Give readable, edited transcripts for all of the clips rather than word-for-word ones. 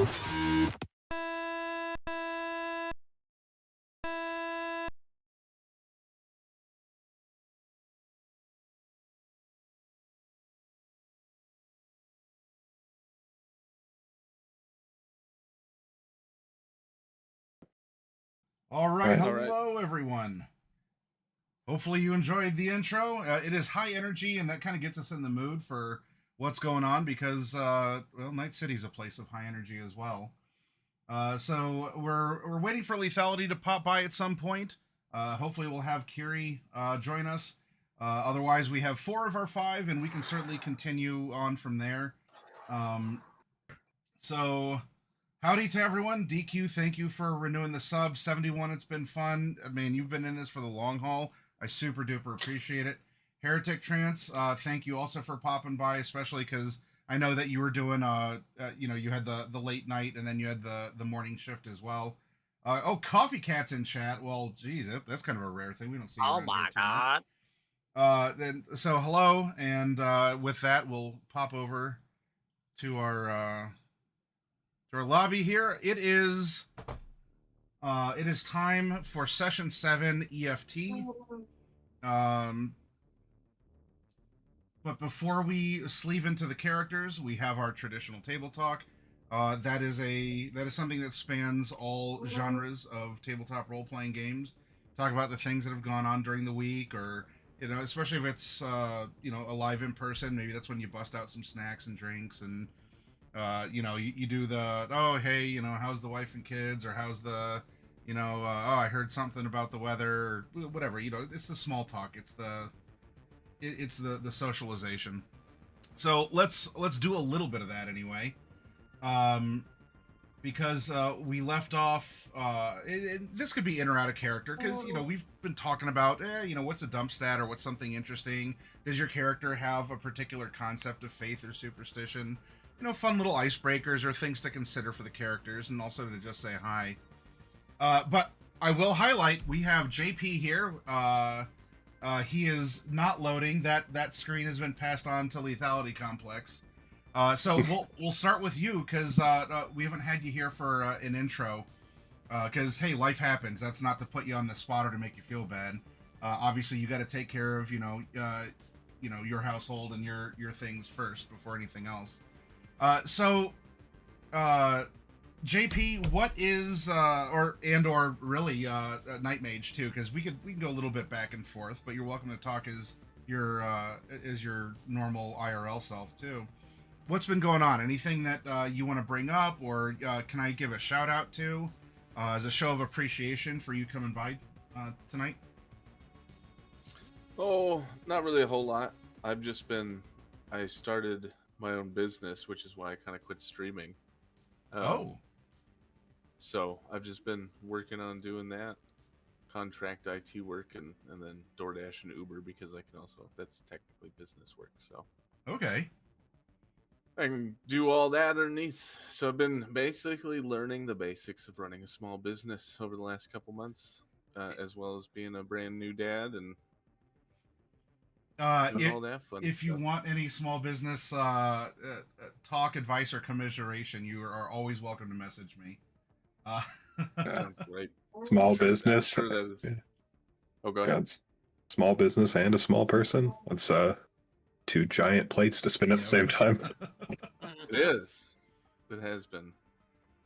All right, All right. hello everyone. Hopefully you enjoyed the intro. It is high energy, and that kind of gets us in the mood for what's going on because, well, Night City's a place of high energy as well. So we're waiting for lethality to pop by at some point. Hopefully we'll have Kiri join us. Otherwise, we have 4 of our 5, and we can certainly continue on from there. So howdy to everyone. DQ, thank you for renewing the sub. 71, it's been fun. I mean, you've been in this for the long haul. I super duper appreciate it. Heretic Trance, thank you also for popping by, especially because I know that you were doing, you had the late night and then you had the morning shift as well. Coffee Cat's in chat. Well, geez, that's kind of a rare thing. We don't see. Oh my god. Then so hello, and with that, we'll pop over to our lobby here. It is time for session 7 EFT. But before we sleeve into the characters, we have our traditional table talk. That is something that spans all genres of tabletop role playing games. Talk about the things that have gone on during the week, or especially if it's alive in person. Maybe that's when you bust out some snacks and drinks, and you do the, oh hey, how's the wife and kids, or how's the oh, I heard something about the weather, or whatever. It's the small talk. It's the socialization. So let's do a little bit of that anyway, because we left off. This could be in or out of character, because we've been talking about what's a dump stat, or what's something interesting. Does your character have a particular concept of faith or superstition? Fun little icebreakers or things to consider for the characters, and also to just say hi. But I will highlight, we have JP here. He is not loading. That screen has been passed on to Lethality Complex. So we'll start with you, because we haven't had you here for an intro. Because hey, life happens. That's not to put you on the spot or to make you feel bad. Obviously, you got to take care of your household and your things first before anything else. JP, what is or really Night Mage too, because we can go a little bit back and forth, but you're welcome to talk as your normal IRL self too. What's been going on? Anything that you want to bring up, or can I give a shout out to as a show of appreciation for you coming by tonight? Oh, not really a whole lot. I started my own business, which is why I kind of quit streaming. So I've just been working on doing that, contract IT work, and then DoorDash and Uber, because I can also, that's technically business work. So okay, I can do all that underneath. So I've been basically learning the basics of running a small business over the last couple months, as well as being a brand new dad and all that fun if you stuff. want any small business talk, advice, or commiseration, you are always welcome to message me. Sounds great. Small business. Sure that is. Oh, go ahead. Small business and a small person. That's 2 giant plates to spin at the same time. It is. It has been.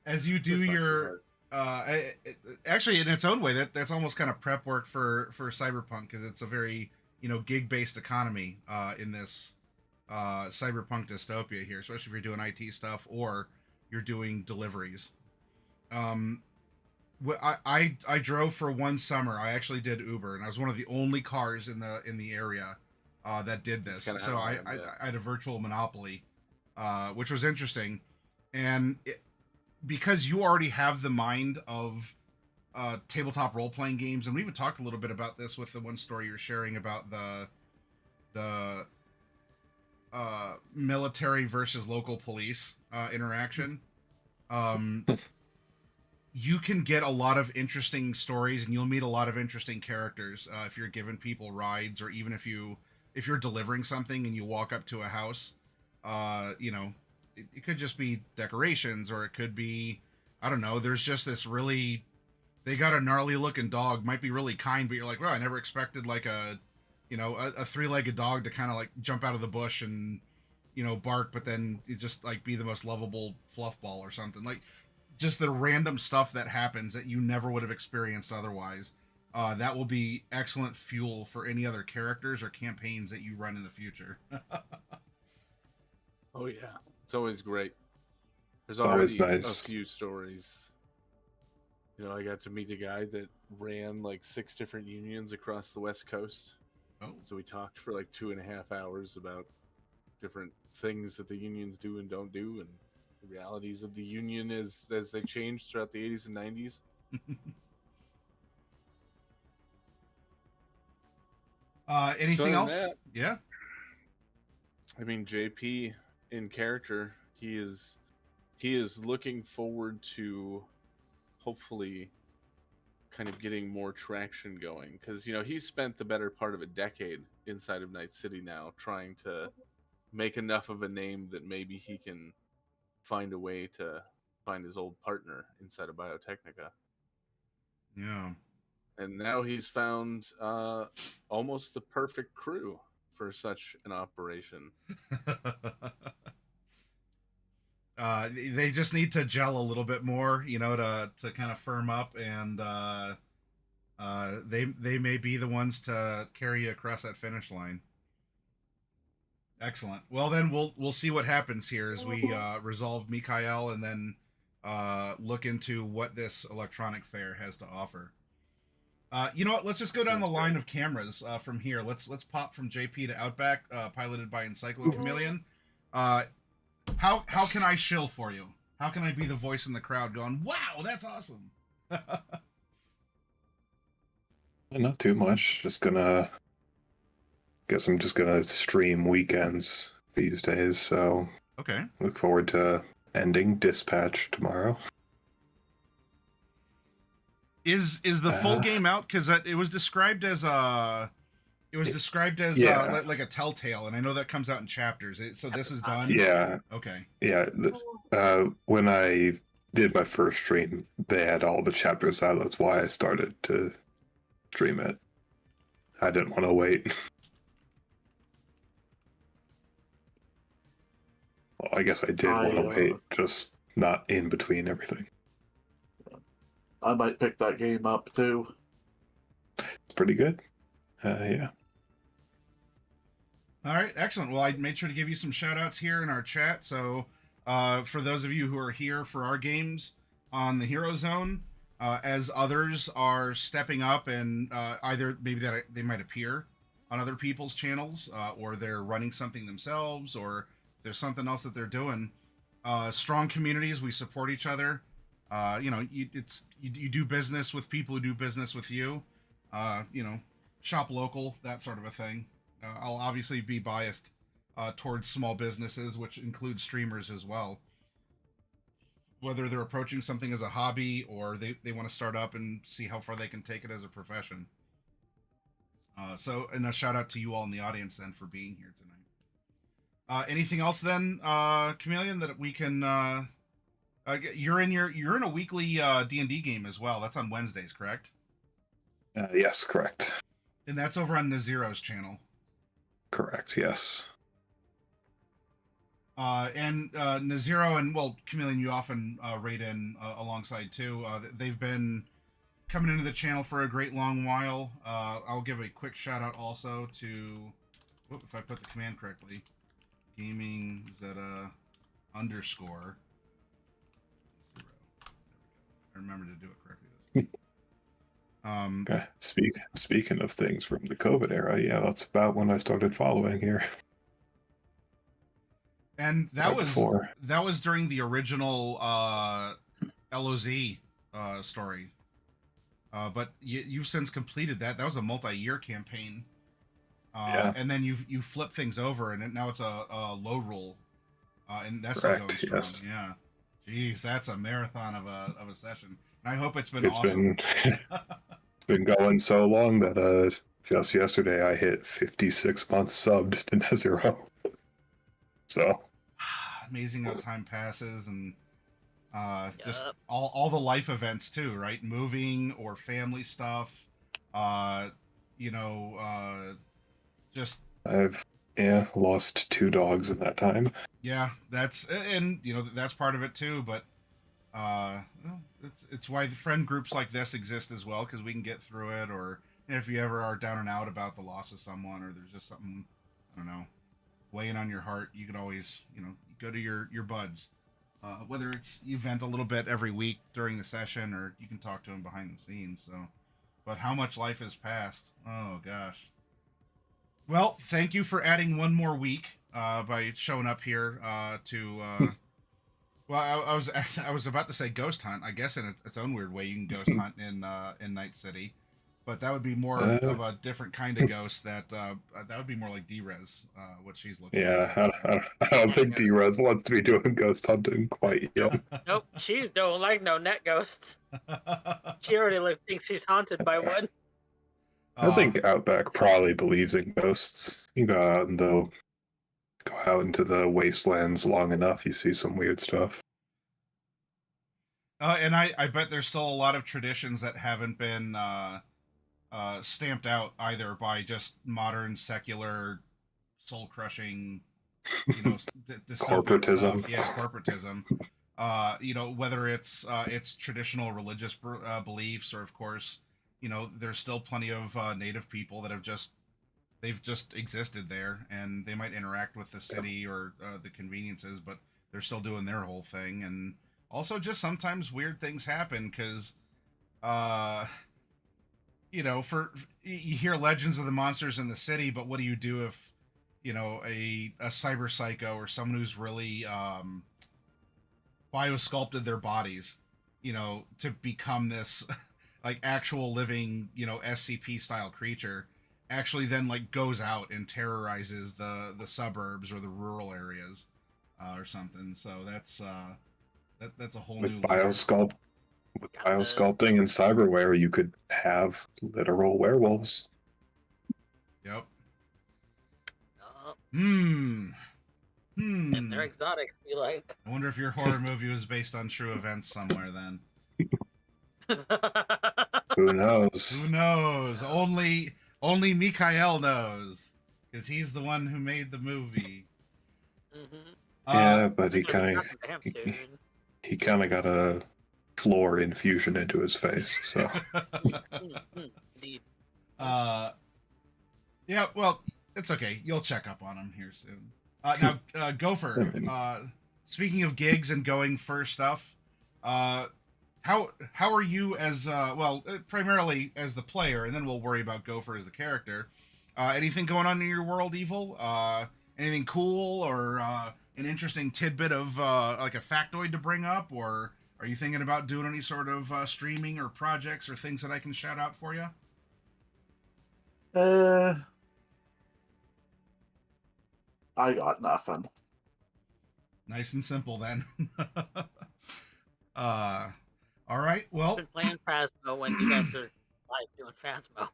As you do your actually, in its own way, that's almost kind of prep work for Cyberpunk, because it's a very gig-based economy in this cyberpunk dystopia here, especially if you're doing IT stuff or you're doing deliveries. I drove for one summer. I actually did Uber, and I was one of the only cars in the area that did this. So I had a virtual monopoly, which was interesting, and because you already have the mind of tabletop role-playing games, and we even talked a little bit about this with the one story you're sharing about the military versus local police interaction. You can get a lot of interesting stories, and you'll meet a lot of interesting characters if you're giving people rides, or even if you're delivering something and you walk up to a house, it could just be decorations, or it could be, I don't know. There's just this really, they got a gnarly looking dog, might be really kind, but you're like, well, I never expected like a, a three-legged dog to kind of like jump out of the bush and, bark, but then it just like be the most lovable fluff ball or something. Like just the random stuff that happens that you never would have experienced otherwise. That will be excellent fuel for any other characters or campaigns that you run in the future. Oh yeah, it's always great. There's It's always already nice. a few stories. I got to meet a guy that ran like 6 different unions across the West Coast. Oh, So we talked for like 2.5 hours about different things that the unions do and don't do, and the realities of the union as they changed throughout the 80s and 90s. anything So else? that- Yeah. I mean, JP in character, he is looking forward to hopefully kind of getting more traction going, because he's spent the better part of a decade inside of Night City now trying to make enough of a name that maybe he can find a way to find his old partner inside of Biotechnica. Yeah. And now he's found almost the perfect crew for such an operation. They just need to gel a little bit more, to kind of firm up, and they may be the ones to carry you across that finish line. Excellent. Well, then we'll see what happens here as we resolve Mikhail and then look into what this electronic fair has to offer. You know what? Let's just go down the line of cameras from here. Let's pop from JP to Outback, piloted by Encyclo Chameleon. How can I shill for you? How can I be the voice in the crowd going, wow, that's awesome? Not too much. Guess I'm just gonna stream weekends these days. So Okay. look forward to ending Dispatch tomorrow. Is the full game out? Because it was described as yeah. like a Telltale, and I know that comes out in chapters. So this is done. Yeah, Okay. yeah. When I did my first stream, they had all the chapters out. That's why I started to stream it. I didn't want to wait. Well, I guess I did want to wait, just not in between everything. I might pick that game up too. It's pretty good. Yeah. All right, excellent. Well, I made sure to give you some shout outs here in our chat. So, for those of you who are here for our games on the Hero Zone, as others are stepping up and either maybe that they might appear on other people's channels, or they're running something themselves, or there's something else that they're doing. Strong communities, we support each other. You do business with people who do business with you. Shop local, that sort of a thing. I'll obviously be biased towards small businesses, which includes streamers as well. Whether they're approaching something as a hobby or they want to start up and see how far they can take it as a profession. And a shout out to you all in the audience then for being here tonight. Anything else then, Chameleon, that we can... you're in a weekly D&D game as well. That's on Wednesdays, correct? Yes, correct. And that's over on Naziro's channel. Correct, yes. And Naziro and, well, Chameleon, you often raid in alongside too. They've been coming into the channel for a great long while. I'll give a quick shout out also to, if I put the command correctly, Gaming Zeta _ I remember to do it correctly. Speaking of things from the COVID era, yeah, that's about when I started following here. And that right was during the original LOZ story. But you've since completed that. That was a multi-year campaign. Yeah. And then you flip things over, and now it's a low roll. And that's still going strong. Yes. Yeah. Jeez, that's a marathon of a session. And I hope it's been awesome. It's been going so long that just yesterday I hit 56 months subbed to Nezero. So amazing how time passes, and just Yup. all the life events too, right? Moving or family stuff. Uh, you know, just I've lost 2 dogs in that time. yeah, and that's part of it too. But well, it's why the friend groups like this exist as well, because we can get through it. Or if you ever are down and out about the loss of someone, or there's just something, I don't know, weighing on your heart, you can always go to your buds. Whether it's you vent a little bit every week during the session, or you can talk to them behind the scenes. So, but how much life has passed? Oh gosh. Well, thank you for adding one more week by showing up here to. Well, I was about to say ghost hunt. I guess in its own weird way, you can ghost hunt in Night City, but that would be more of a different kind of ghost. That would be more like D-Res, what she's looking Yeah, at. I don't think D-Res wants to be doing ghost hunting quite yet. Nope, she's don't like no net ghosts. She already thinks she's haunted by one. I think Outback probably believes in ghosts. You go out into the wastelands long enough, you see some weird stuff. And I bet there's still a lot of traditions that haven't been stamped out either by just modern secular soul crushing, dystopian Corporatism. stuff. Yeah, corporatism. Whether it's traditional religious beliefs, or of course, there's still plenty of native people that they've just existed there, and they might interact with the city or the conveniences, but they're still doing their whole thing. And also, just sometimes weird things happen because, for you hear legends of the monsters in the city, but what do you do if, a cyber psycho or someone who's really biosculpted their bodies, to become this like actual living, SCP style creature, actually then like goes out and terrorizes the suburbs or the rural areas or something. So that's a whole With new biosculpting and cyberware, you could have literal werewolves. Yep. And their exotics be like. I wonder if your horror movie was based on true events somewhere then. Who knows? Who knows? Only Mikael knows, because he's the one who made the movie. Yeah, but he kind of got a floor infusion into his face, so. Indeed. Yeah, well, it's okay. You'll check up on him here soon. Now, Gopher, speaking of gigs and going for stuff, how are you as primarily as the player, and then we'll worry about Gopher as the character. Anything going on in your world, Evil? Anything cool, or an interesting tidbit of like a factoid to bring up, or are you thinking about doing any sort of streaming or projects or things that I can shout out for you? I got nothing. Nice and simple then. All right. Well, Been playing Phasmo when you guys are live doing Phasmo.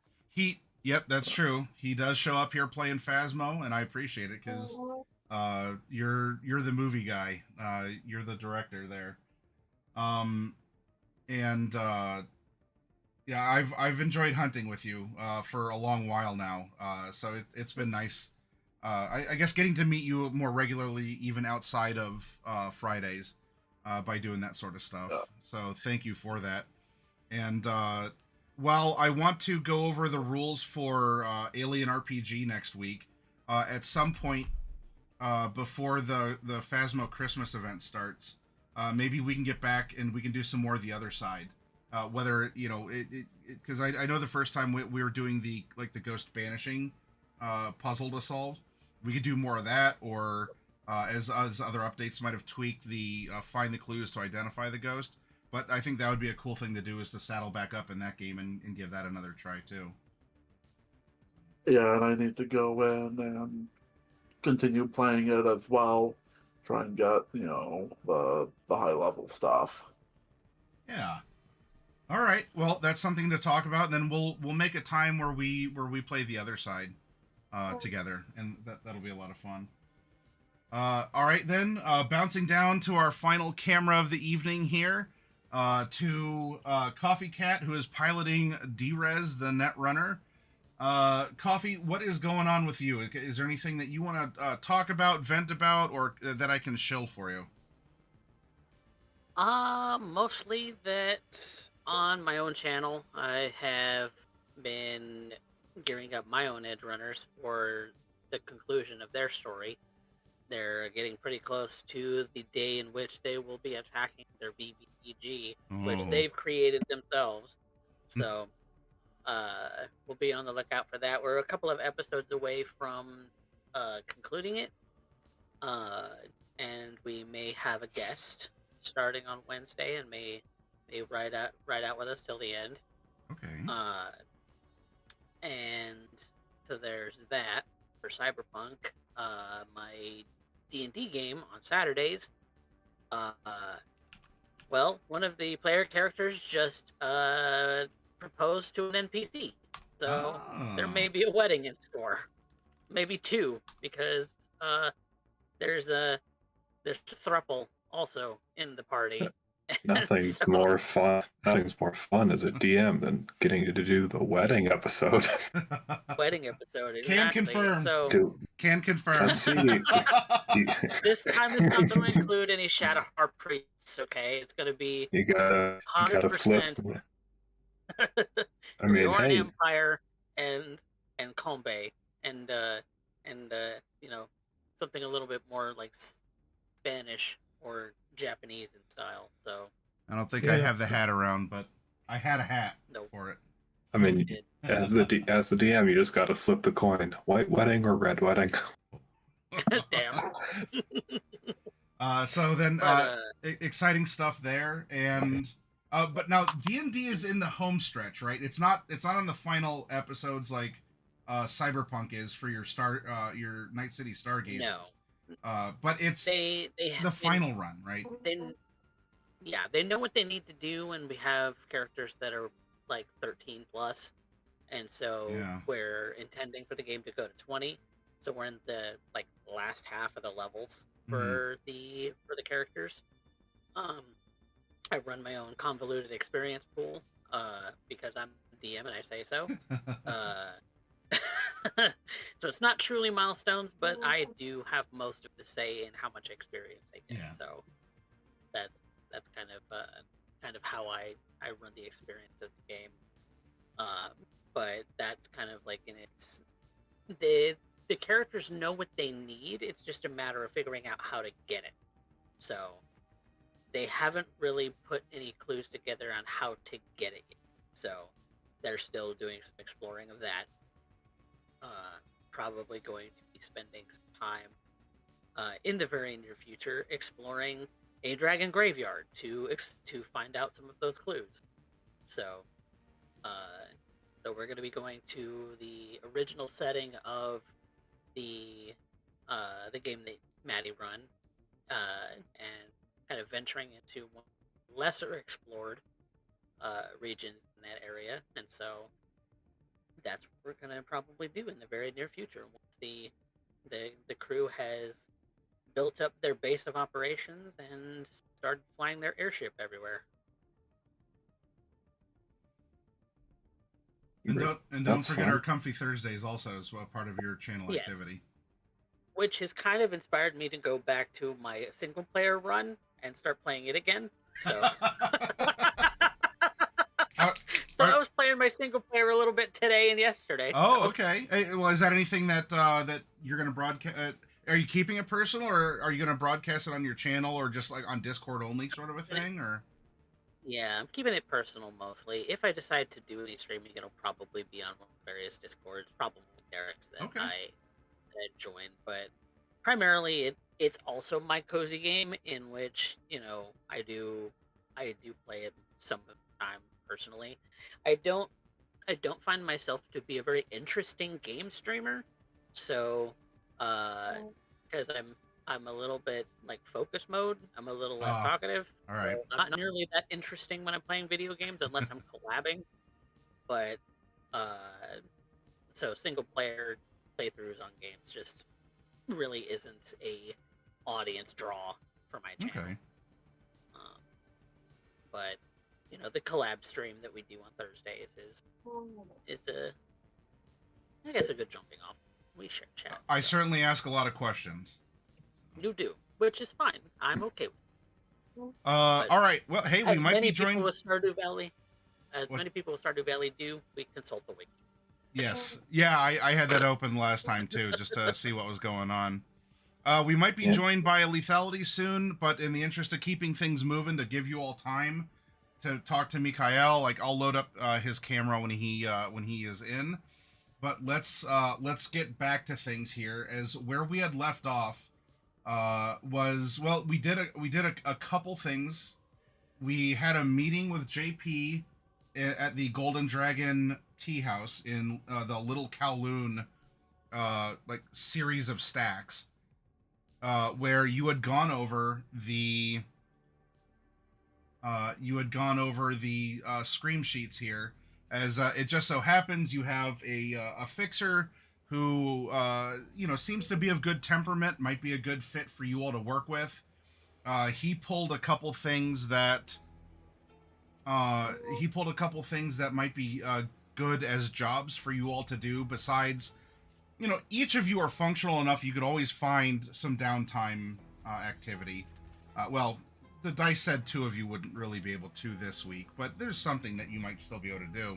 Yep, that's true. He does show up here playing Phasmo, and I appreciate it because you're the movie guy. You're the director there. Yeah, I've enjoyed hunting with you for a long while now. So it's been nice. I guess getting to meet you more regularly, even outside of Fridays, by doing that sort of stuff. Yeah. So thank you for that. And while I want to go over the rules for Alien RPG next week, at some point before the Phasmo Christmas event starts, maybe we can get back and we can do some more of the other side. Whether because I know the first time we were doing the ghost banishing puzzle to solve, we could do more of that, or as other updates might have tweaked the find the clues to identify the ghost. But I think that would be a cool thing to do, is to saddle back up in that game and give that another try too. Yeah, and I need to go in and continue playing it as well. Try and get, the high level stuff. Yeah. All right. Well, that's something to talk about, and then we'll make a time where we play the other side together, and that'll be a lot of fun. All right, then. Bouncing down to our final camera of the evening here, to Coffee Cat, who is piloting Drez, the Netrunner. Coffee, what is going on with you? Is there anything that you want to talk about, vent about, or that I can shill for you? Mostly that on my own channel, I have been gearing up my own edge runners for the conclusion of their story. They're getting pretty close to the day in which they will be attacking their BBEG, which Oh. they've created themselves. So, we'll be on the lookout for that. We're a couple of episodes away from concluding it, and we may have a guest starting on Wednesday, and may ride out with us till the end. Okay. And so there's that for Cyberpunk. My D&D game on Saturdays. Well, one of the player characters just proposed to an NPC, so there may be a wedding in store, maybe two, because there's a throuple also in the party. Nothing's more fun. Nothing's more fun as a DM than getting to do the wedding episode. Wedding episode. Can Exactly. confirm. So Can confirm. Let's see. this time it's not going to include any Shadowheart priests. Okay, it's going to be You gotta flip. 100% I mean, Yorn hey, Empire and Kombe and you know, something a little bit more like Spanish or Japanese in style. So I don't think I have the hat around, but I had a hat Nope. for it. I mean, as the DM, you just gotta flip the coin: white wedding or red wedding. damn. So then, But, exciting stuff there, and but now D&D is in the home stretch, right? It's not on the final episodes like Cyberpunk is for your your Night City Stargazer. no. But it's They the final run, right? They know what they need to do, and we have characters that are like 13 plus, and so Yeah. we're intending for the game to go to 20. So we're in the like last half of the levels for the characters. I run my own convoluted experience pool because I'm DM and I say so. So it's not truly milestones, but I do have most of the say in how much experience they get. Yeah. So that's kind of how I run the experience of the game. But that's kind of like in its the characters know what they need. It's just a matter of figuring out how to get it. So they haven't really put any clues together on how to get it yet. So they're still doing some exploring of that. Probably going to be spending some time in the very near future exploring a dragon graveyard to find out some of those clues. So we're going to be going to the original setting of the game that Maddie run, and kind of venturing into one lesser explored regions in that area, and so that's what we're gonna probably do in the very near future once the crew has built up their base of operations and started flying their airship everywhere. And don't That's forget fun. our Comfy Thursdays also as well, part of your channel Yes. activity. Which has kind of inspired me to go back to my single player run and start playing it again. So So I was playing my single player a little bit today and yesterday. Oh, so- okay. Well, is that anything that that you're going to broadcast? Are you keeping it personal, or are you going to broadcast it on your channel, or just like on Discord only, sort of a thing? Or Yeah, I'm keeping it personal mostly. If I decide to do any streaming, it'll probably be on one of the various Discords, probably Derek's that Okay. I join. But primarily, it's also my cozy game in which I do play it some of the time personally. I don't find myself to be a very interesting game streamer, so because I'm a little bit like focus mode. I'm a little less talkative. all right. So I'm not nearly that interesting when I'm playing video games unless I'm collabing. But so single player playthroughs on games just really isn't audience draw for my channel. Okay. But the collab stream that we do on Thursdays is I guess a good jumping off. We share chat. I so. certainly ask a lot of questions. You do, which is fine. I'm okay with it. All right. Well, hey, we As might many be joined. people with Stardew Valley, What? many people with Stardew Valley do, we consult the wiki. Yes. Yeah, I had that open last time too, just to see what was going on. We might be joined by a lethality soon, but in the interest of keeping things moving, to give you all time to talk to Mikhail, like I'll load up his camera when he is in. But let's get back to things here, as where we had left off was, well, we did a couple things. We had a meeting with JP at the Golden Dragon Tea House in the Little Kowloon like series of stacks, where you had gone over the scream sheets here. As it just so happens, you have a fixer who seems to be of good temperament, might be a good fit for you all to work with. He pulled a couple things that might be good as jobs for you all to do. Besides, each of you are functional enough, you could always find some downtime activity. Well, the dice said 2 of you wouldn't really be able to this week, but there's something that you might still be able to do.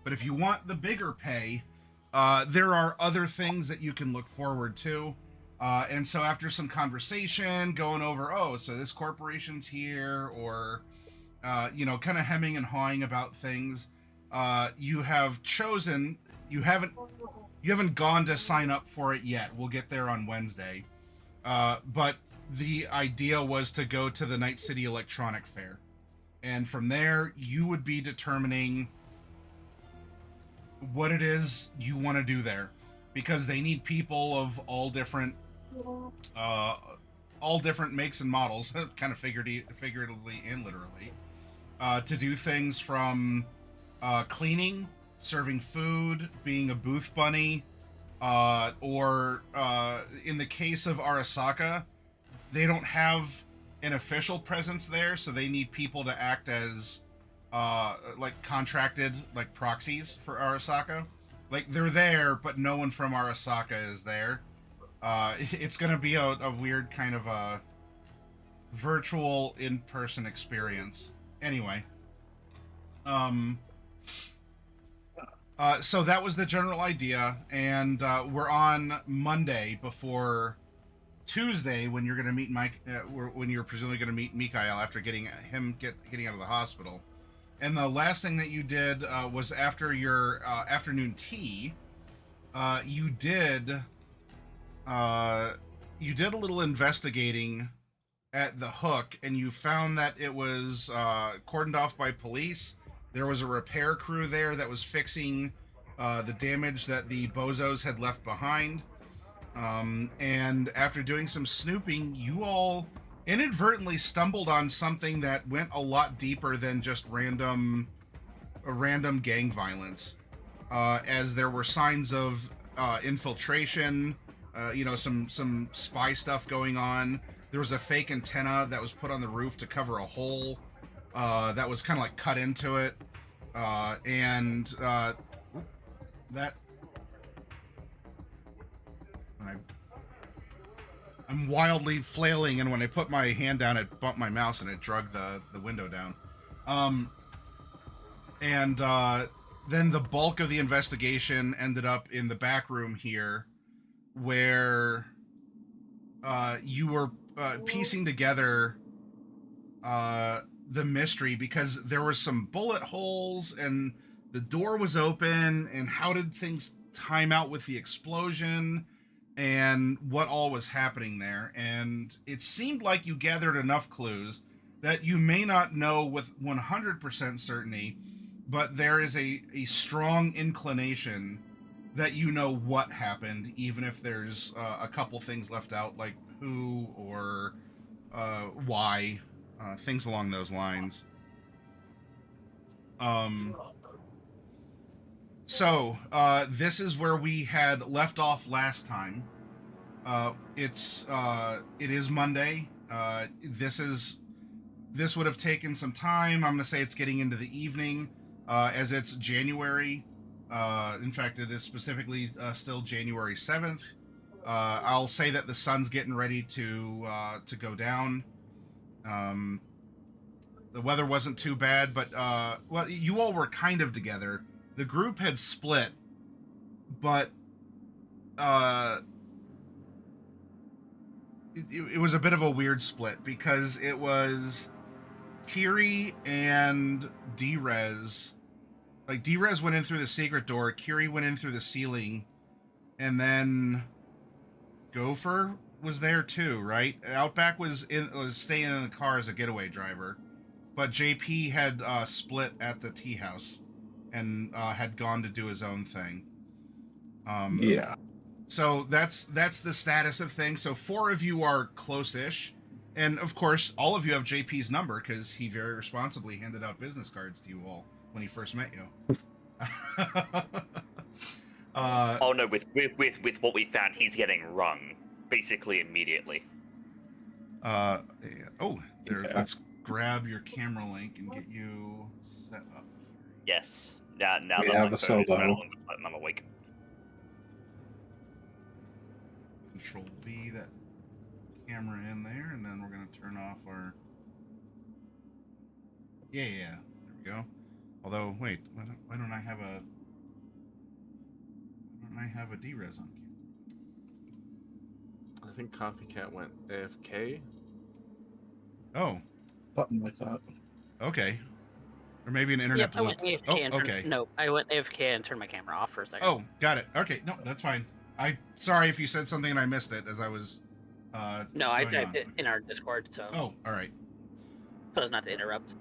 But if you want the bigger pay, there are other things that you can look forward to. And so after some conversation, going over, so this corporation's here, or, kind of hemming and hawing about things, you have chosen, you haven't gone to sign up for it yet. We'll get there on Wednesday. But the idea was to go to the Night City Electronic Fair. And from there, you would be determining what it is you want to do there. Because they need people of all different makes and models, kind of figuratively and literally, to do things from cleaning, serving food, being a booth bunny, or in the case of Arasaka, they don't have an official presence there, so they need people to act as like contracted, like proxies for Arasaka. Like, they're there, but no one from Arasaka is there. It's going to be a weird kind of a virtual in-person experience. Anyway. So that was the general idea, and we're on Monday before Tuesday, when you're going to meet when you're presumably going to meet Mikhail after getting out of the hospital. And the last thing that you did was after your afternoon tea, you did a little investigating at the Hook, and you found that it was cordoned off by police. There was a repair crew there that was fixing the damage that the bozos had left behind. And after doing some snooping, you all inadvertently stumbled on something that went a lot deeper than just random gang violence, as there were signs of infiltration, some spy stuff going on. There was a fake antenna that was put on the roof to cover a hole that was kind of like cut into it, and that. I'm wildly flailing, and when I put my hand down, it bumped my mouse and it dragged the window down. Then the bulk of the investigation ended up in the back room here, where you were piecing together the mystery, because there were some bullet holes and the door was open, and how did things time out with the explosion and what all was happening there. And it seemed like you gathered enough clues that you may not know with 100% certainty, but there is a strong inclination that you know what happened, even if there's a couple things left out, like who or why, things along those lines. So this is where we had left off last time. It is Monday. This would have taken some time. I'm going to say it's getting into the evening, as it's January. In fact, it is specifically still January 7th. I'll say that the sun's getting ready to go down. The weather wasn't too bad, but well, you all were kind of together. The group had split, but it was a bit of a weird split because it was Kiri and Drez. Like, Drez went in through the secret door, Kiri went in through the ceiling, and then Gopher was there too, right? Outback was staying in the car as a getaway driver, but JP had split at the tea house and had gone to do his own thing. Yeah. So that's the status of things. So 4 of you are close-ish, and of course, all of you have JP's number because he very responsibly handed out business cards to you all when he first met you. Oh no! With what we found, he's getting rung basically immediately. Yeah. Yeah. Let's grab your camera link and get you set up. Yes. Now We that have my a phone is solo. right on the button, I'm awake. Control V that camera in there, and then we're gonna turn off our. Yeah. There we go. Although, wait, why don't I have a? Why don't I have a Drez on camera? I think Coffee Cat went AFK. Oh, Something like that. okay. Or maybe an internet Yep, I went bloop. AFK and turned, okay. No, I went AFK and turned my camera off for a second. Oh, got it. Okay, no, that's fine. Sorry if you said something and I missed it as I was. No, I going typed on. it in our Discord, so Oh, all right. so as not to interrupt.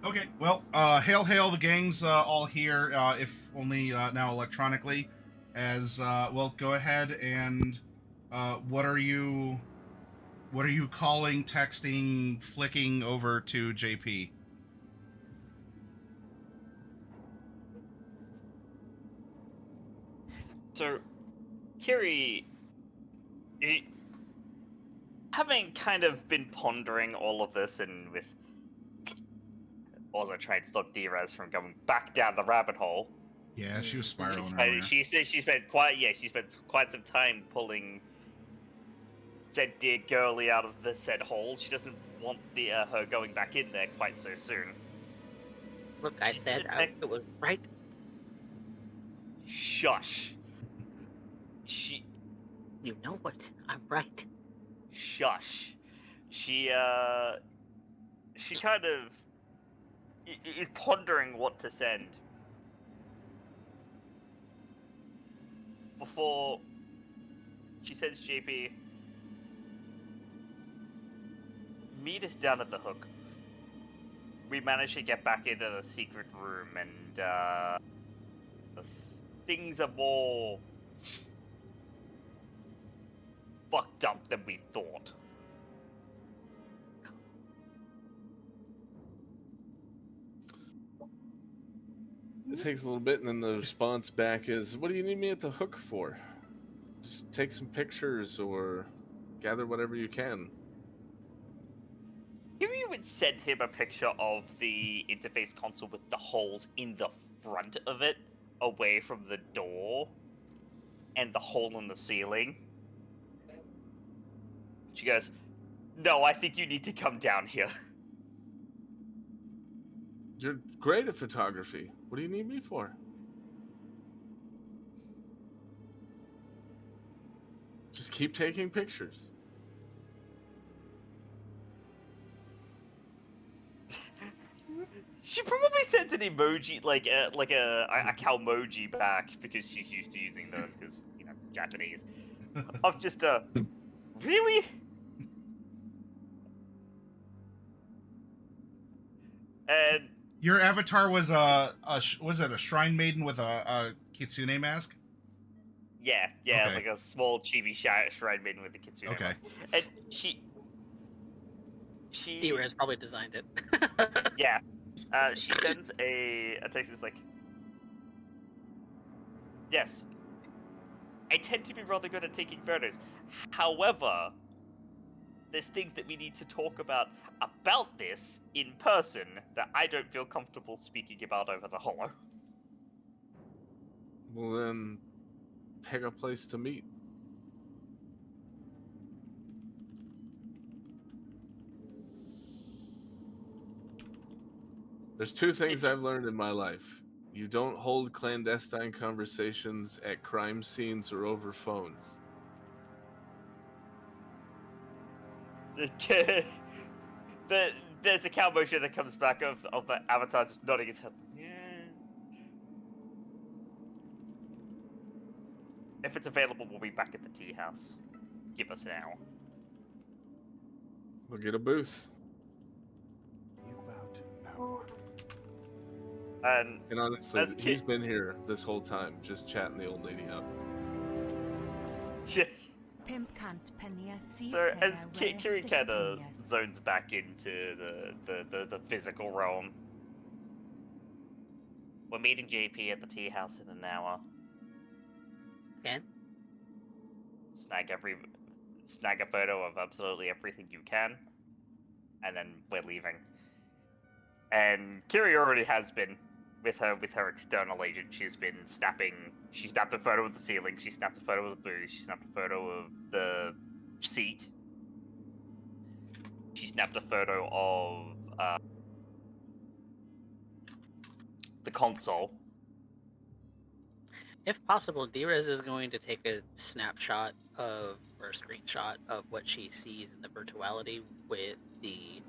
Okay, well, hail, the gang's all here, if only now electronically. As well, go ahead and what are you calling, texting, flicking over to JP? So, Kiri, having kind of been pondering all of this, and with also trying to stop Drez from going back down the rabbit hole. Yeah, she was spiraling earlier. She said she spent quite some time pulling said dear girlie out of the said hole. She doesn't want her going back in there quite so soon. Look, I said it was right. Shush. You know what? I'm right. Shush. She kind of is pondering what to send before she sends JP, meet us down at the hook. We managed to get back into the secret room, and things are more fucked up than we thought. It takes a little bit, and then the response back is, "What do you need me at the hook for? Just take some pictures or gather whatever you can." You even sent him a picture of the interface console with the holes in the front of it, away from the door, and the hole in the ceiling. She goes, "No, I think you need to come down here." You're great at photography. What do you need me for? Just keep taking pictures. She probably sent an emoji, like a Calmoji back, because she's used to using those, because, you know, Japanese. Of just really? And Your avatar was was it a shrine maiden with a kitsune mask? yeah, Okay. like a small chibi shrine maiden with the kitsune Okay. mask. And she D-Rez probably designed it. yeah, she sends a text that's like, "Yes, I tend to be rather good at taking photos. However, there's things that we need to talk about this in person that I don't feel comfortable speaking about over the holo. Well, then, pick a place to meet. There's two things I've learned in my life. You don't hold clandestine conversations at crime scenes or over phones. There's a cow motion that comes back of the avatar just nodding his head. Yeah. If it's available, we'll be back at the tea house. Give us an hour. We'll get a booth. You about to know. And honestly, That's he's ki- been here this whole time, just chatting the old lady up. Pimp can't penia see So as fair Kiri kind of disappears. zones back into the physical realm, we're meeting JP at the tea house in an hour. Okay. Snag a photo of absolutely everything you can, and then we're leaving. And Kiri already has been with her external agent. She snapped a photo of the ceiling, she snapped a photo of the booth, she snapped a photo of the seat, she snapped a photo of the console. If possible, Drez is going to take a snapshot of or a screenshot of what she sees in the virtuality with the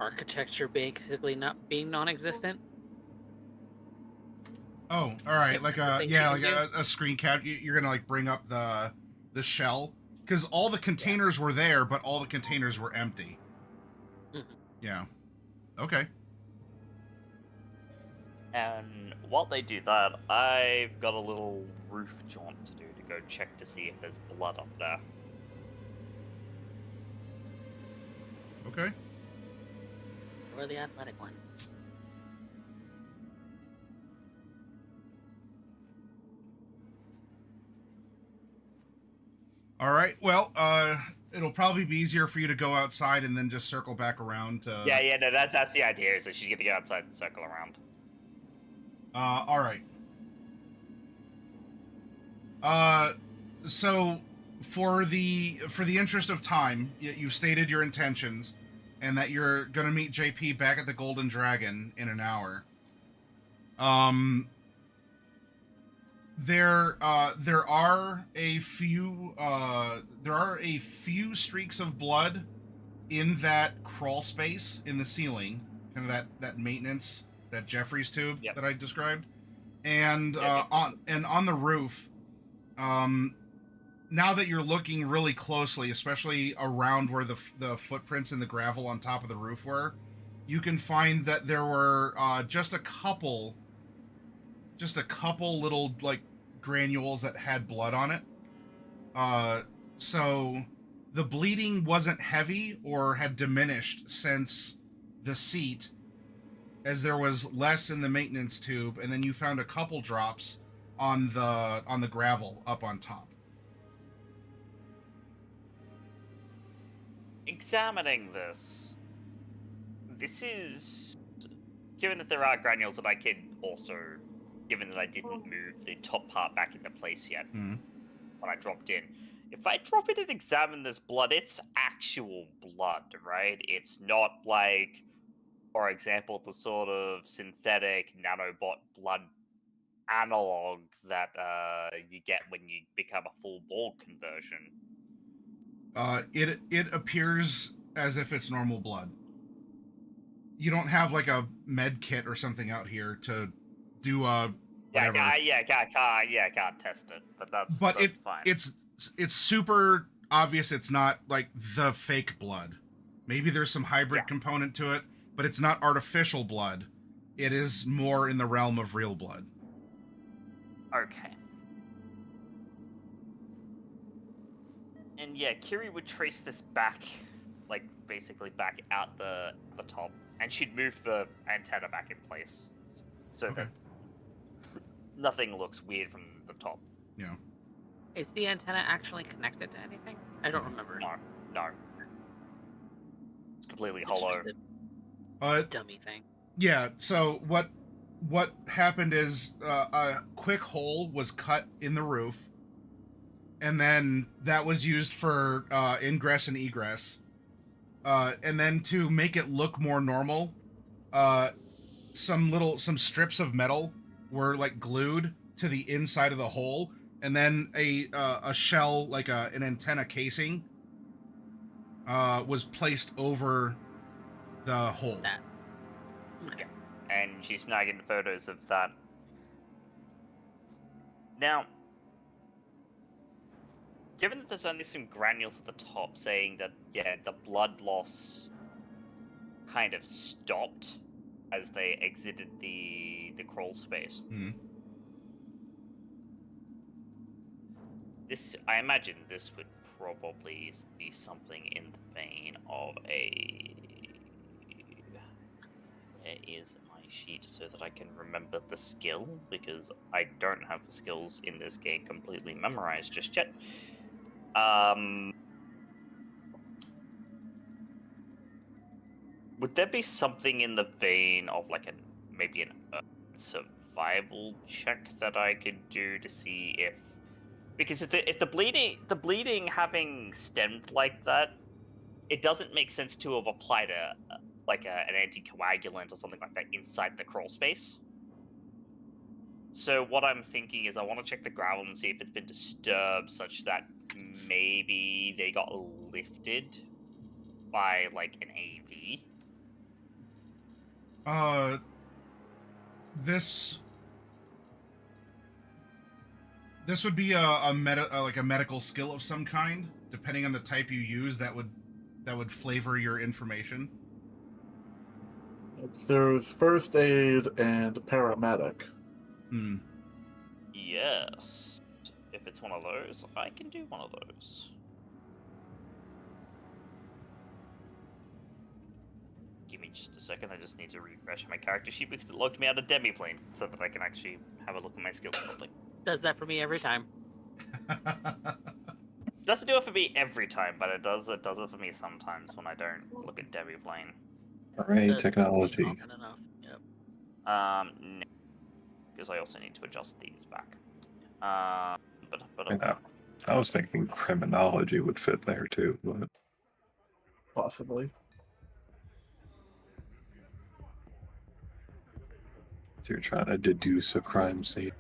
architecture basically not being non-existent. Oh, all right. If Like that's a the thing yeah, she like can a screen cap. You're gonna like bring up the shell because all the containers were there, but all the containers were empty. Mhm. Yeah. Okay. And while they do that, I've got a little roof jaunt to do to go check to see if there's blood up there. Okay. Or the athletic one. All right. Well, it'll probably be easier for you to go outside and then just circle back around to. Yeah, no, that's the idea. Is that she's gonna go outside and circle around. All right. So for the interest of time, you've stated your intentions, and that you're gonna meet JP back at the Golden Dragon in an hour. There are a few streaks of blood in that crawl space in the ceiling, kind of that maintenance, that Jeffries tube Yep. that I described, and Yep. on the roof. Now that you're looking really closely, especially around where the footprints in the gravel on top of the roof were, you can find that there were just a couple little like granules that had blood on it. So the bleeding wasn't heavy or had diminished since the seat, as there was less in the maintenance tube, and then you found a couple drops on the gravel up on top. Examining this is, given that there are granules that I can also, given that I didn't move the top part back into place yet Mhm. when I dropped in. If I drop in and examine this blood, it's actual blood, right? It's not like, for example, the sort of synthetic nanobot blood analog that you get when you become a full Borg conversion. It appears as if it's normal blood. You don't have like a med kit or something out here to do whatever. I can't test it, but that's fine. It's super obvious it's not like the fake blood. Maybe there's some hybrid component to it, but it's not artificial blood. It is more in the realm of real blood. Okay. And yeah, Kiri would trace this back, like basically back out the top, and she'd move the antenna back in place, so Okay. that nothing looks weird from the top. Yeah. Is the antenna actually connected to anything? I don't remember. No. It's completely It's hollow. just Uh, a dummy thing. yeah. So what happened is a quick hole was cut in the roof, and then that was used for ingress and egress. And then to make it look more normal, some strips of metal were like glued to the inside of the hole, and then a shell, like an antenna casing, was placed over the hole. That. Okay. And she's snagging photos of that. Now, given that there's only some granules at the top saying that, yeah, the blood loss kind of stopped as they exited the crawl space. Hmm. I imagine this would probably be something in the vein of a... Where is my sheet so that I can remember the skill? Because I don't have the skills in this game completely memorized just yet. Would there be something in the vein of like maybe an survival check that I could do to see if... Because if the bleeding having stemmed like that, it doesn't make sense to have applied an anticoagulant or something like that inside the crawl space. So what I'm thinking is I want to check the gravel and see if it's been disturbed such that maybe they got lifted by like an AV. This would be a medical skill of some kind, depending on the type you use. That would flavor your information. There's first aid and paramedic. Hmm. Yes. If it's one of those, I can do one of those. Give me just a second, I just need to refresh my character sheet because it logged me out of Demiplane so that I can actually have a look at my skills properly. Does that for me every time. Doesn't do it for me every time, but it does it for me sometimes when I don't look at Demiplane. Hooray, Doesn't technology. seem often enough. Yep. No. Because I also need to adjust these back. Yeah. I was thinking criminology would fit there too, but Possibly. so you're trying to deduce a crime scene.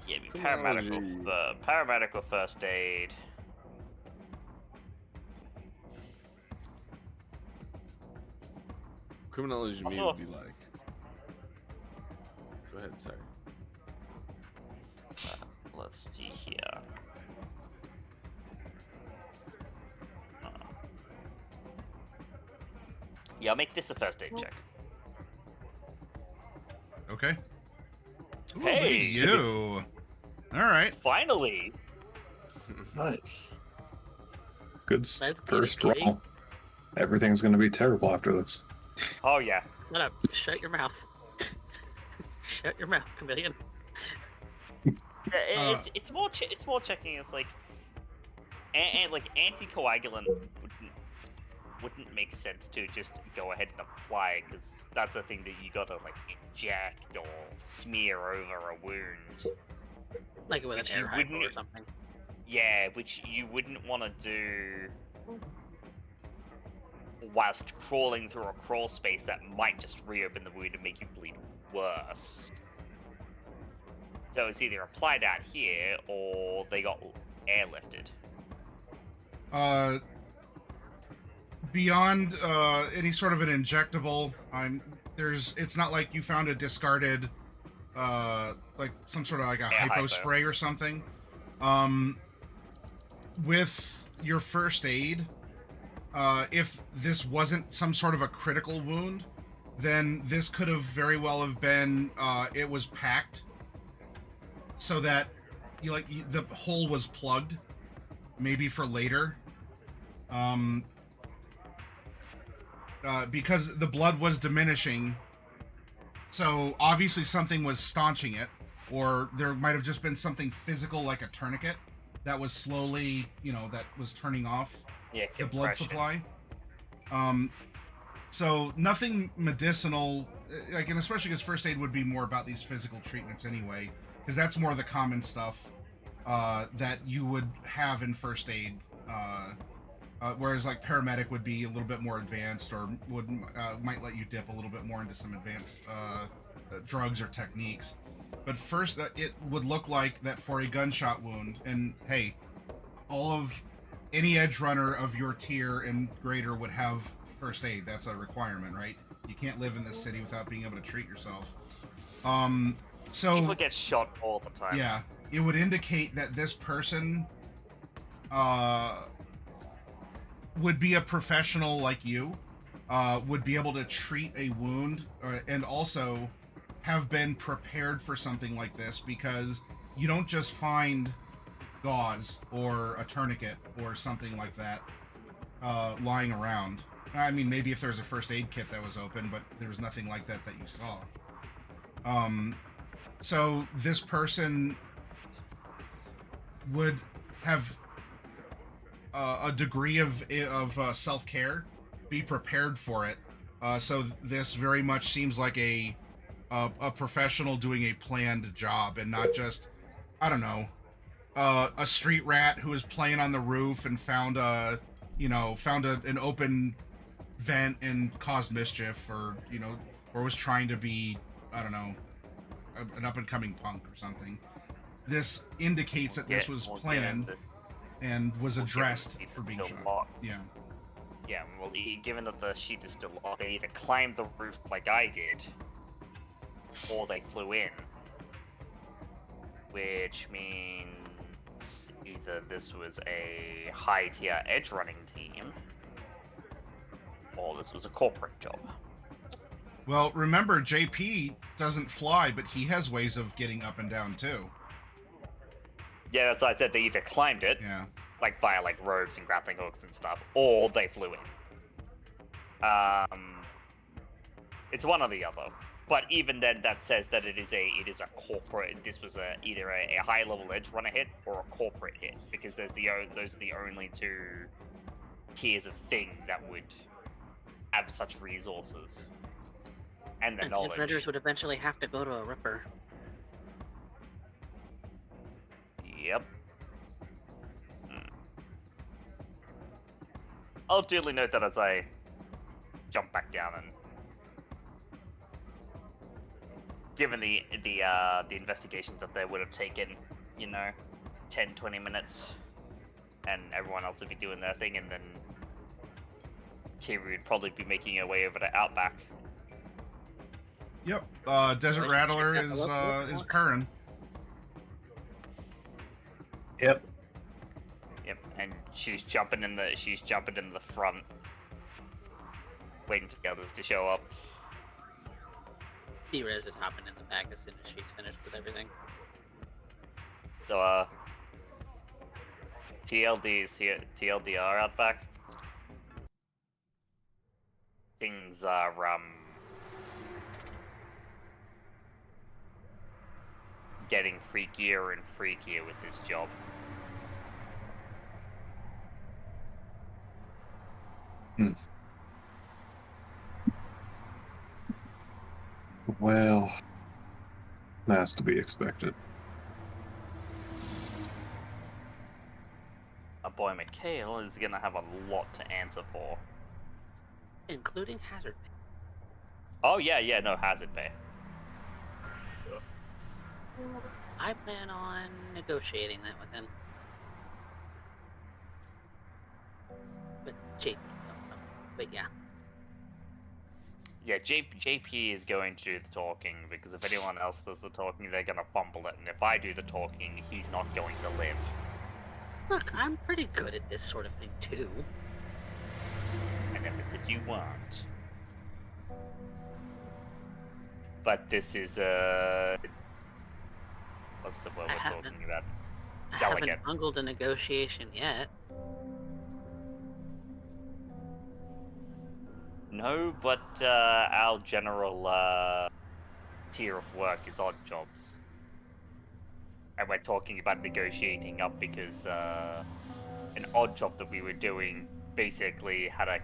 Yeah, be Criminology. paramedical first aid. Criminology to me Also- would be like. Go ahead, sorry. Let's see here. Yeah, I'll make this a first aid check. Okay. Ooh, look at Hey! you. All right. Finally! Nice. Good Let's get it, first kitty. roll. Everything's going to be terrible after this. Oh yeah. Shut up. Shut your mouth. Shut your mouth, Chameleon. It's more checking. It's like, and like anticoagulant wouldn't make sense to just go ahead and apply because that's a thing that you gotta like inject or smear over a wound. Like with an Which you air hypo or wouldn't- something. Yeah, which you wouldn't want to do whilst crawling through a crawl space that might just reopen the wound and make you bleed worse. So it's either applied out here or they got airlifted. Beyond any sort of an injectable, it's not like you found a discarded like some sort of like a hypo hypo. spray or something. With your first aid, if this wasn't some sort of a critical wound, then this could have very well have been it was packed so that the hole was plugged, maybe for later. Because the blood was diminishing, so obviously something was staunching it, or there might have just been something physical like a tourniquet that was slowly, that was turning off Yeah, the blood compression. supply. So nothing medicinal, like, and especially because first aid would be more about these physical treatments anyway, because that's more the common stuff that you would have in first aid. Whereas like paramedic would be a little bit more advanced, or might let you dip a little bit more into some advanced drugs or techniques. But first, it would look like that for a gunshot wound, and hey, any edge runner of your tier and greater would have first aid. That's a requirement, right? You can't live in this city without being able to treat yourself. So People get shot all the time. yeah, it would indicate that this person would be a professional like you, would be able to treat a wound, and also have been prepared for something like this, because you don't just find gauze or a tourniquet or something like that lying around. I mean, maybe if there's a first aid kit that was open, but there was nothing like that you saw. So this person would have a degree of self-care, be prepared for it. So this very much seems like a professional doing a planned job, and not just, I don't know, a street rat who was playing on the roof and found an open vent and caused mischief, or was trying to be, I don't know, an up and coming punk or something. This indicates that this was planned and was addressed for being shot. Locked. Yeah. Yeah, well, given that the sheet is still locked, they either climbed the roof like I did, or they flew in. Which means either this was a high tier edge running team, or this was a corporate job. Well, remember, JP doesn't fly, but he has ways of getting up and down too. Yeah, that's why I said they either climbed it, Yeah. like via like ropes and grappling hooks and stuff, or they flew in. It's one or the other. But even then, that says that it is a corporate. This was either a high level edge runner hit or a corporate hit, because those are the only two tiers of thing that would have such resources and the And knowledge. Edgerunners would eventually have to go to a Ripper. Yep. I'll duly note that as I jump back down, and given the investigations that they would have taken, 10-20 minutes, and everyone else would be doing their thing, and then Kiri would probably be making her way over to Outback. Yep. Desert Rattler is purring. Yep. Yep, and she's jumping in the front, waiting for the others to show up. D-Rez is hopping in the back as soon as she's finished with everything. So, TLDR Outback. Things are, getting freakier and freakier with this job. Well, that's to be expected. Our boy McHale is gonna have a lot to answer for. Including hazard pay. Oh yeah, no hazard pay. I plan on negotiating that with him. With JP. But yeah. Yeah, JP is going to do the talking, because if anyone else does the talking, they're gonna fumble it, and if I do the talking, he's not going to live. Look, I'm pretty good at this sort of thing too. I never said you weren't. But this is, what's the word we're talking about? I Delegate. haven't bungled a negotiation yet. No, but our general tier of work is odd jobs. and we're talking about negotiating up because an odd job that we were doing basically had at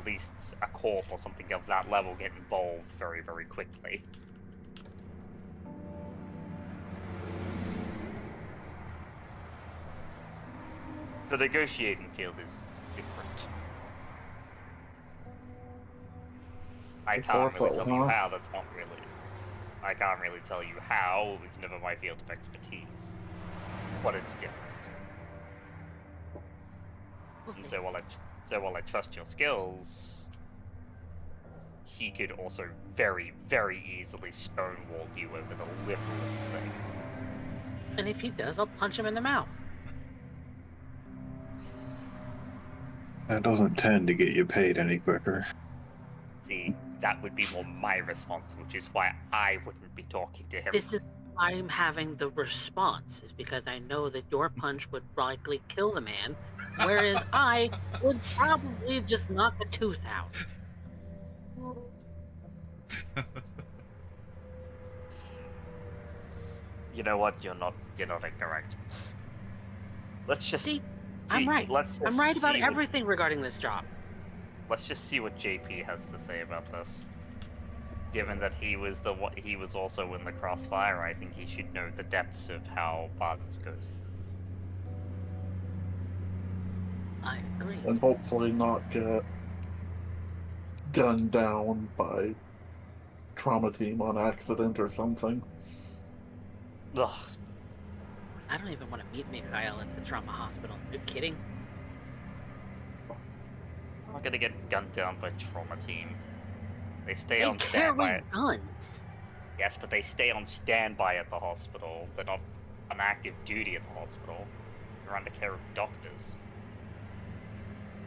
least a corp or something of that level get involved very, very quickly. The negotiating field is different. I can't really tell you how, that's not really... I can't really tell you how, it's never my field of expertise. But it's different. And so while I trust your skills, he could also very, very easily stonewall you over the littlest thing. And if he does, I'll punch him in the mouth. That doesn't tend to get you paid any quicker. See, that would be more my response, which is why I wouldn't be talking to him. This is why I'm having the response, is because I know that your punch would likely kill the man, whereas I would probably just knock a tooth out. You know what? You're not incorrect. Let's just See, I'm right. I'm right about everything regarding this job. Let's just see what JP has to say about this. Given that he was also in the crossfire, I think he should know the depths of how far this goes. I agree. And hopefully not get gunned down by trauma team on accident or something. Ugh. I don't even want to meet Mikhail at the trauma hospital. Are you kidding? I'm not gonna get gunned down by trauma team. They stay They on carry standby. guns. Yes, but they stay on standby at the hospital. They're not on active duty at the hospital. They're under care of doctors.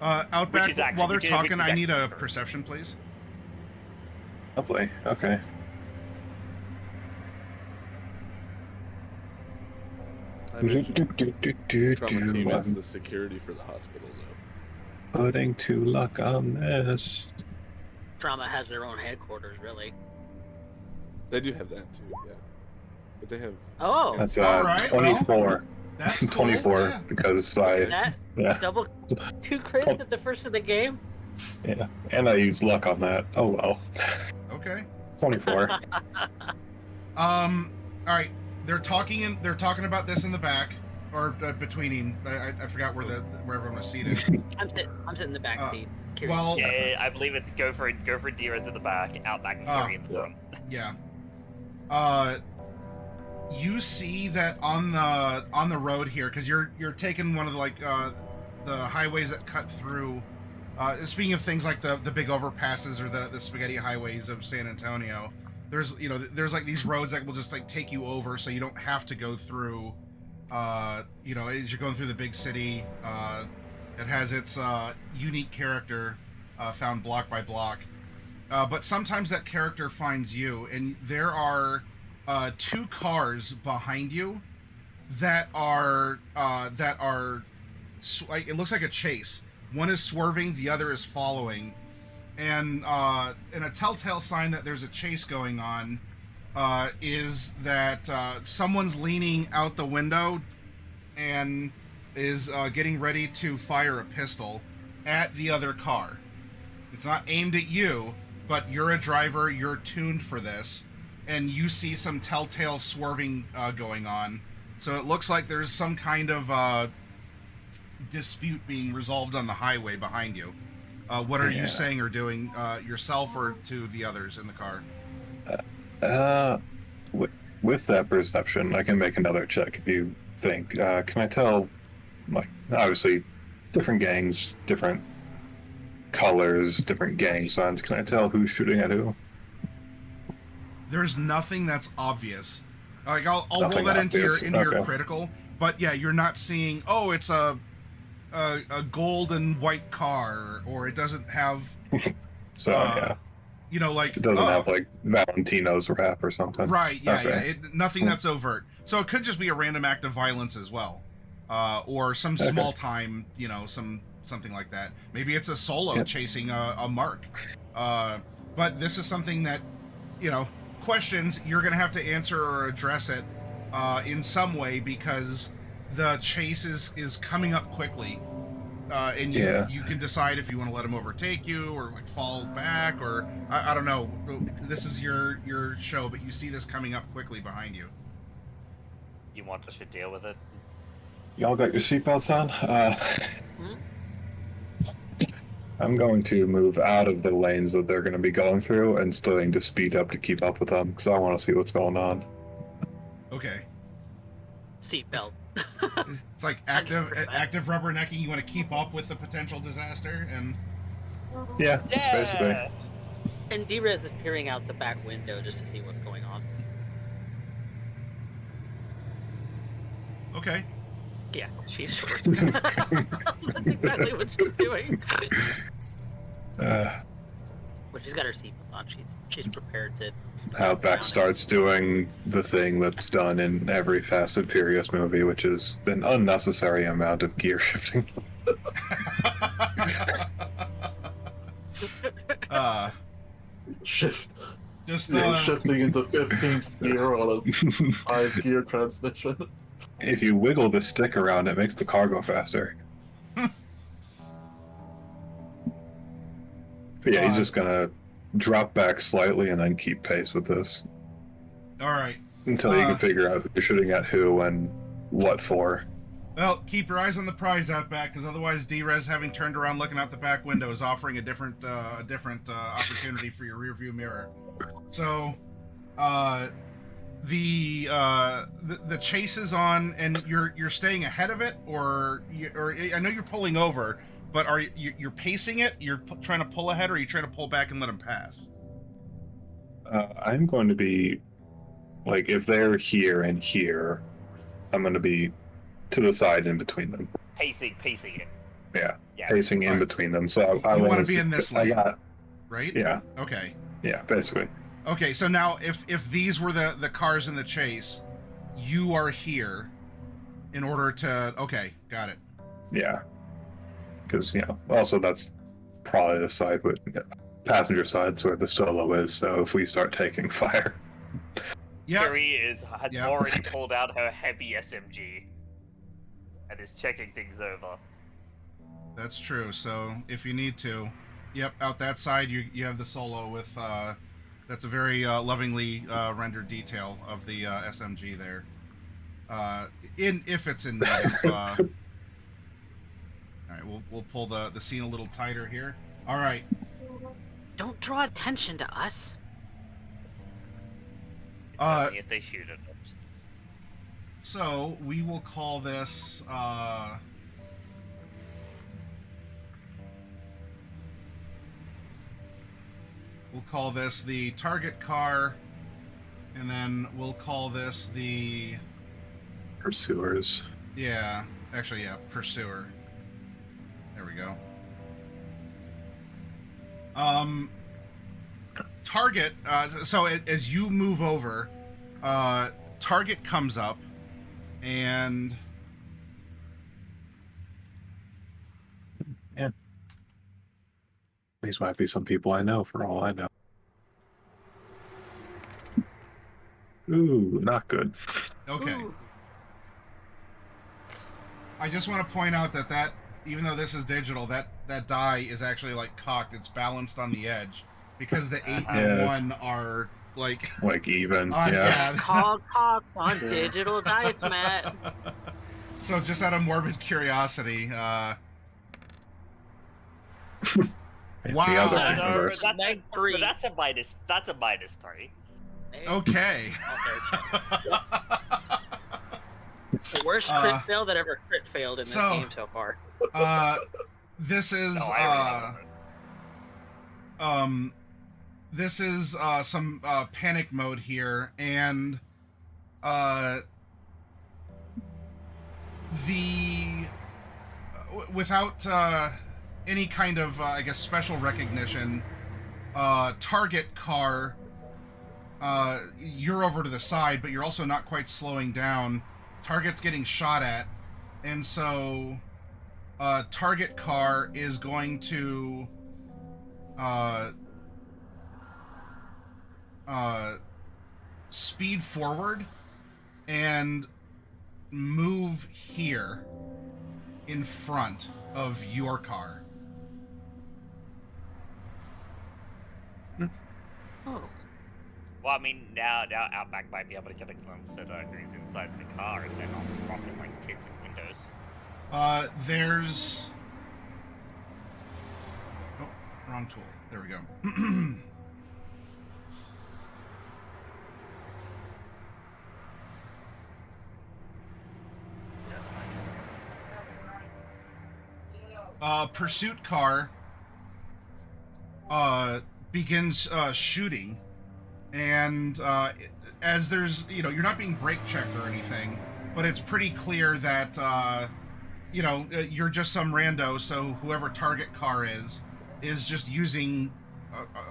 Outback, while they're talking, I need a true. perception, please. Lovely. Okay. I imagine trauma team is I'm the security for the hospital, though. putting to luck on this. Trauma has their own headquarters, really. They do have that too, yeah. But they have. Oh, That's All right, 24. That's cool, 24 yeah. because I that yeah double 2 crits at the first of the game. yeah, and I used luck on that. Oh well. Okay. 24. All right. They're talking about this in the back, or betweening. I forgot where everyone was seated. I'm sitting in the back seat. Curious. Well, Yeah, I believe it's go for Dira's in the back, Outback and Kiri in the front. yeah. You see that on the road here, because you're taking one of the highways that cut through. Speaking of things like the big overpasses or the spaghetti highways of San Antonio, there's like these roads that will just like take you over, so you don't have to go through. As you're going through the big city, it has its unique character found block by block. But sometimes that character finds you, and there are 2 cars behind you that are it looks like a chase. One is swerving, the other is following, and a telltale sign that there's a chase going on is that someone's leaning out the window and is getting ready to fire a pistol at the other car. It's not aimed at you, but you're a driver, you're tuned for this, and you see some telltale swerving going on. So it looks like there's some kind of dispute being resolved on the highway behind you. What are you saying or doing yourself or to the others in the car? With that perception, I can make another check if you think. Can I tell, like, obviously, different gangs, different colors, different gang signs. Can I tell who's shooting at who? There's nothing that's obvious. Like I'll Nothing roll that into obvious. your Okay. critical, but yeah, you're not seeing. Oh, it's a gold and white car, or it doesn't have. So yeah, Like it doesn't have like Valentino's wrap or something. Right. Yeah. Okay. Yeah. Nothing that's overt. So it could just be a random act of violence as well, or some small time. Something like that. Maybe it's a solo chasing a mark. But this is something that, questions you're gonna have to answer or address it in some way because the chase is coming up quickly. And you can decide if you want to let him overtake you or like fall back or I don't know. This is your show, but you see this coming up quickly behind you. You want us to deal with it? Y'all got your seatbelts on? Hmm? I'm going to move out of the lanes that they're going to be going through and starting to speed up to keep up with them because I want to see what's going on. Okay. Seatbelt. It's like active 100%. active rubbernecking. You want to keep up with the potential disaster, and Yeah, Yeah. basically. And D-Rez is peering out the back window just to see what's going on. okay. Yeah, she's short. That's exactly what she's doing. But she's got her seatbelt on. She's prepared to. Outback starts doing the thing that's done in every Fast and Furious movie, which is an unnecessary amount of gear shifting. Shift. Just Shifting into 15th gear on a 5-gear transmission. If you wiggle the stick around, it makes the car go faster. But yeah, he's just gonna drop back slightly and then keep pace with this all right. until you can figure out who's shooting at who and what for. Well, keep your eyes on the prize out back, because otherwise, D-Rez, having turned around looking out the back window, is offering a different opportunity for your rearview mirror. So, the chase is on, and you're staying ahead of it, or I know you're pulling over, but are you're pacing it? You're trying to pull ahead, or are you trying to pull back and let him pass? I'm going to be like, if they're here and here, I'm going to be to the side in between them. Pacing it. Yeah, Yeah. pacing in Right. between them. So I You want wanna be in this lane. Right? Yeah, Okay. yeah, basically. Okay, so now if these were the cars in the chase, you are here in order to... Okay, got it. Yeah, because also that's probably the side with passenger side's where the solo is. So if we start taking fire, Yeah, Carrie has Yeah. already pulled out her heavy SMG and is checking things over. that's true. So if you need to... Yep, out that side you have the solo with... that's a very lovingly rendered detail of the SMG there. If it's in need of... All right, we'll pull the scene a little tighter here. All right. Don't draw attention to us. Only if they shoot at us. So we will call this. We'll call this the target car, and then we'll call this the. pursuers. Yeah, actually, yeah, pursuer. There we go. Target. So as you move over, target comes up, and These might be some people I know, for all I know. Ooh, not good. okay. Ooh. I just want to point out that even though this is digital, that die is actually like cocked. It's balanced on the edge because the 8 and Yeah. 1 are like Even. yeah. Cog on digital dice, Matt. So just out of morbid curiosity, The Wow. other No, universe. Neg 3. That's a minus. That's a -3. okay. The worst crit fail that ever crit failed in this so- game so far. This is No, I already know this is some panic mode here, and without any kind of I guess special recognition, target car, you're over to the side, but you're also not quite slowing down. Target's getting shot at, and so target car is going to speed forward and move here in front of your car. Oh. Well, I mean, now Outback might be able to get a glimpse at who's inside the car if they're not rocking like tinted windows. There's... Oh, wrong tool. There we go. Pursuit car begins shooting, and as there's, you're not being brake checked or anything, but it's pretty clear that you're just some rando, so whoever target car is just using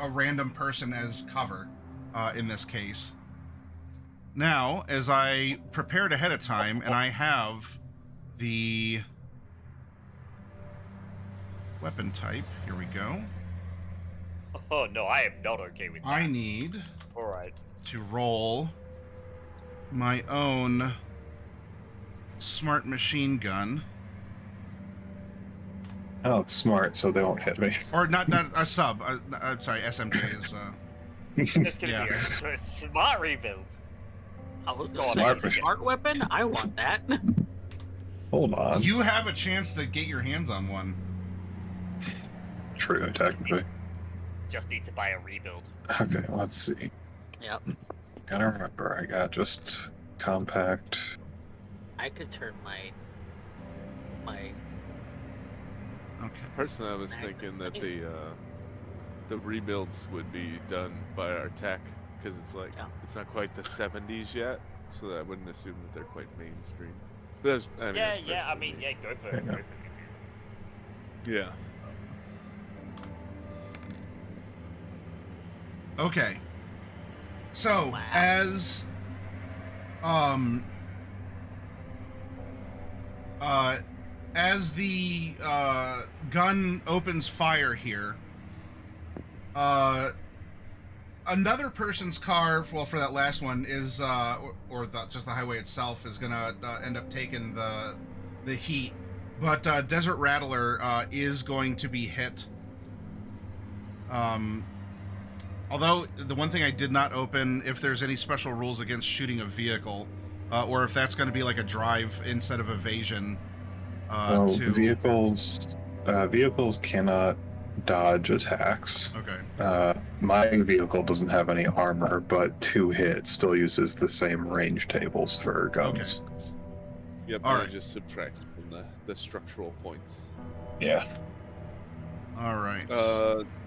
a random person as cover in this case. Now, as I prepared ahead of time, and I have the weapon type, here we go. Oh no, I am not okay with that. I need Alright. to roll my own smart machine gun. Oh, it's smart, so they won't hit me. Or not a sub. I'm sorry, SMG is... It's gonna Yeah. be a smart rebuild. Oh, Smart smart weapon? I want that. Hold on. You have a chance to get your hands on one. True, technically. Just need to buy a rebuild. Okay, let's see. Yep. Gotta remember, I got just compact. I could turn my Okay. Personally, I was thinking that the rebuilds would be done by our tech, because it's like it's not quite the 70s yet, so I wouldn't assume that they're quite mainstream. But that's, I mean, go for it. Yeah. Go for it. Yeah. Okay. So, Wow. as the gun opens fire here, another person's car, well, for that last one, is just the highway itself is gonna end up taking the heat, but Desert Rattler is going to be hit. Although the one thing I did not open, if there's any special rules against shooting a vehicle, or if that's going to be like a drive instead of evasion. Vehicles cannot dodge attacks. Okay. My vehicle doesn't have any armor, but 2 hit still uses the same range tables for guns. Yep, All I right. just subtract from the structural points. Yeah. All right.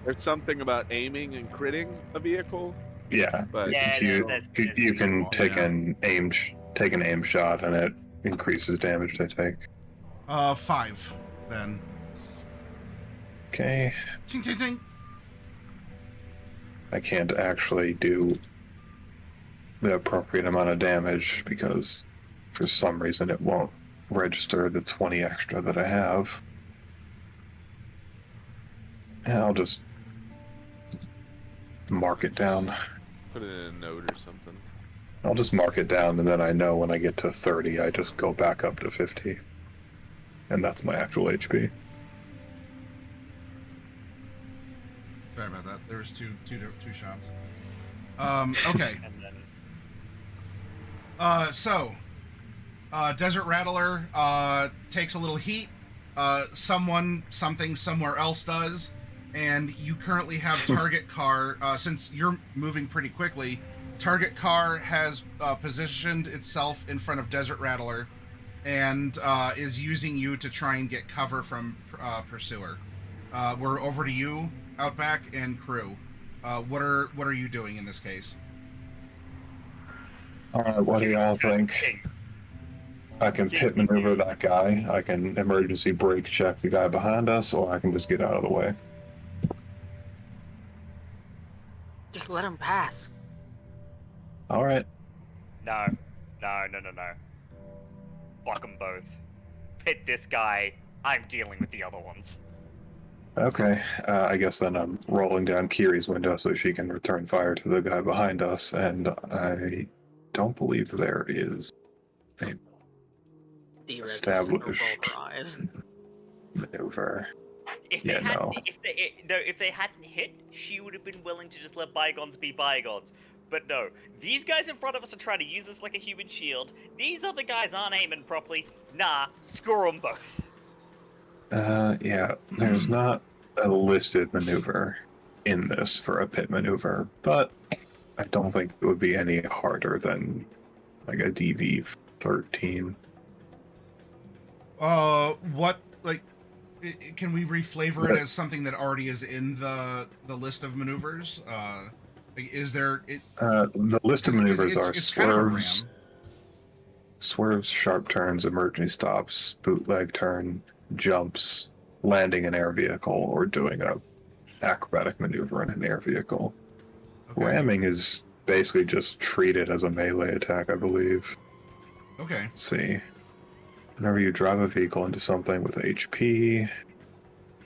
There's something about aiming and critting a vehicle, Yeah. but Yeah, You can take Yeah. an aim shot and it increases damage they take. 5 then. Okay. Ting ting ting. I can't actually do the appropriate amount of damage because for some reason it won't register the 20 extra that I have. And I'll just mark it down. put it in a note or something. I'll just mark it down, and then I know when I get to 30, I just go back up to 50. And that's my actual HP. Sorry about that. There was two shots. Okay. And then Desert Rattler takes a little heat. Something somewhere else does, and you currently have target car. Since you're moving pretty quickly, target car has positioned itself in front of Desert Rattler, and is using you to try and get cover from Pursuer. We're over to you, Outback and crew. What are you doing in this case? Alright, what do y'all think? I can pit maneuver that guy, I can emergency brake check the guy behind us, or I can just get out of the way. Just let him pass. Alright. no. Fuck them both. Pit this guy. I'm dealing with the other ones. Okay, I guess then I'm rolling down Kiri's window so she can return fire to the guy behind us, and I don't believe there is D-Red just Established. rolled her eyes. maneuver. If Yeah, they hadn't, no. if they hadn't hit, she would have been willing to just let bygones be bygones. But no, these guys in front of us are trying to use us like a human shield. These other guys aren't aiming properly. Nah, screw them both. Yeah, there's not a listed maneuver in this for a pit maneuver, but I don't think it would be any harder than like a DV13. What, like, can we reflavor it as something that already is in the list of maneuvers? Like, is there it? The list of maneuvers are it's kind of a swerves, ram. swerves, sharp turns, emergency stops, bootleg turn, jumps, landing an air vehicle, or doing a acrobatic maneuver in an air vehicle. Okay. Ramming is basically just treated as a melee attack, I believe. Okay. Let's see. Whenever you drive a vehicle into something with HP,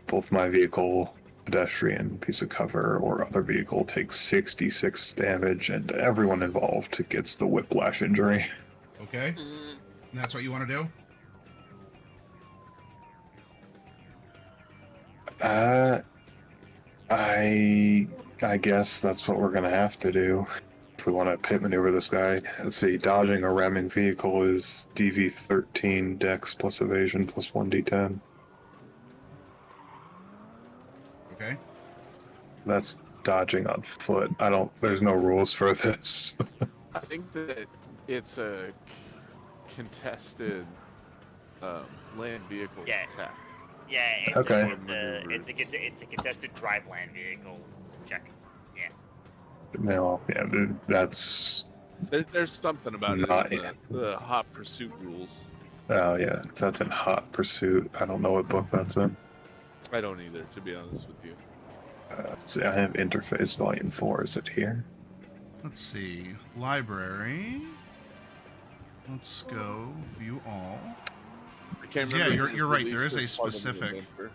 both my vehicle, pedestrian, piece of cover, or other vehicle takes 66 damage, and everyone involved gets the whiplash injury. Okay. Mm, And that's what you want to do? I guess that's what we're gonna have to do if we want to pit maneuver this guy. Let's see, dodging a ramming vehicle is DV13 Dex plus evasion plus 1d10. Okay. That's dodging on foot. There's no rules for this. I think that it's a contested land vehicle Yeah. attack. Yeah, it's Okay. it's a contested drive land vehicle. Check. Yeah. No, yeah, that's There's something about Not it in the hot pursuit rules. oh yeah, that's in Hot Pursuit. I don't know what book that's in. I don't either, to be honest with you. Let's see, I have Interface Volume 4. Is it here? Let's see. Library. Let's go view all. I can't Yeah, remember. if you're- it's you're right, released there is a as part of the specific- adventure.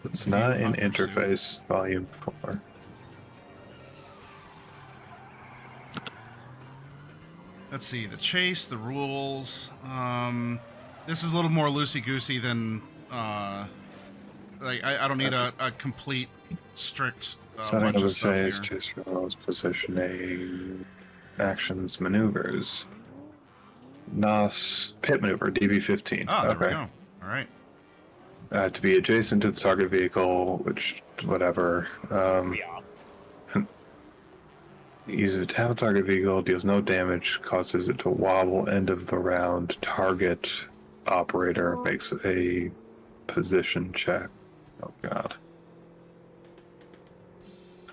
It's View not in Hot Pursuit. Interface Volume 4. Let's see. The chase, the rules. This is a little more loosey-goosey than... like, I don't need a complete, strict Setting bunch of of the stuff chase, here. chase rules, positioning, actions, maneuvers. NOS pit maneuver, DV15. Ah, there okay. we go. All right. To be adjacent to the target vehicle, which, whatever. We are. Use a tap target vehicle, deals no damage, causes it to wobble, end of the round. Target operator makes a position check. Oh, God.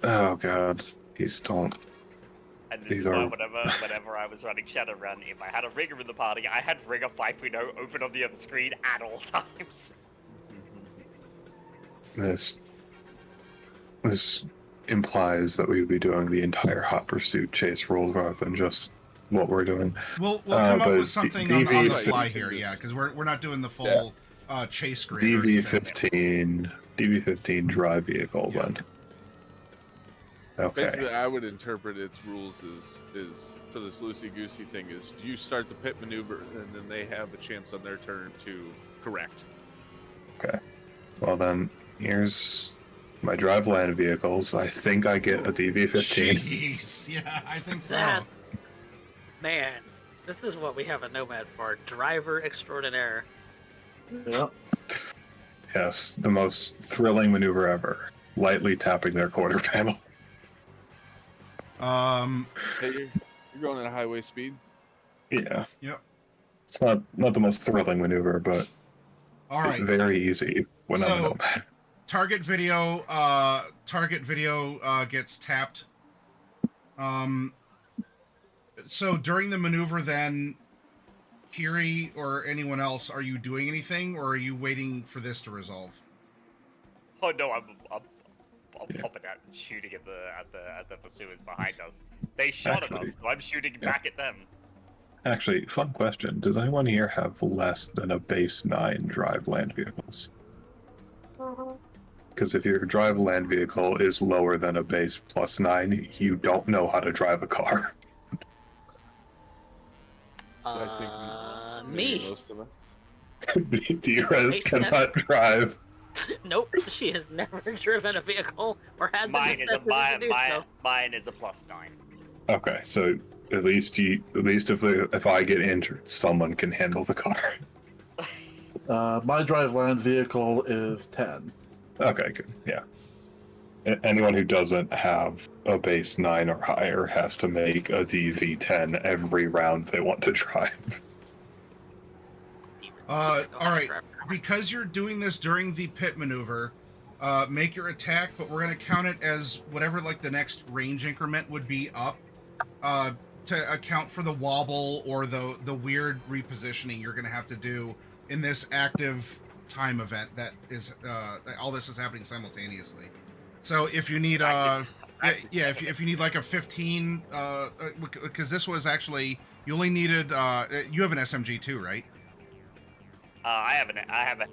Oh, God. These don't. And this These is why are- whenever I was running Shadowrun, if I had a Rigger in the party, I had Rigger 5.0 open on the other screen at all times. This implies that we would be doing the entire Hot Pursuit chase rules rather than just what we're doing. We'll come up but with something on the DV fly 15 here, yeah, because we're not doing the Yeah. full chase grid. or anything. DV15 drive vehicle Yeah. then. Okay. Basically, I would interpret its rules is for this loosey goosey thing is you start the pit maneuver and then they have a chance on their turn to correct. Well then, here's my drive land vehicles. I think I get a DV15. Jeez, yeah, I think so. That- Man, this is what we have a Nomad for. Driver extraordinaire. Yeah. Yes, the most thrilling maneuver ever. Lightly tapping their quarter panel. Hey, you're going at a highway speed. Yeah. Yep. It's not the most thrilling maneuver, but All right. very easy when I'm a So- nomad. Target video gets tapped. So during the maneuver, then, Kiri or anyone else, are you doing anything, or are you waiting for this to resolve? Oh no, I'm Yeah. popping out and shooting at the pursuers behind us. They shot at Actually, us, so I'm shooting yeah. back at them. Actually, fun question. Does anyone here have less than a base 9 drive land vehicles? Because if your drive land vehicle is lower than a base +9, you don't know how to drive a car. I think Maybe Me? most of us. D-Res Wait, cannot drive. Nope, she has never driven a vehicle or had the Mine is a necessity to do so. mine is a +9. Okay, so at least if I get injured, someone can handle the car. My drive land vehicle is 10. Okay, good. Yeah. Anyone who doesn't have a base 9 or higher has to make a DV10 every round they want to drive. All right. Because you're doing this during the pit maneuver, make your attack, but we're going to count it as whatever like the next range increment would be up, to account for the wobble or the weird repositioning you're going to have to do in this active time event that is all this is happening simultaneously. So if you need if you need like a 15 because this was actually you only needed you have an SMG too, right? I have a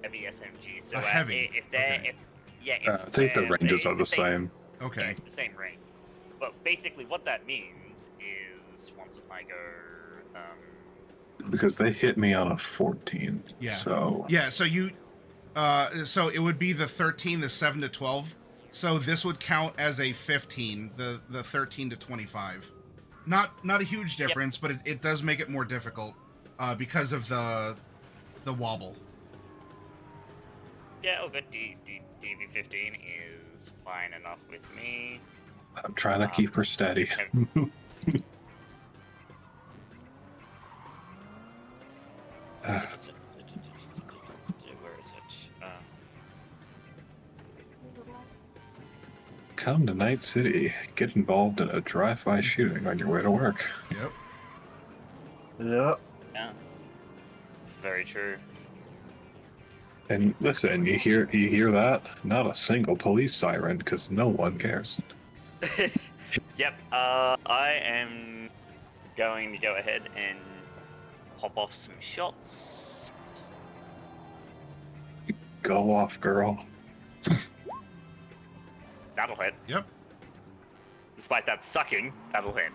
heavy SMG. So A heavy, if they okay. if I think the ranges are the same. Yeah, Okay. it's the same range. But basically, what that means is once I go, Because they hit me on a 14. Yeah. So Yeah, so you so it would be the 13, the 7 to 12. So this would count as a 15, the 13 to 25. Not a huge difference, but it does make it more difficult because of the wobble. yeah, oh good. DV15 is fine enough with me. I'm trying to keep her steady. Where is it? Come to Night City. Get involved in a drive-by shooting on your way to work. Yep. Yeah. Yeah. Very true. And listen, you hear that? Not a single police siren, because no one cares. Yep. I am going to go ahead and pop off some shots. Go off, girl. That'll hit. Yep. Despite that sucking, that'll hit.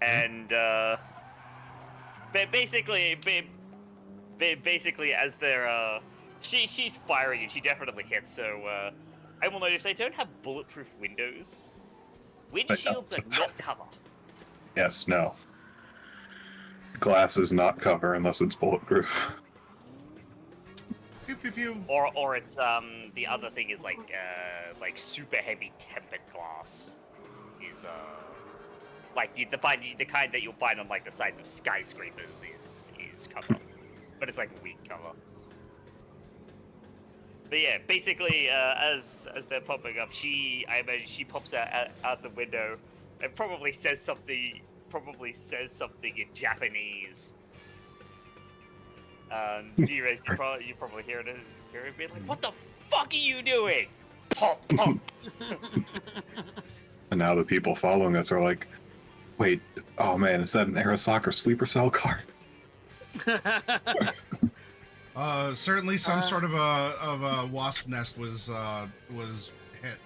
And basically, as they're she's firing and she definitely hits. So I will note if they don't have bulletproof windows, windshields are not cover. Yes, no. Glass is not cover unless it's bulletproof. Pew pew pew. Or it's the other thing is like super heavy tempered glass is like the kind that you'll find on like the sides of skyscrapers is cover, but it's like weak cover. But yeah, basically as they're popping up, I imagine she pops out the window and probably says something in Japanese. D-Res, you probably hear it be like, "What the fuck are you doing?" Pop, pop. And now the people following us are like, wait, oh man, is that an Arasaka sleeper cell car? Certainly some sort of a wasp nest was hit.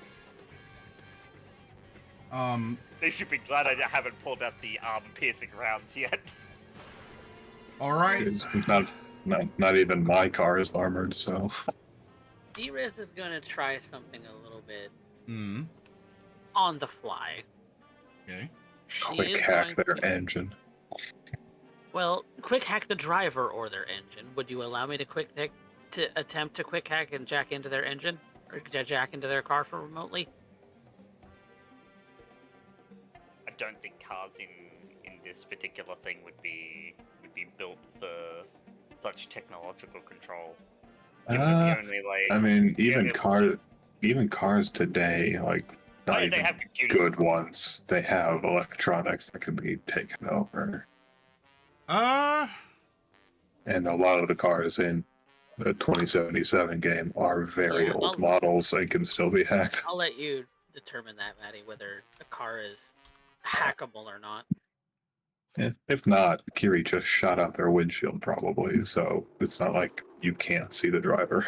They should be glad I haven't pulled out the piercing rounds yet. All right. It's not even my car is armored, so. D-Riz is gonna try something a little bit Hmm. on the fly. Okay. She Quick is hack going their to- engine. Well, quick hack the driver or their engine. Would you allow me to attempt to quick hack and jack into their engine or jack into their car for remotely? I don't think cars in this particular thing would be built for such technological control. It would be only, like, I mean, yeah, even cars today, like not they even have computers. good ones, they have electronics that can be taken over. And a lot of the cars in the 2077 game are very Yeah, old models and can still be hacked. I'll let you determine that, Maddie, whether a car is hackable or not. If not, Kiri just shot out their windshield probably, so it's not like you can't see the driver.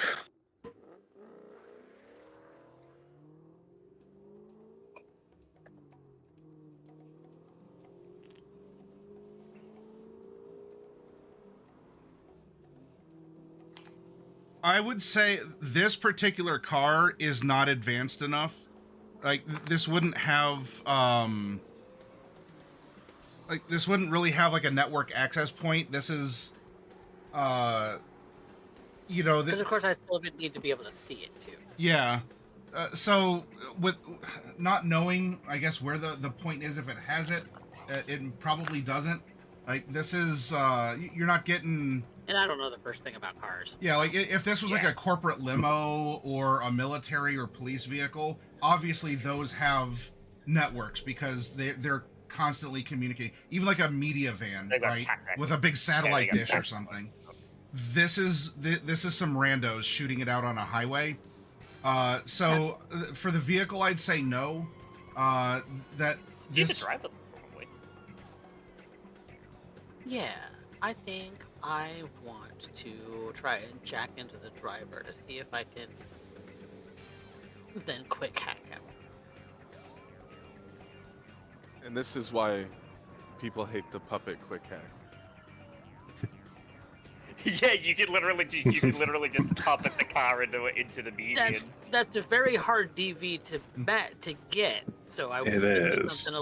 I would say this particular car is not advanced enough. Like this wouldn't have like this wouldn't really have like a network access point. This is you know, Because of course I still would need to be able to see it too. yeah. So with not knowing, I guess, where the point is, if it has it, it probably doesn't. Like this is you're not getting. And I don't know the first thing about cars. Yeah, like if this was like a corporate limo or a military or police vehicle, obviously those have networks because they're constantly communicating. Even like a media van, They got right, tactics. with a big satellite got dish or tactics. something. This is some randos shooting it out on a highway. So for the vehicle, I'd say no. That You this could drive it, probably. Yeah, I think I want to try and jack into the driver to see if I can then quick hack him. And this is why people hate the puppet quick hack. Yeah, you could literally just puppet the car into the median. That's a very hard DV to get. So I It would think is. it's something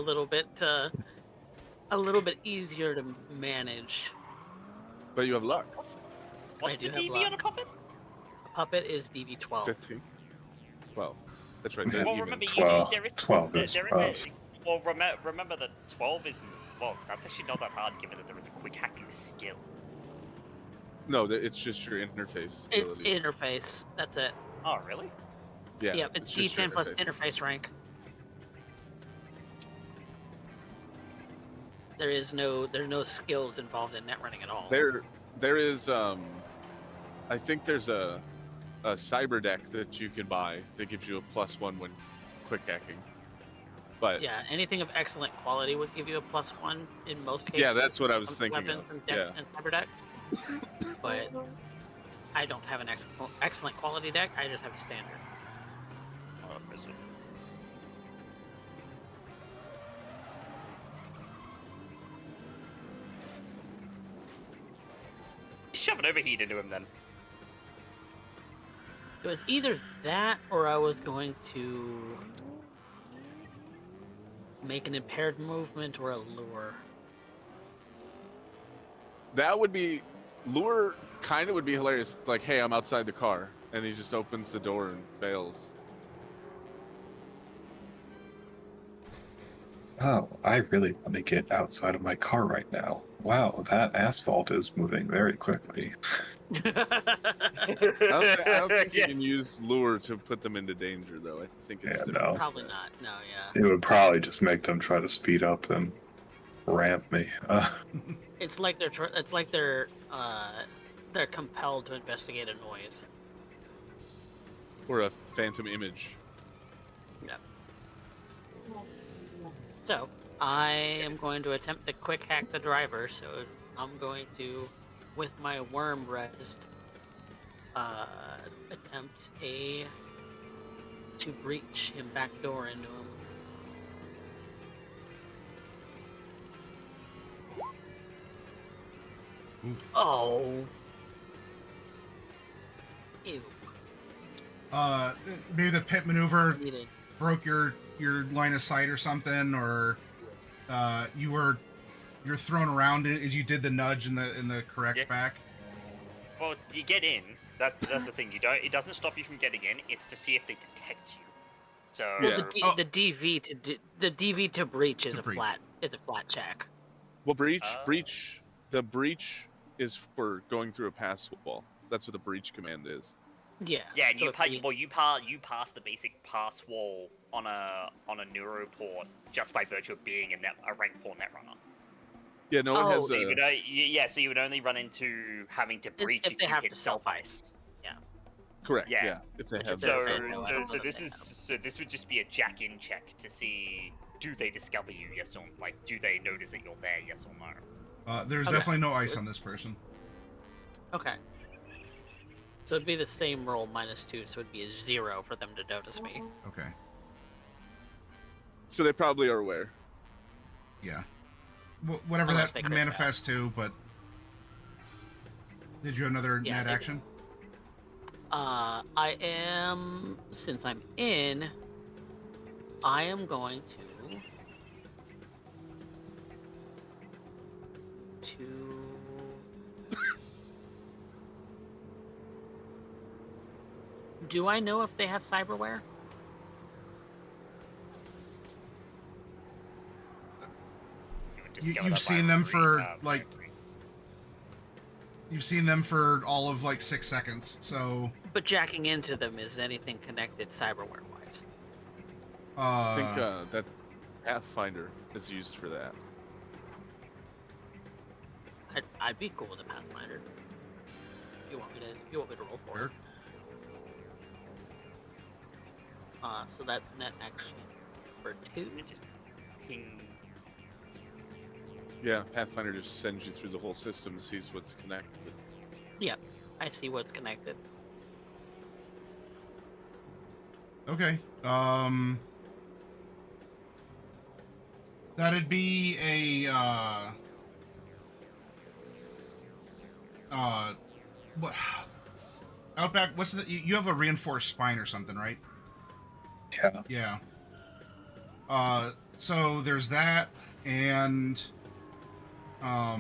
a little bit easier to manage. But you have luck. What's I do the have DV luck. on a puppet? A puppet is DV 12. 15. 12. That's right. Yeah. That Well, even. remember, 12. there is 12 is there is rough. well, remember that 12 isn't. Well, that's actually not that hard, given that there is a quick hacking skill. No, it's just your interface. It's ability. interface. That's it. Oh, really? Yeah. Yep, it's just your D10 plus interface rank. There's no skills involved in net running at all. There is I think there's a cyber deck that you can buy that gives you a +1 when quick hacking. But Yeah, anything of excellent quality would give you a +1 in most cases. yeah, that's what I was on thinking weapons of. and, Yeah. and cyber decks. But I don't have an excellent quality deck. I just have a standard. Oh, is it? Shove an overheat into him then. It was either that or I was going to make an impaired movement or a lure. That would be lure. Kind of would be hilarious. It's like, hey, I'm outside the car, and he just opens the door and bails. Oh, I really want to get outside of my car right now. Wow, that asphalt is moving very quickly. I don't think you Yeah. can use lure to put them into danger, though. I think it's Yeah, different. no. Probably not. No, yeah. It would probably just make them try to speed up and ramp me. It's like they're compelled to investigate a noise. Or a phantom image. Yep. So I am going to attempt to quick hack the driver. So I'm going to, with my worm rest, attempt to breach him backdoor into him. Oof. Oh. Ew. Maybe the pit maneuver Needed. broke your line of sight or something, or you're thrown around as you did the nudge in the correct Yeah. back. Well, you get in. That's the thing. You don't. It doesn't stop you from getting in. It's to see if they detect you. So Yeah. Well, the DV to breach is To a breach. flat check. Well, Oh. the breach is for going through a pass wall. That's what the breach command is. Yeah. yeah, and so it'd be- you pass the basic pass wall on a neuroport just by virtue of being a rank 4 netrunner. Yeah, no one Oh, has So you a. would so you would only run into having to breach if they you have hit to self-ice. Correct. yeah. Yeah. If they Which have is So, There's that. no- I so, don't so know this that they is have. so this would just be a jack-in check to see, do they discover you? Yes or like do they notice that you're there? Yes or no? There's Okay. definitely no ice on this person. Okay. So it'd be the same roll -2, so it'd be a 0 for them to notice me. Okay. So they probably are aware. Yeah. Whatever Unless that they crit manifests to, but did you have another Yeah, net they- action? I am, since I'm in, I am going to do I know if they have cyberware? You would just go You've up seen by them three, for like three. you've seen them for all of like 6 seconds. So But jacking into them is anything connected cyberware wise? I think that Pathfinder is used for that. I'd be cool with a Pathfinder. You want me to roll for it? Sure. So that's net action for 2. It just ping. Yeah, Pathfinder just sends you through the whole system, sees what's connected. Yeah, I see what's connected. okay. That'd be a what Outback, what's the you have a reinforced spine or something, right? Yeah. Yeah. So there's that, and well,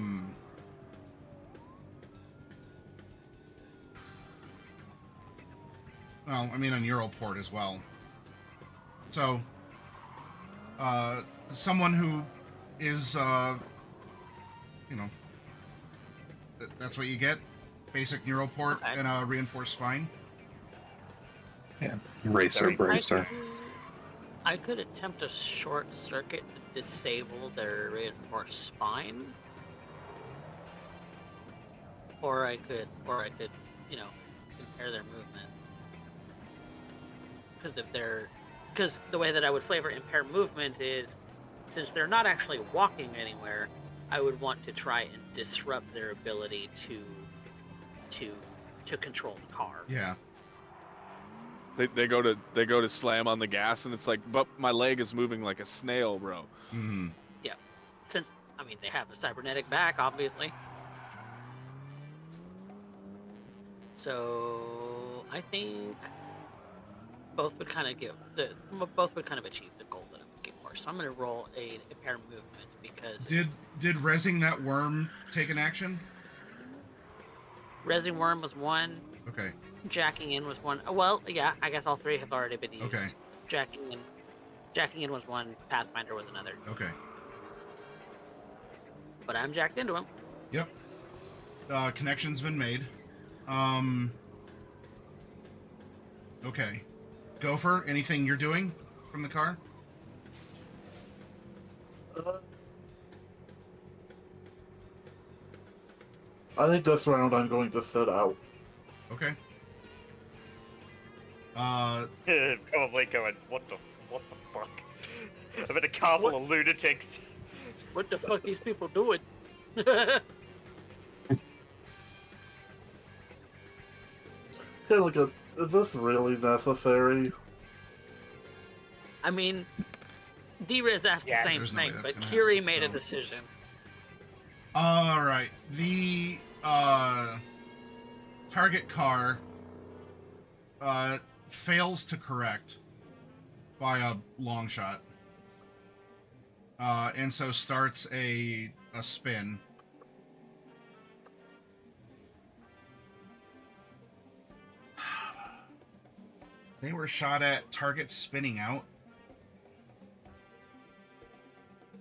I mean a neural port as well. So someone who is that's what you get. Basic neural port Okay. and a reinforced spine. Yeah. Racer Very bracer. I could attempt a short circuit to disable their reinforced spine, or I could, impair their movement. Because the way that I would flavor impair movement is, since they're not actually walking anywhere, I would want to try and disrupt their ability to control the car. Yeah. They go to slam on the gas, and it's like, but my leg is moving like a snail, bro. Mm-hmm. Yeah, since they have a cybernetic back, obviously. So I think both would kind of achieve the goal that I'm looking for. So I'm going to roll a impair movement because Did rezzing that worm take an action? Resing Worm was 1. Okay. Jacking in was 1. Well, yeah, I guess all 3 have already been used. Okay. Jacking in was 1. Pathfinder was another. Okay. But I'm jacked into him. Yep. Connection's been made. Okay. Gopher, anything you're doing from the car? I think this round I'm going to sit out. Okay. Probably going, what the fuck? I'm in a car full of lunatics. What the fuck these people doing? Hey, look at, is this really necessary? I mean, D-Riz asked Yeah, the same there's no way thing, that's but gonna Kiri happen, made a so. decision. All right. The target car fails to correct by a long shot, and so starts a spin. They were shot at, target spinning out,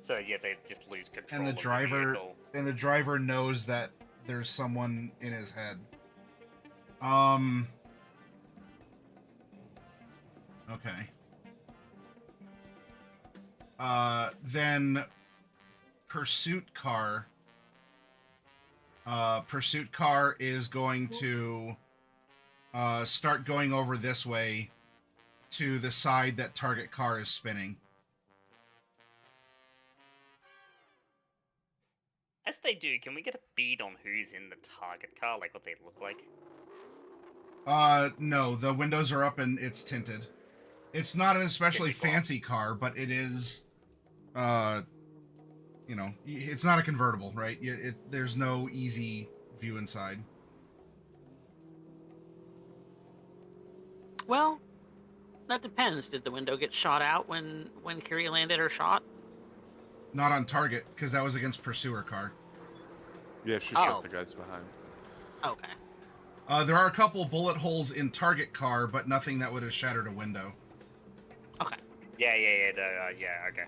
So yeah, they just lose control. and the of driver vehicle. knows that there's someone in his head. Okay. Then pursuit car is going to start going over this way to the side that target car is spinning. As they do, can we get a bead on who's in the target car, like what they look like? No, the windows are up and it's tinted. It's not an especially Tinted glass. fancy car, but it is, it's not a convertible, right? There's no easy view inside. Well, that depends. Did the window get shot out when Kiri landed her shot? Not on target, because that was against pursuer car. Yeah, she Oh. shot the guys behind. Okay. There are a couple bullet holes in target car, but nothing that would have shattered a window. Okay. Yeah, okay.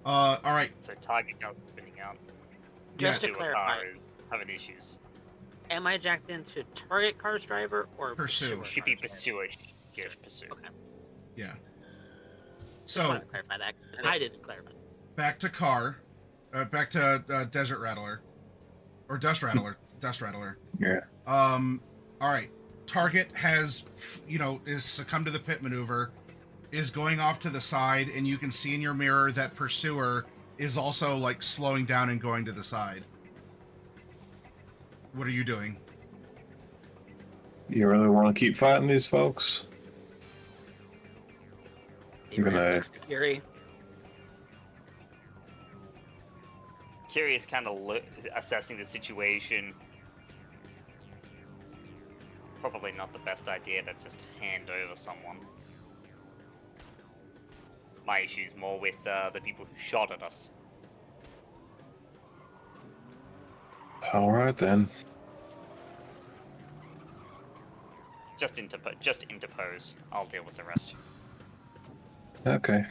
All right. So target gun spinning out. Just to Pursuer clarify, car is having issues. am I jacked into target car's driver or Pursue. pursuer Should be car's pursuer. Yeah, driver? pursue. Okay. Yeah. Just So wanted to clarify that. I didn't clarify. back to car, back to Desert Rattler, or Dust Rattler. Dust Rattler. Yeah. All right. Target has, is succumbed to the pit maneuver, is going off to the side, and you can see in your mirror that Pursuer is also like slowing down and going to the side. What are you doing? You really want to keep fighting these folks? I'm gonna. Kiri. Curious, kind of assessing the situation. Probably not the best idea to just hand over someone. My issue's more with the people who shot at us. All right then. Just interpose. I'll deal with the rest. Okay.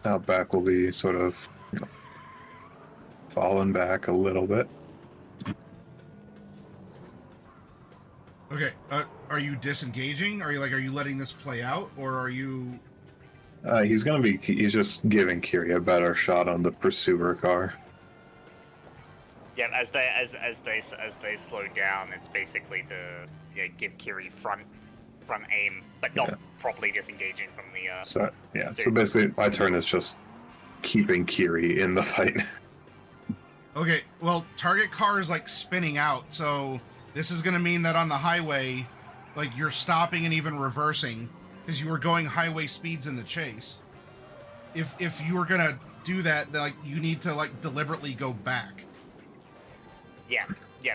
Now back will be sort of falling back a little bit. Okay. Are you disengaging? Are you letting this play out, or are you? He's just giving Kiri a better shot on the pursuer car. Yeah, as they slow down, it's basically to give Kiri front aim, but not properly disengaging from the. So basically, my turn is just keeping Kiri in the fight. Okay. Well, target car is like spinning out, so this is going to mean that on the highway, like you're stopping and even reversing because you were going highway speeds in the chase. If you were gonna do that, then, like you need to like deliberately go back.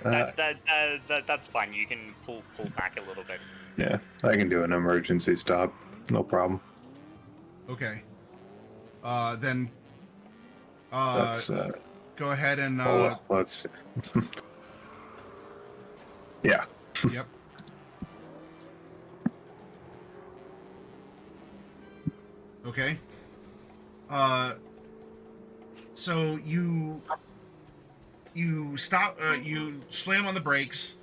That's fine. You can pull back a little bit. Yeah, I can do an emergency stop. No problem. Okay. Then. That's. Go ahead and. Let's. Yeah. Yep. Okay. So you stop. You slam on the brakes.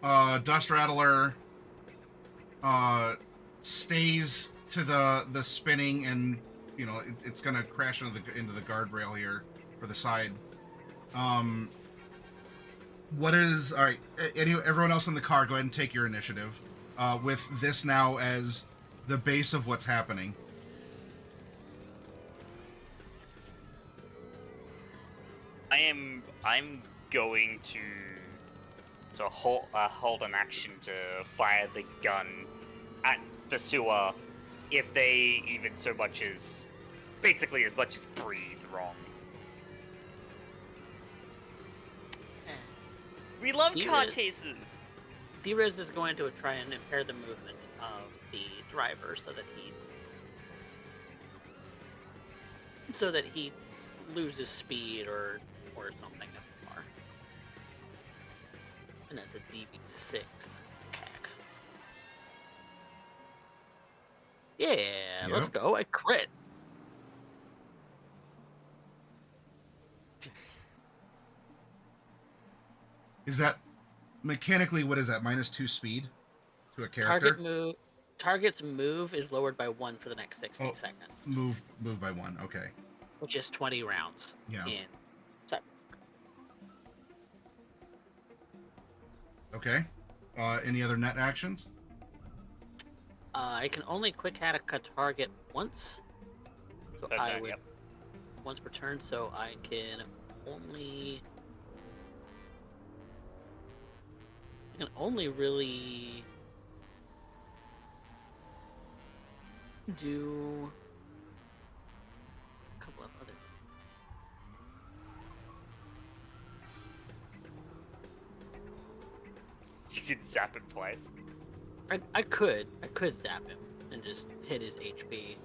Dust Rattler stays to the spinning, and it's gonna crash into the guardrail here for the side. What is all right? Everyone else in the car, go ahead and take your initiative. With this now as the base of what's happening. I'm going to hold an action to fire the gun at Pursuer if they even so much as breathe wrong. We love car chases. D-Riz is going to try and impair the movement of the driver so that he loses speed or something at the car. And that's a DB6 CAC. Yeah, let's go. I crit. Is that mechanically? What is that? -2 speed to a character. Target's move is lowered by 1 for the next 60 seconds. Move by 1. Okay. Which is 20 rounds. Yeah. In. So. Okay. Any other net actions? I can only quick attack a target once. So I would once per turn. So I can only really do a couple of other. you can zap in place. I could zap him and just hit his HP.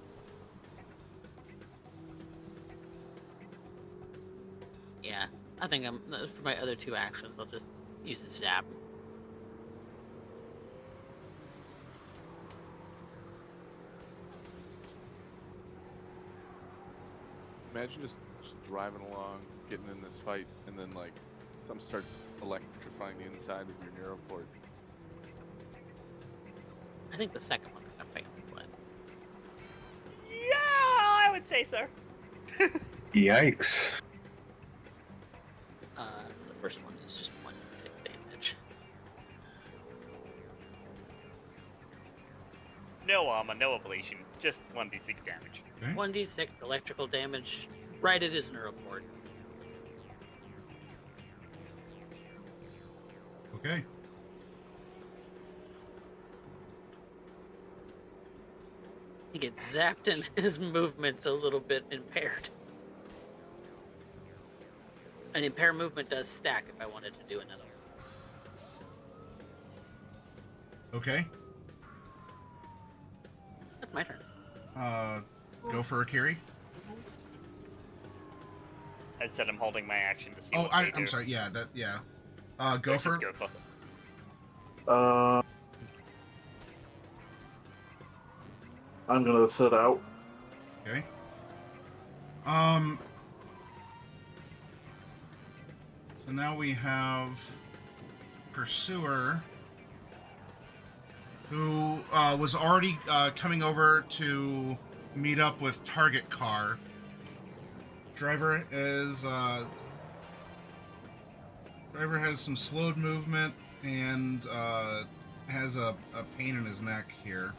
Yeah, I think for my other 2 actions, I'll just use a zap. Imagine just driving along, getting in this fight, and then like something starts electrifying the inside of your neural port. I think the second one's gonna fail, but Yeah, I would say so. Yikes. so the first one is just 1d6 damage. No armor, no ablation, just 1d6 damage. Okay. 1d6 electrical damage right at his neural cord. Okay. He gets zapped and his movement's a little bit impaired. And impaired movement does stack if I wanted to do another. Okay. That's my turn. Go for Akiri. I said I'm holding my action to see Oh, what they I'm do. sorry. Yeah, yeah. Let's Go just for. go for it. I'm gonna sit out. Okay. So now we have Pursuer, who was already coming over to meet up with Target Car. Driver has some slowed movement and has a pain in his neck here.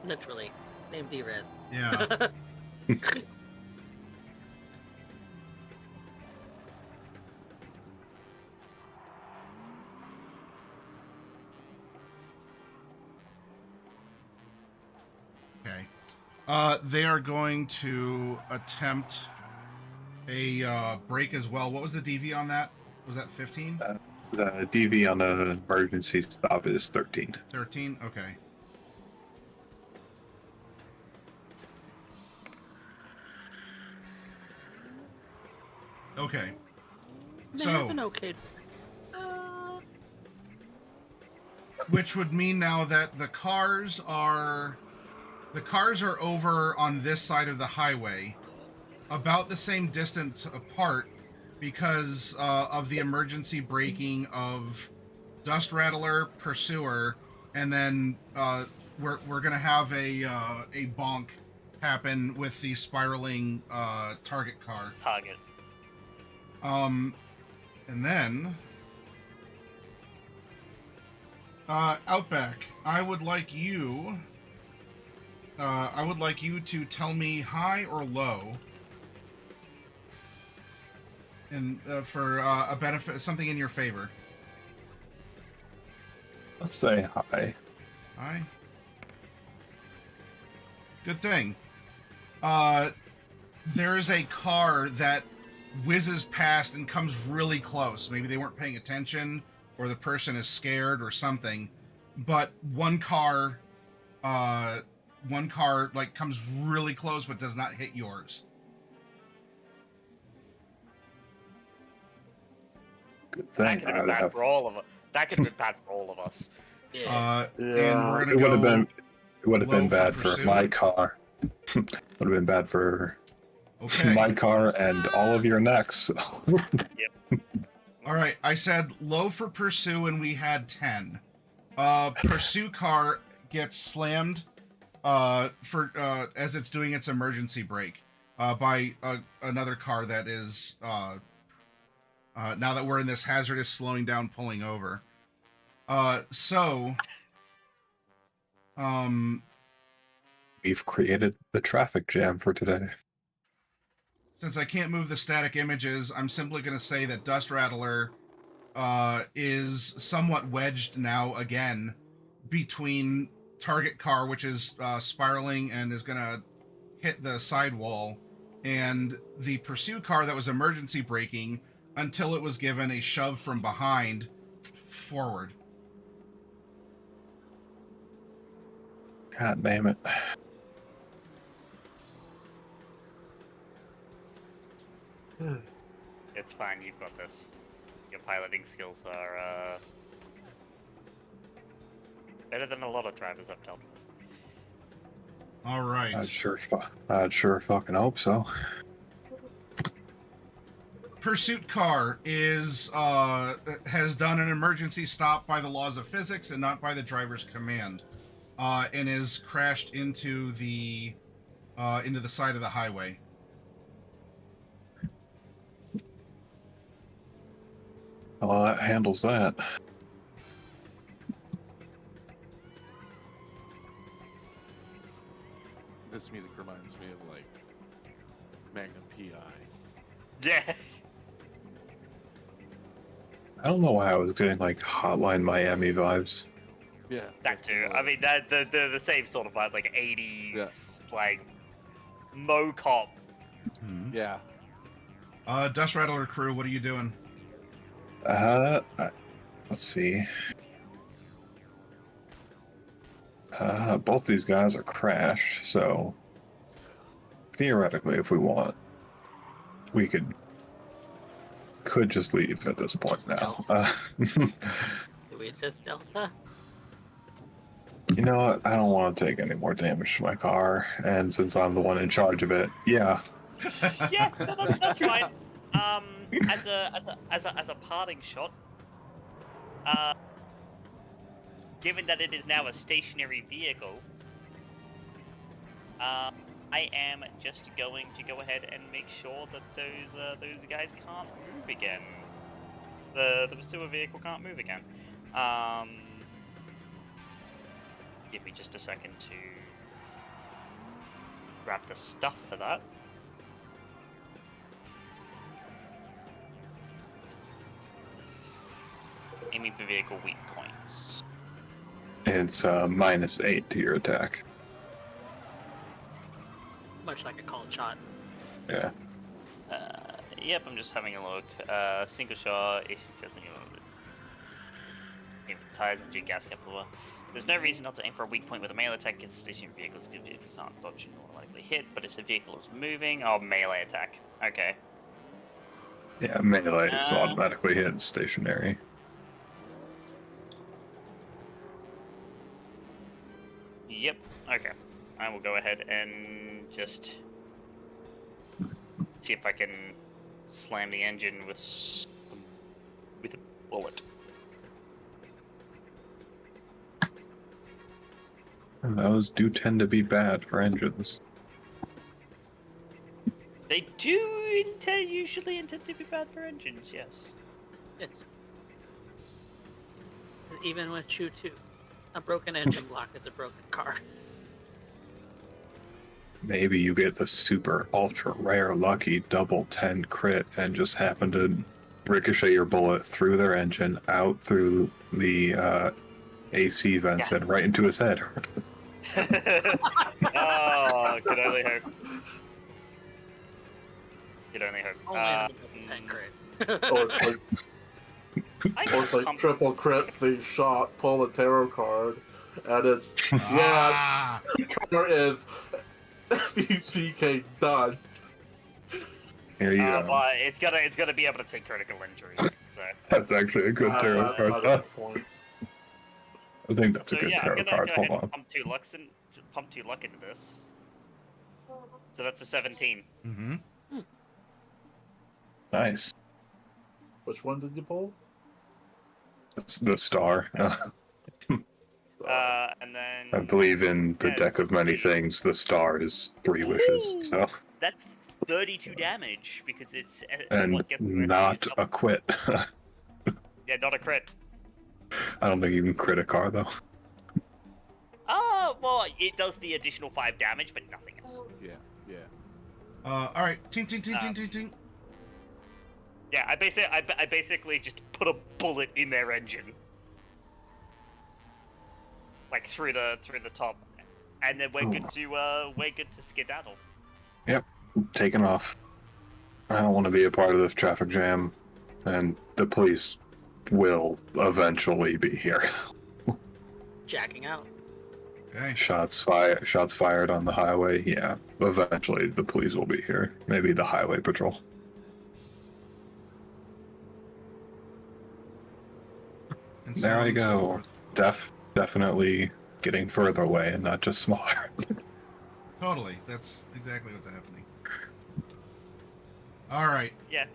Literally. Named D-Res. Yeah. Okay. They are going to attempt a break as well. What was the DV on that? Was that 15? The DV on an emergency stop is 13. 13? Okay. Okay. They So, have an okay. which would mean now that the cars are over on this side of the highway, about the same distance apart, because of the emergency braking of Dust Rattler, Pursuer, and then we're gonna have a bonk happen with the spiraling target car. Target. And then Outback, I would like you to tell me high or low, and for a benefit, something in your favor. Let's say hi. High. Good thing. There's a car that whizzes past and comes really close. Maybe they weren't paying attention, or the person is scared or something. But one car like comes really close but does not hit yours. Good That thing. could have been bad for all of us. That could have been bad for all of us. Yeah. And Yeah. we're It gonna would have go. been. It would have low been for bad for Pursuit. my car. Would have been bad for Okay. my car and all of your necks. All right. I said low for Pursue, and we had 10. Pursue car gets slammed for as it's doing its emergency brake by another car that is now that we're in this hazardous slowing down, pulling over. We've created the traffic jam for today. Since I can't move the static images, I'm simply going to say that Dust Rattler is somewhat wedged now again between target car, which is spiraling and is going to hit the sidewall, and the Pursue car that was emergency braking until it was given a shove from behind forward. God damn it. It's fine, you've got this. Your piloting skills are better than a lot of drivers I've dealt with. All right. I'd sure fucking hope so. Pursuit car is has done an emergency stop by the laws of physics and not by the driver's command, and is crashed into the side of the highway. Well, that handles that. This music reminds me of like Magnum PI. Yeah. I don't know why I was getting like Hotline Miami vibes. Yeah. That too. I mean, that the same sort of vibe, like 80s, Yeah. like Mo-Cop. Yeah. Dust Rattler crew, what are you doing? Let's see. Both these guys are crashed, so theoretically, if we want, we could just leave at this point now. Do we just Delta? You know what? I don't want to take any more damage to my car, and since I'm the one in charge of it, yeah. Yeah, that's fine. As a parting shot, given that it is now a stationary vehicle, I am just going to go ahead and make sure that those guys can't move again. The pursuer vehicle can't move again. Give me just a second to grab the stuff for that. Aiming for vehicle weak points. It's -8 to your attack. Much like a called shot. Yeah. Yep, I'm just having a look. Single shot, AC testing aim for tires and gas capable. There's no reason not to aim for a weak point with a melee attack because stationary vehicles give vehicles aren't dodging or likely hit, but if the vehicle is moving, melee attack. Okay. Yeah, melee is automatically hit stationary. Yep, okay. I will go ahead and just see if I can slam the engine with a bullet. And those do tend to be bad for engines. They do usually intend to be bad for engines, yes. Yes. Even with Chew 2, a broken engine block is a broken car. Maybe you get the super ultra rare lucky double 10 crit and just happen to ricochet your bullet through their engine, out through the AC vents, and right into his head. Oh, could only hope. Could only hope. Only on the double 10 crit. Or it's like triple crit the shot, pull a tarot card, and it's Ah! the card is FUCK done. Here you go. But it's gonna be able to take critical injuries. So. That's actually a good tarot Not card. at that point. I think that's a So good yeah, I'm tarot gonna card. go Hold ahead on. and pump 2 luck into this. So that's a 17. Mm-hmm. Nice. Which one did you pull? That's the star. And then I believe in the deck of many things, the star is 3 wishes. So, that's 32 damage because it's and what gets the rest not of a quit. yeah, not a crit. I don't think you can crit a car though. Well, it does the additional 5 damage, but nothing else. Yeah. Yeah. All right. Ting, ting, ting, ting, ting, ting. Yeah, I basically just put a bullet in their engine, like through the top, and then we're good to skedaddle. Yep, taking off. I don't want to be a part of this traffic jam and the police will eventually be here. Jacking out. Okay. Shots fired on the highway. Yeah, eventually the police will be here. Maybe the highway patrol. And so There on I and so go. forth. Definitely getting further away and not just smaller. Totally. That's exactly what's happening. All right. Yeah.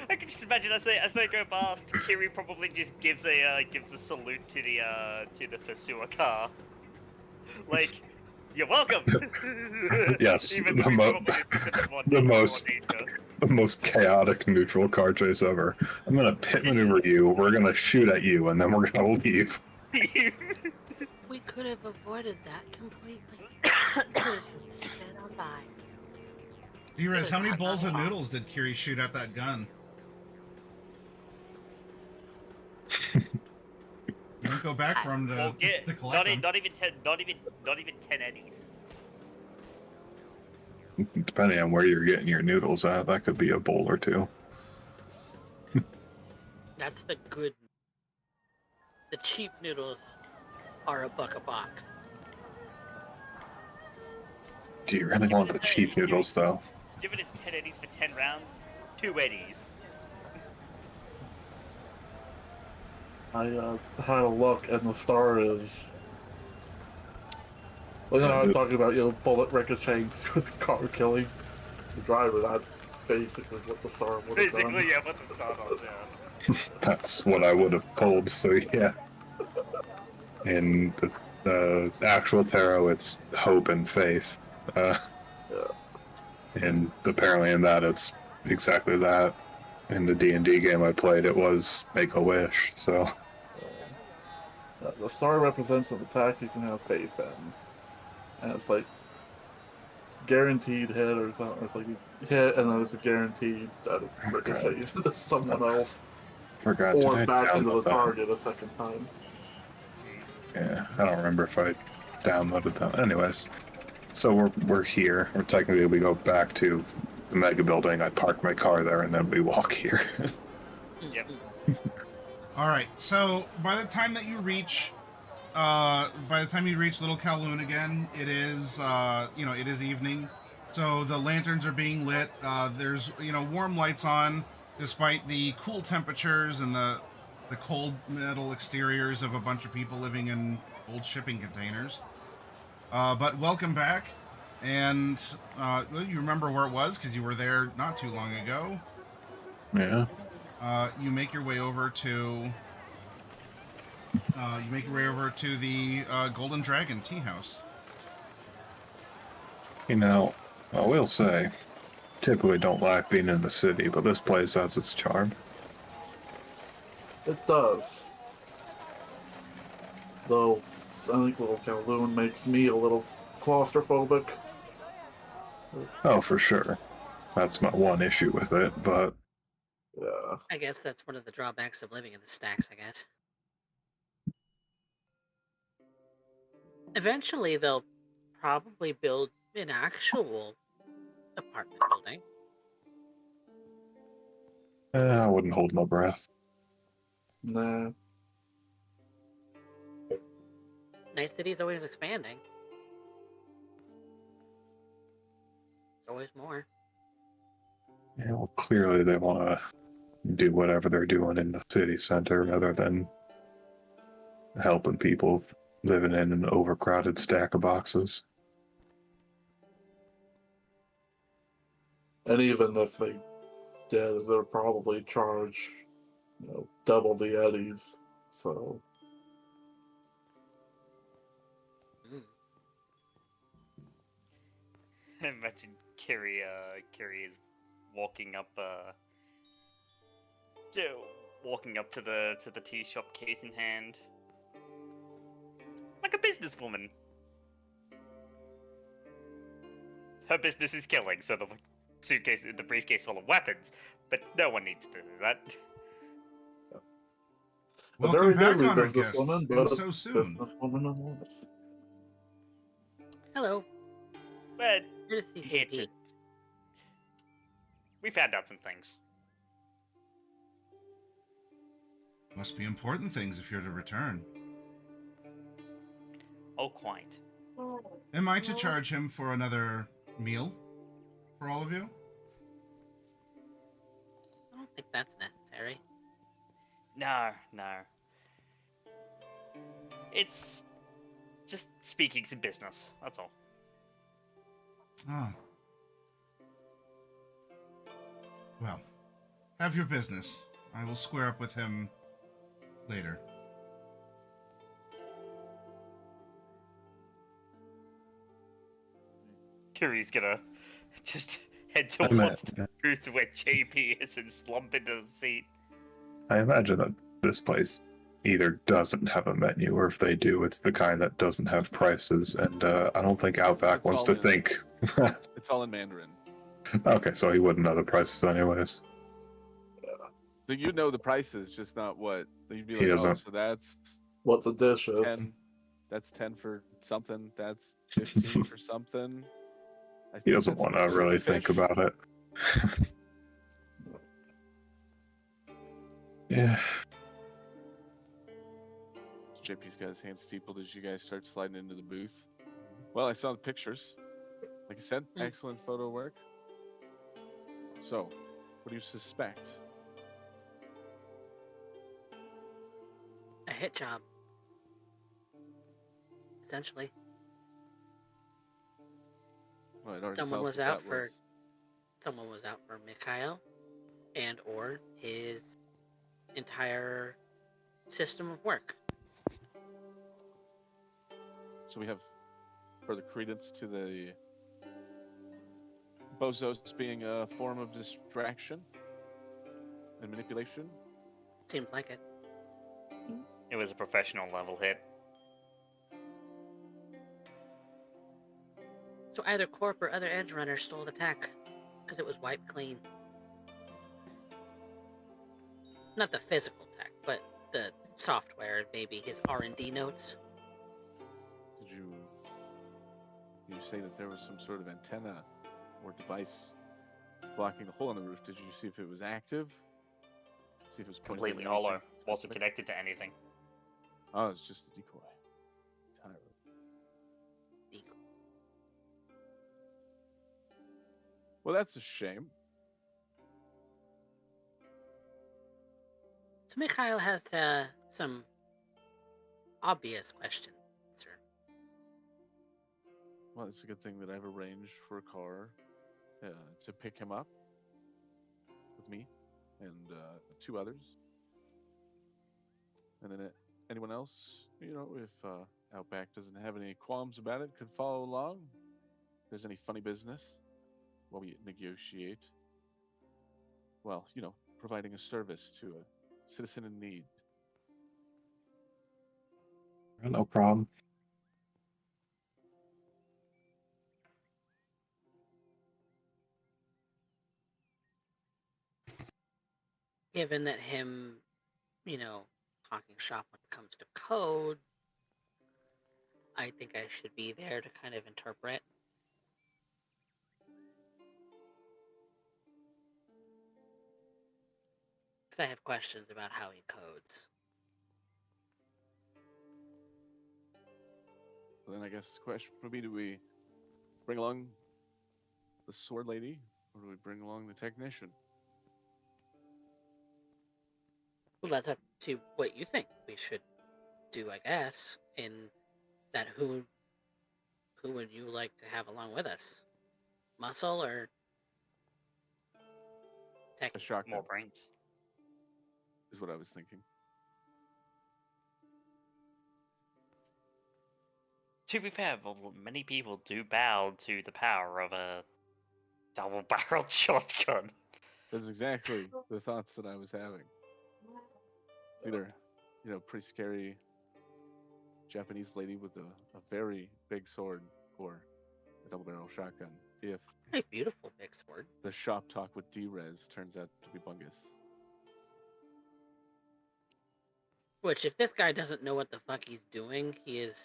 I can just imagine as they go past, Kiri probably just gives a salute to the pursuer car. Like, you're welcome. Yes, Even the though he mo- probably is considered more the more most- danger. The most chaotic neutral car chase ever. I'm gonna pit maneuver you, we're gonna shoot at you, and then we're gonna leave. We could have avoided that completely. We could have sped on by. D-Rez, how many bowls of noodles did Kiri shoot at that gun? You don't go back for him to, Well, yeah, to collect them. not even 10 eddies. Depending on where you're getting your noodles at, that could be a bowl or two. That's the good. The cheap noodles are $1 a box. Do you really want the cheap noodles, though? Given it's 10 eddies for 10 rounds, 2 eddies. I had a look, and the star is. Well, you know, I'm talking about, bullet ricocheting through the car, killing the driver. That's basically what the star would have done. Basically, yeah, what the start on, yeah. That's what I would have pulled, so yeah. In the actual tarot, it's hope and faith. Yeah. And apparently in that, it's exactly that. In the D&D game I played, it was make a wish, so... The star represents an attack you can have faith in. And it's like guaranteed hit or something. It's like you hit and then it's a guaranteed that it ricochets into someone else. Forgot Or to back into the download that. target a second time. Yeah, I don't remember if I downloaded that. Anyways, so we're here. Or technically we go back to the mega building. I park my car there and then we walk here. Yep. All right. So by the time that you reach, Little Kowloon again, it is, it is evening. So the lanterns are being lit. There's, warm lights on, despite the cool temperatures and the cold metal exteriors of a bunch of people living in old shipping containers. But welcome back. And you remember where it was because you were there not too long ago. Yeah. You make your way over to the Golden Dragon Tea House. I will say, typically don't like being in the city, but this place has its charm. It does. Though, I think Little Kowloon makes me a little claustrophobic. Oh, for sure. That's my one issue with it, but Yeah. I guess that's one of the drawbacks of living in the stacks, I guess. Eventually, they'll probably build an actual apartment building. I wouldn't hold my breath. Nah. Night City's always expanding. It's always more. Yeah, well, clearly they want to do whatever they're doing in the city center rather than helping people living in an overcrowded stack of boxes. And even if they did, they'll probably charge, double the eddies. So, Imagine Kiri is walking up to the tea shop, case in hand, like a businesswoman. Her business is killing, so the briefcase full of weapons, but no one needs to do that. a Welcome very back, deadly honored guests, businesswoman, and but so a soon. businesswoman nonetheless. Hello. But Good to see here JP. we found out some things. Must be important things if you're to return. Oh, quite. Am I to charge him for another meal for all of you? I don't think that's necessary. No, no. It's just speaking some business. That's all. Ah. Well, have your business. I will square up with him later. Kiri's gonna just head I towards mean, the booth where JP is and slump into the seat. I imagine that this place either doesn't have a menu, or if they do, it's the kind that doesn't have prices. And I don't think Outback it's wants all to in- think. It's all in Mandarin. Okay, so he wouldn't know the prices anyways. So you know the prices, just not what. You'd be He like, oh, doesn't. so that's What the dish is. 10. That's 10 for something. That's 15 for something. I He think doesn't that's want to cheap really fish. think about it. Yeah. JP's got his hands steepled as you guys start sliding into the booth. Well, I saw the pictures. Like I said, excellent photo work. So, what do you suspect? A hit job. Essentially. Well, I'd already Someone felt was that out that for- was- Someone was out for Mikhail and or his entire system of work. So we have further credence to the bozos being a form of distraction and manipulation. Seems like it. It was a professional level hit. So either Corp or other edge runners stole the tech, because it was wiped clean. Not the physical tech, but the software, maybe his R&D notes. Did you say that there was some sort of antenna or device blocking the hole in the roof? Did you see if it was active? See if it was pointing at Completely hollow. anything Wasn't specific? connected to anything. Oh, it's just a decoy. Entirely. Well, that's a shame. So Mikhail has some obvious questions, sir. Well, it's a good thing that I've arranged for a car to pick him up with me and two others. And then anyone else, if Outback doesn't have any qualms about it, could follow along. If there's any funny business while we negotiate. Well, providing a service to a citizen in need. No problem. Given that him, talking shop when it comes to code, I think I should be there to kind of interpret. Because I have questions about how he codes. So then I guess the question would be, do we bring along the sword lady or do we bring along the technician? Well, that's up to what you think we should do, I guess. In that, who would you like to have along with us? Muscle or tech? A shotgun More brains. is what I was thinking. To be fair, many people do bow to the power of a double-barreled shotgun. That's exactly the thoughts that I was having. Either, pretty scary Japanese lady with a very big sword or a double barrel shotgun. If A beautiful big sword. the shop talk with D-Rez turns out to be bungus. Which, if this guy doesn't know what the fuck he's doing, he is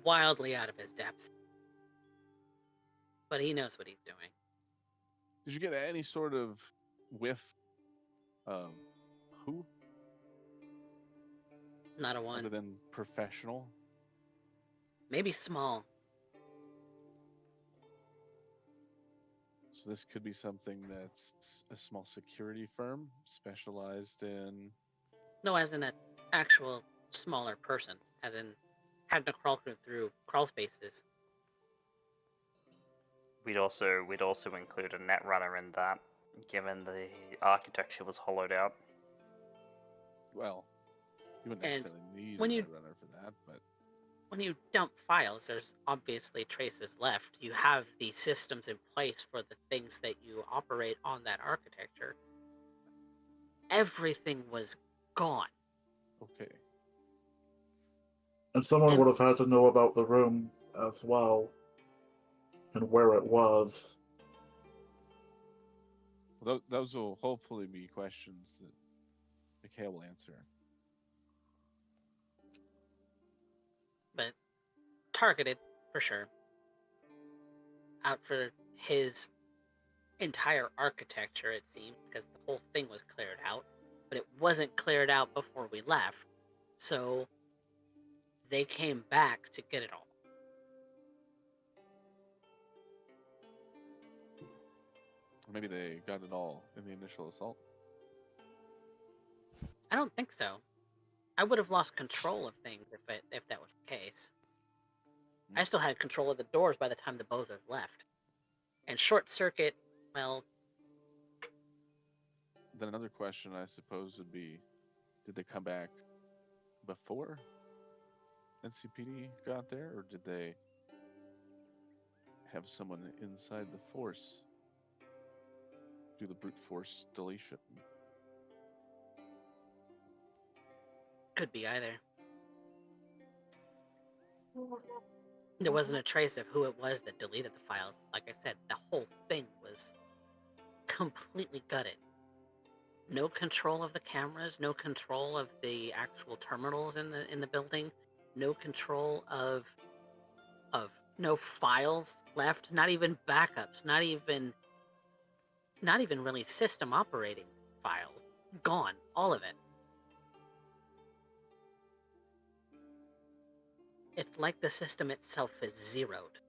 wildly out of his depth. But he knows what he's doing. Did you get any sort of whiff who? Not a Other one. than professional? Maybe small. So this could be something that's a small security firm specialized in. No, as in an actual smaller person, as in having to crawl through crawl spaces. We'd also include a net runner in that, given the architecture was hollowed out. Well, you wouldn't And necessarily need when a you- net runner for that, but When you dump files, there's obviously traces left. You have the systems in place for the things that you operate on that architecture. Everything was gone. okay. And someone And- would have had to know about the room as well, and where it was. Well, those will hopefully be questions that Mikhail will answer. But targeted, for sure. Out for his entire architecture, it seemed, because the whole thing was cleared out. But it wasn't cleared out before we left. So they came back to get it all. Or maybe they got it all in the initial assault. I don't think so. I would have lost control of things if that was the case. I still had control of the doors by the time the bozos left. And short circuit, well, Then another question, I suppose, would be, did they come back before NCPD got there, or did they have someone inside the force do the brute force deletion? could be either. There wasn't a trace of who it was that deleted the files. Like I said, the whole thing was completely gutted. No control of the cameras, no control of the actual terminals in the building, no control of no files left, not even backups, not even really system operating files. Gone, all of it. It's like the system itself is zeroed.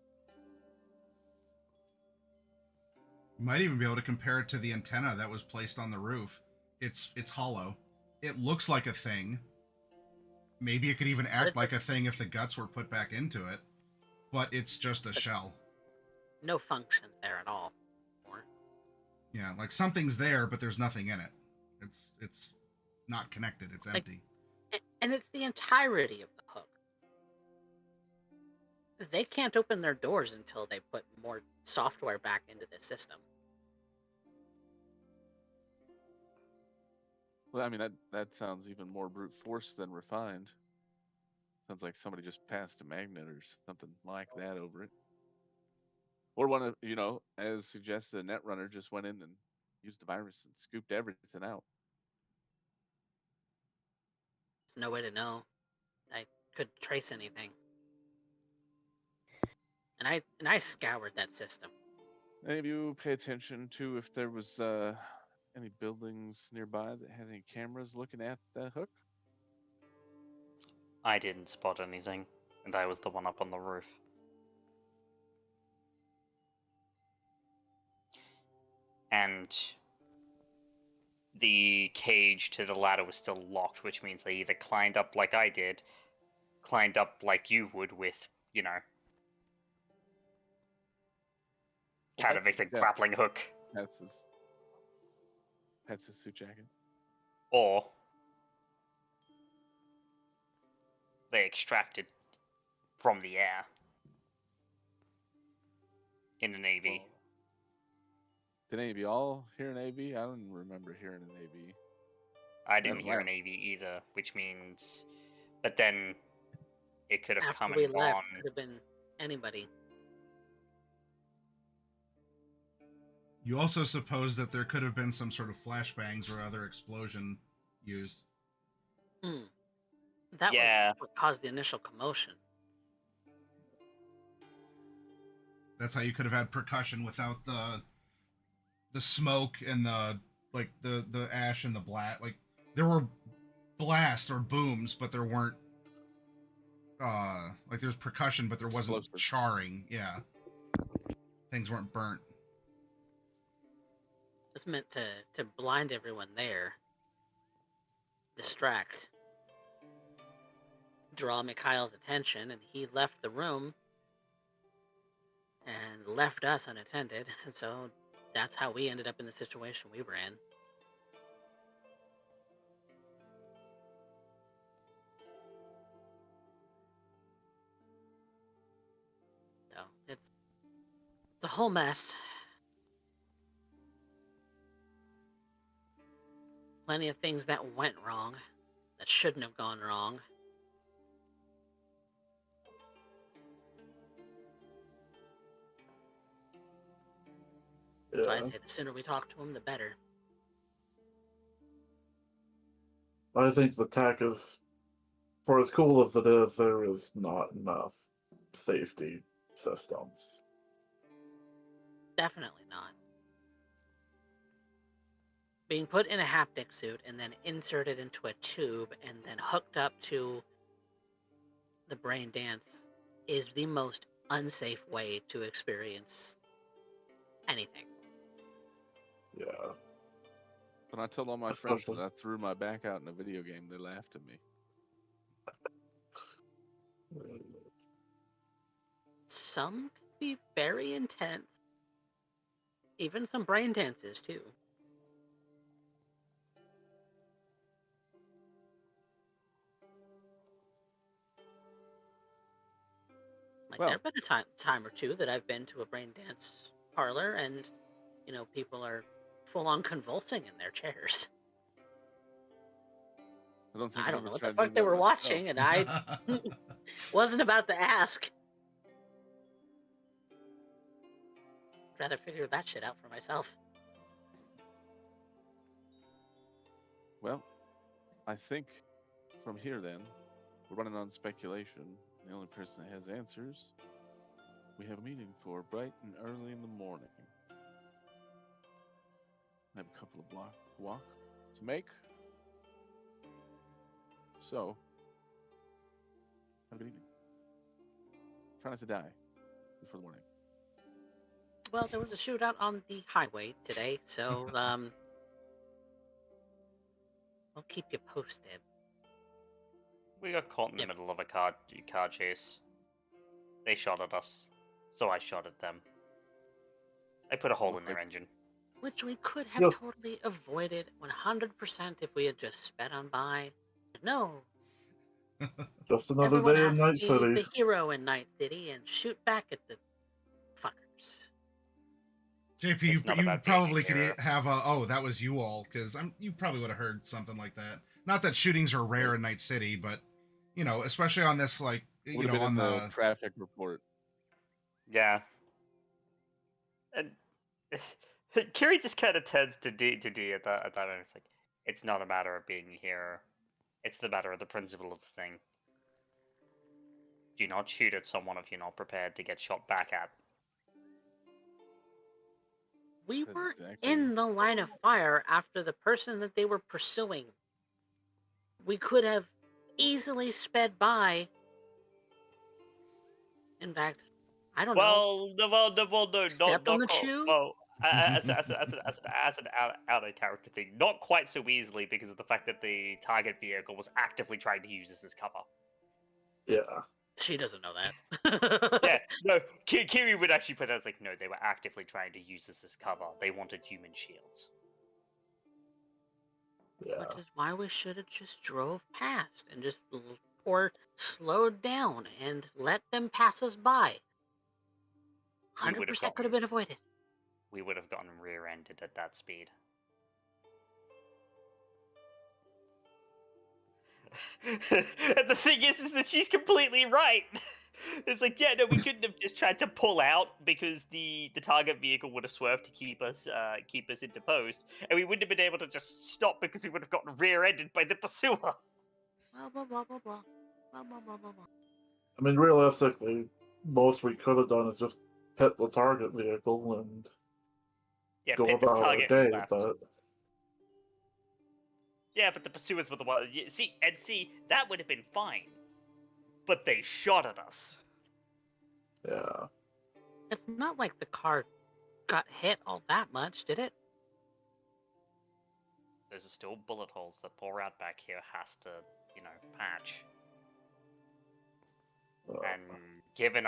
You might even be able to compare it to the antenna that was placed on the roof. It's hollow. It looks like a thing. Maybe it could even act like a thing if the guts were put back into it. But it's just a shell. No function there at all. Or Yeah, like something's there, but there's nothing in it. It's not connected. It's Like- empty. and it's the entirety of the hook. They can't open their doors until they put more software back into the system. Well, I mean, that sounds even more brute force than refined. Sounds like somebody just passed a magnet or something like that over it. Or one of, as suggested, a netrunner just went in and used the virus and scooped everything out. There's no way to know. I couldn't trace anything. And I scoured that system. Any of you pay attention to if there was any buildings nearby that had any cameras looking at the hook? I didn't spot anything, and I was the one up on the roof. And the cage to the ladder was still locked, which means they either climbed up like I did, climbed up like you would with, kind of make a grappling hook, That's his suit jacket. or they extracted from the air in an AV. Did any of y'all hear an AV? I don't remember hearing an AV. I didn't That's hear loud. an AV either, which means, but then it could have After come we and left, gone. could have been anybody. You also suppose that there could have been some sort of flashbangs or other explosion used. That Yeah. was what caused the initial commotion. That's how you could have had percussion without the smoke and the ash and the black. Like there were blasts or booms, but there weren't like there's percussion, but there wasn't Explosives. charring. Yeah, things weren't burnt. It's meant to blind everyone there, distract, draw Mikhail's attention, and he left the room and left us unattended, and so that's how we ended up in the situation we were in. So it's a whole mess. Plenty of things that went wrong, that shouldn't have gone wrong. Yeah. So I say the sooner we talk to him, the better. I think the tech is, for as cool as it is, there is not enough safety systems. Definitely not. Being put in a haptic suit and then inserted into a tube and then hooked up to the brain dance is the most unsafe way to experience anything. Yeah. When I told all my friends Especially- that I threw my back out in a video game, they laughed at me. Some can be very intense. Even some brain dances, too. Like, Well- there have been a time or two that I've been to a brain dance parlor and, people are full-on convulsing in their chairs. I don't think I I've don't ever know what tried the to do fuck they that were myself. watching, and I wasn't about to ask. I'd rather figure that shit out for myself. Well, I think from here then, we're running on speculation. The only person that has answers, we have a meeting for bright and early in the morning. I have a couple of block walk to make. So, have a good evening. Try not to die before the morning. Well, there was a shootout on the highway today, so I'll keep you posted. We got caught in the Yep. middle of a car chase. They shot at us, so I shot at them. I put a hole in their engine. Which we could have Yes. totally avoided 100% if we had just sped on by. But no, Just another everyone day in has Night to be City. the hero in Night City and shoot back at the fuckers. JP, you, It's not you about being a probably could hero. have a, oh, that was you all, because you probably would have heard something like that. Not that shootings are rare in Night City, but, especially on this, like, Would have been on in the... traffic report. Yeah. And Kiri just kind of turns to D at that and it's like, it's not a matter of being a hero. It's the matter of the principle of the thing. Do not shoot at someone if you're not prepared to get shot back at. We That's weren't exactly- in the line of fire after the person that they were pursuing. We could have easily sped by. In fact, I don't know. No, Stepped on the quite- chew? Well, as an out of character thing, not quite so easily because of the fact that the target vehicle was actively trying to use this as cover. Yeah. She doesn't know that. Yeah, no, Kiri would actually put it as like, no, they were actively trying to use this as cover. They wanted human shields. Yeah. Which is why we should have just drove past and just or slowed down and let them pass us by. We would have 100% could have been avoided. We would have gotten rear-ended at that speed. And the thing is that she's completely right. It's like, yeah, no, we couldn't have just tried to pull out because the target vehicle would have swerved to keep us interposed, and we wouldn't have been able to just stop because we would have gotten rear-ended by the pursuer. Blah, blah, blah, blah, blah. Blah, blah, blah, blah, blah. I mean, realistically, most we could have done is just hit the target vehicle and Yeah, go pit the about our target day, left. but Yeah, but the pursuers were the one. See, that would have been fine. But they shot at us. Yeah. It's not like the car got hit all that much, did it? Those are still bullet holes that poor Outback here has to, patch. And given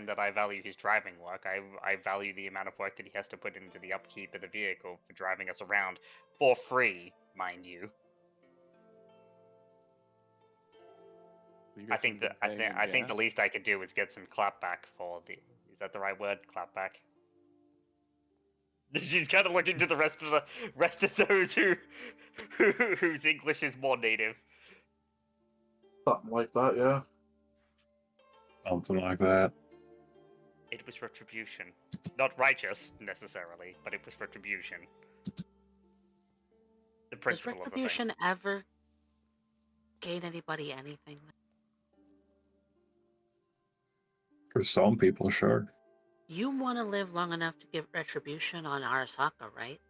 that I value his driving work, I value the amount of work that he has to put into the upkeep of the vehicle for driving us around for free, mind you. You I guys think haven't that been paying I him think the gas? least I could do is get some clapback for the. Is that the right word? Clapback. She's kind of looking to the rest of those whose English is more native. Something like that, yeah. Something like that. It was retribution, not righteous necessarily, but it was retribution. The Does principle of the thing. retribution ever gain anybody anything? For some people, sure. You want to live long enough to give retribution on Arasaka, right?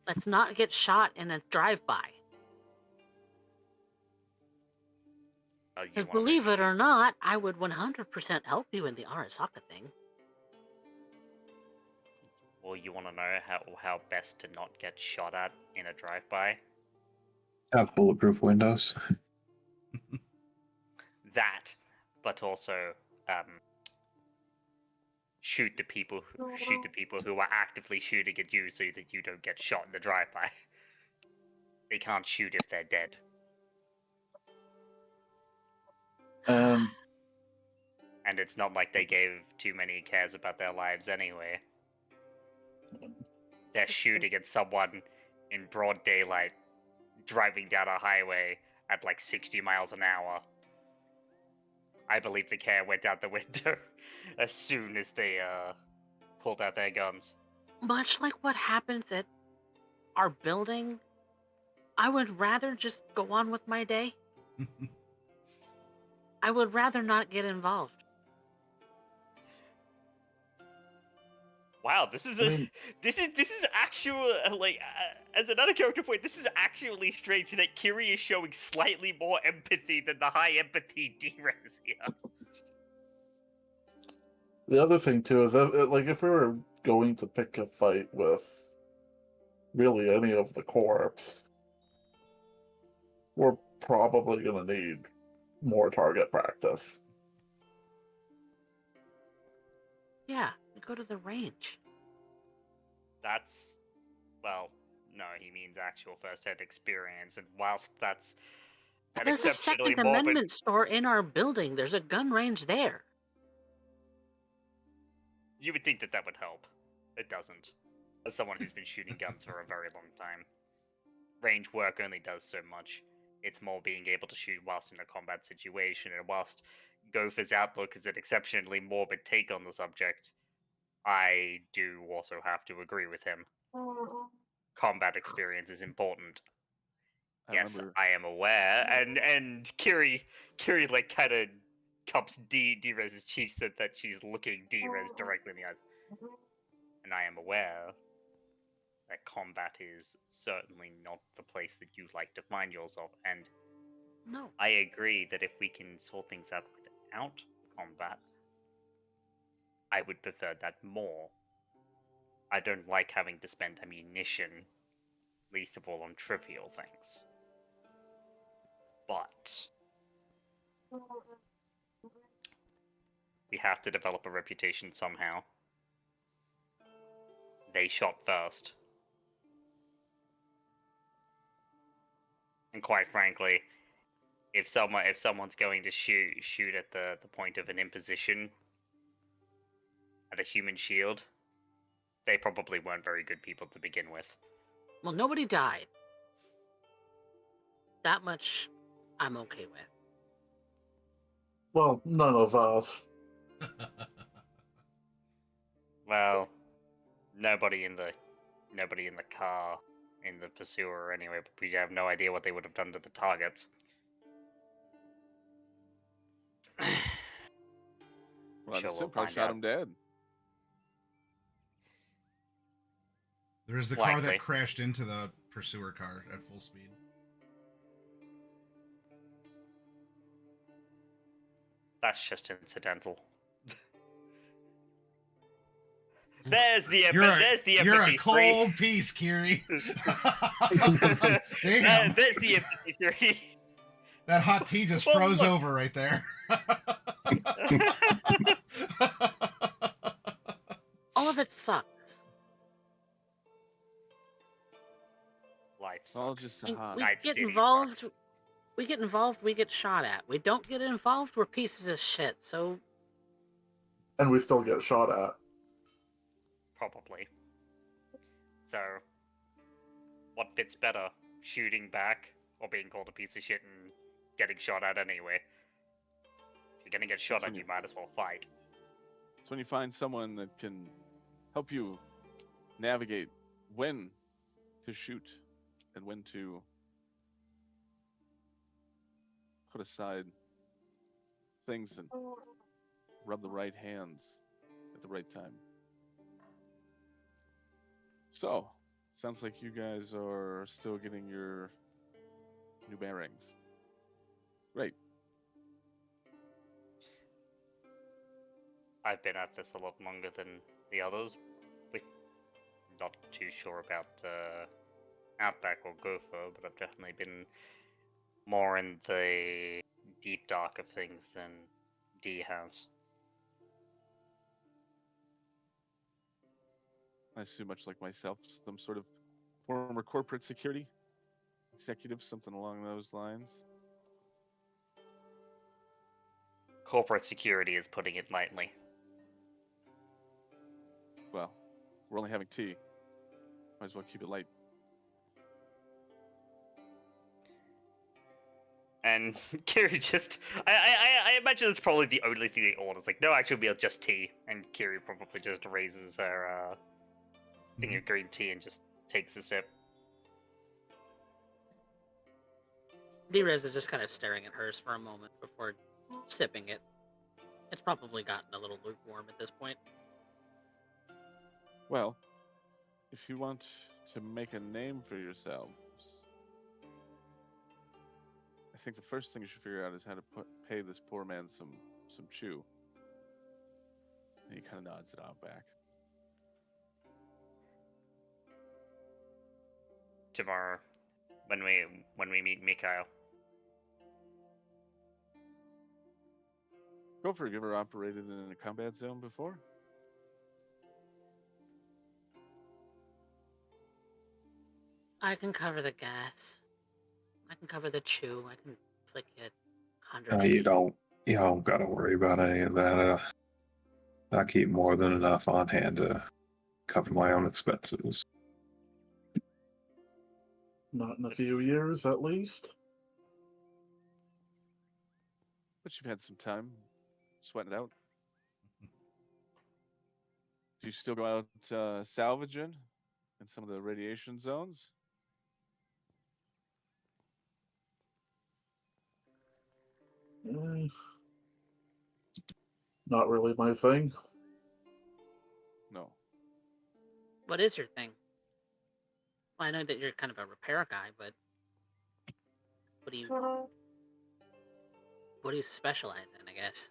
Let's not get shot in a drive-by. Oh, you Because wanna know believe it or she's- not, I would 100% help you in the Arasaka thing. Or you want to know how best to not get shot at in a drive-by? Have bulletproof windows. That, but also shoot the people who are actively shooting at you so that you don't get shot in the drive-by. They can't shoot if they're dead. And And it's not like they gave too many cares about their lives anyway. They're shooting at someone in broad daylight, driving down a highway at like 60 miles an hour. I believe the care went out the window as soon as they pulled out their guns. Much like what happens at our building, I would rather just go on with my day. I would rather not get involved. Wow, this is I mean, this is actual as another character point. This is actually strange that Kiri is showing slightly more empathy than the high empathy D-Res here. the other thing too is that, like, if we were going to pick a fight with really any of the corps, we're probably gonna need more target practice. Yeah, we go to the range. That's, well, no, he means actual first-hand experience, and whilst that's an There's a exceptionally Second morbid, Amendment store in our building. There's a gun range there. you would think that that would help. It doesn't. As someone who's been shooting guns for a very long time, range work only does so much. It's more being able to shoot whilst in a combat situation, and whilst Gopher's outlook is an exceptionally morbid take on the subject, I do also have to agree with him. Combat experience is important. Yes, I am aware, and Kiri like kind of cups D-Rez's cheeks so that she's looking D-Rez directly in the eyes. And I am aware that combat is certainly not the place that you like to find yourself, and No. I agree that if we can sort things out without combat, I would prefer that more. I don't like having to spend ammunition, least of all on trivial things. But we have to develop a reputation somehow. They shot first. And quite frankly, if someone's going to shoot at the point of an imposition at a human shield, they probably weren't very good people to begin with. Well, nobody died. That much I'm okay with. Well, none of us. Well, nobody in the car in the pursuer anyway, but we have no idea what they would have done to the targets. Well, Sure, the we'll Simpo find shot out. him dead. There's the car Likely. that crashed into the pursuer car at full speed. That's just incidental. There's the You're a empathy three. cold piece, Kiri. Damn. There's the empathy three. That hot tea just Well, froze look. over right there. All of it sucks. Life All sucks. just I mean, hot. we Night get City involved. sucks. We get involved. We get shot at. We don't get involved. We're pieces of shit. So And we still get shot at. Probably. So, what fits better? Shooting back or being called a piece of shit and getting shot at anyway? If you're gonna get shot That's at, when you might as well fight. It's when you find someone that can help you navigate when to shoot and when to put aside things and rub the right hands at the right time. So, sounds like you guys are still getting your new bearings. Great. I've been at this a lot longer than the others. We're not too sure about Outback or Gopher, but I've definitely been more in the deep dark of things than D has. I assume, much like myself, some sort of former corporate security executive, something along those lines. Corporate security is putting it lightly. Well, we're only having tea. Might as well keep it light. And Kiri just, I imagine it's probably the only thing they order. It's like, no, actually, we'll just tea. And Kiri probably just raises her thing of green tea and just takes a sip. D-Rez is just kind of staring at hers for a moment before sipping it. It's probably gotten a little lukewarm at this point. Well, if you want to make a name for yourselves, I think the first thing you should figure out is how to pay this poor man some chew. And he kind of nods it out back. Tomorrow, when we meet Mikhail. Gopher, have you ever operated in a combat zone before? I can cover the gas. I can cover the chew. I can flick it 100 You feet. don't gotta worry about any of that. I keep more than enough on hand to cover my own expenses. Not in a few years, at least. But you've had some time sweating it out. Do you still go out salvaging in some of the radiation zones? Not really my thing. No. What is your thing? Well, I know that you're kind of a repair guy, but what do you specialize in, I guess?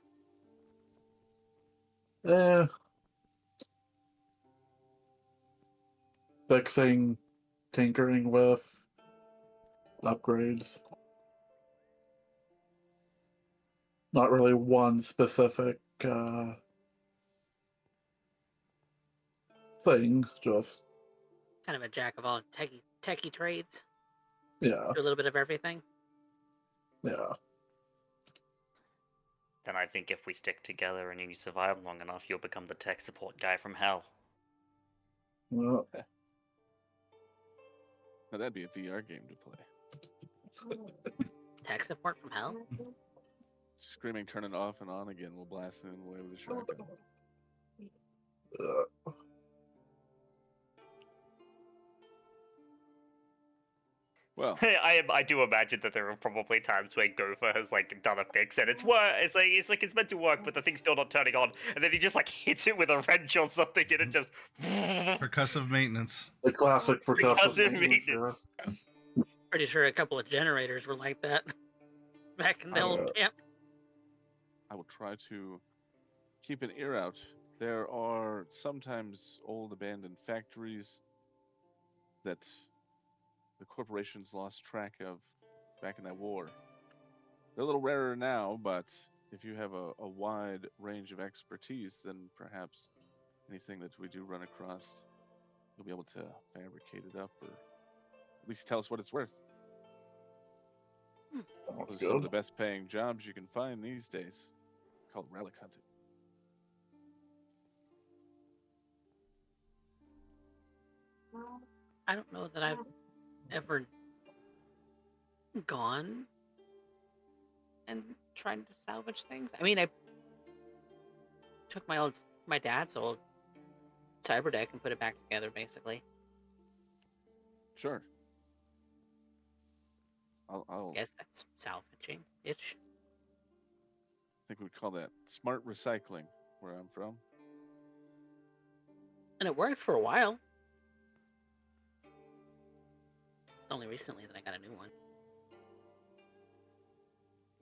Fixing, tinkering with, upgrades. Not really one specific thing, just Kind of a jack of all techie trades. yeah, Do a little bit of everything. yeah. Then I think if we stick together and you survive long enough, you'll become the tech support guy from hell. Well, Now that'd be a VR game to play. Tech support from hell? Screaming, turning off and on again, we'll blast him away with a shotgun. uh, Well, I do imagine that there are probably times where Gopher has like done a fix and it's meant to work, but the thing's still not turning on, and then he just like hits it with a wrench or something, and it just Percussive maintenance. The classic percussive percussive maintenance. maintenance. Pretty sure a couple of generators were like that back in the Oh, old yeah. camp. I will try to keep an ear out. There are sometimes old abandoned factories that the corporations lost track of back in that war. They're a little rarer now, but if you have a wide range of expertise, then perhaps anything that we do run across, you'll be able to fabricate it up or at least tell us what it's worth. Sounds Those are some of the good. best paying jobs you can find these days. Called relic hunting. I don't know that I've ever gone and tried to salvage things. I mean, I took my dad's old cyber deck and put it back together, basically. Sure. I'll I guess that's salvaging. I think we'd call that smart recycling where I'm from. And it worked for a while. Only recently that I got a new one.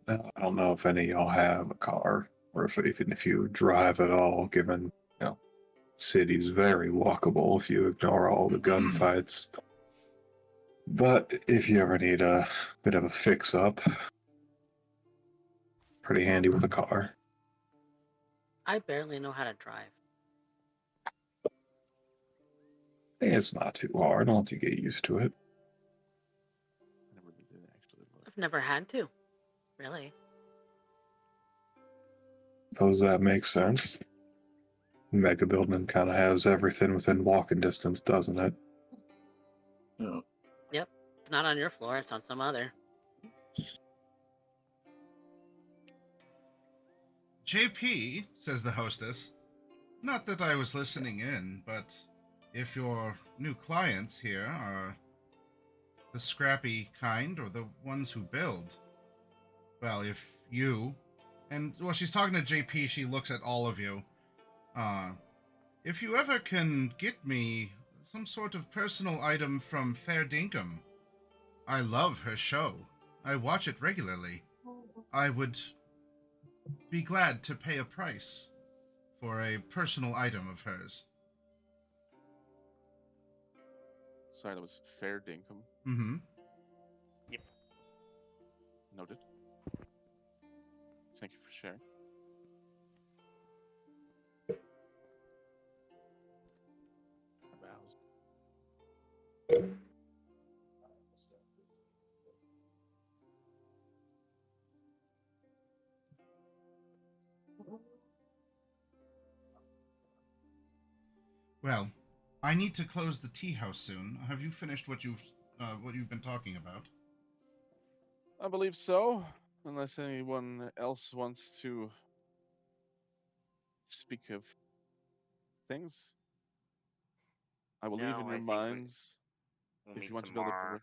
I don't know if any of y'all have a car, or even if you drive at all, given, city's very walkable if you ignore all the gunfights. But if you ever need a bit of a fix-up, pretty handy with a car. I barely know how to drive. It's not too hard once you get used to it. I never really did actually. But I've never had to, really. Suppose that makes sense. Mega building kind of has everything within walking distance, doesn't it? Yeah. Yep. It's not on your floor, it's on some other. JP, says the hostess, not that I was listening in, but if your new clients here are the scrappy kind or the ones who build, well, if you, and while she's talking to JP, she looks at all of you. If you ever can get me some sort of personal item from Fair Dinkum, I love her show. I watch it regularly. I would be glad to pay a price for a personal item of hers. sorry, that was fair dinkum. Mm-hmm. Noted. Thank you for sharing. Bows. Well, I need to close the tea house soon. Have you finished what you've been talking about? I believe so. Unless anyone else wants to speak of things, I will leave No, in I your think we- minds We'll if meet you want to build up tomorrow. a.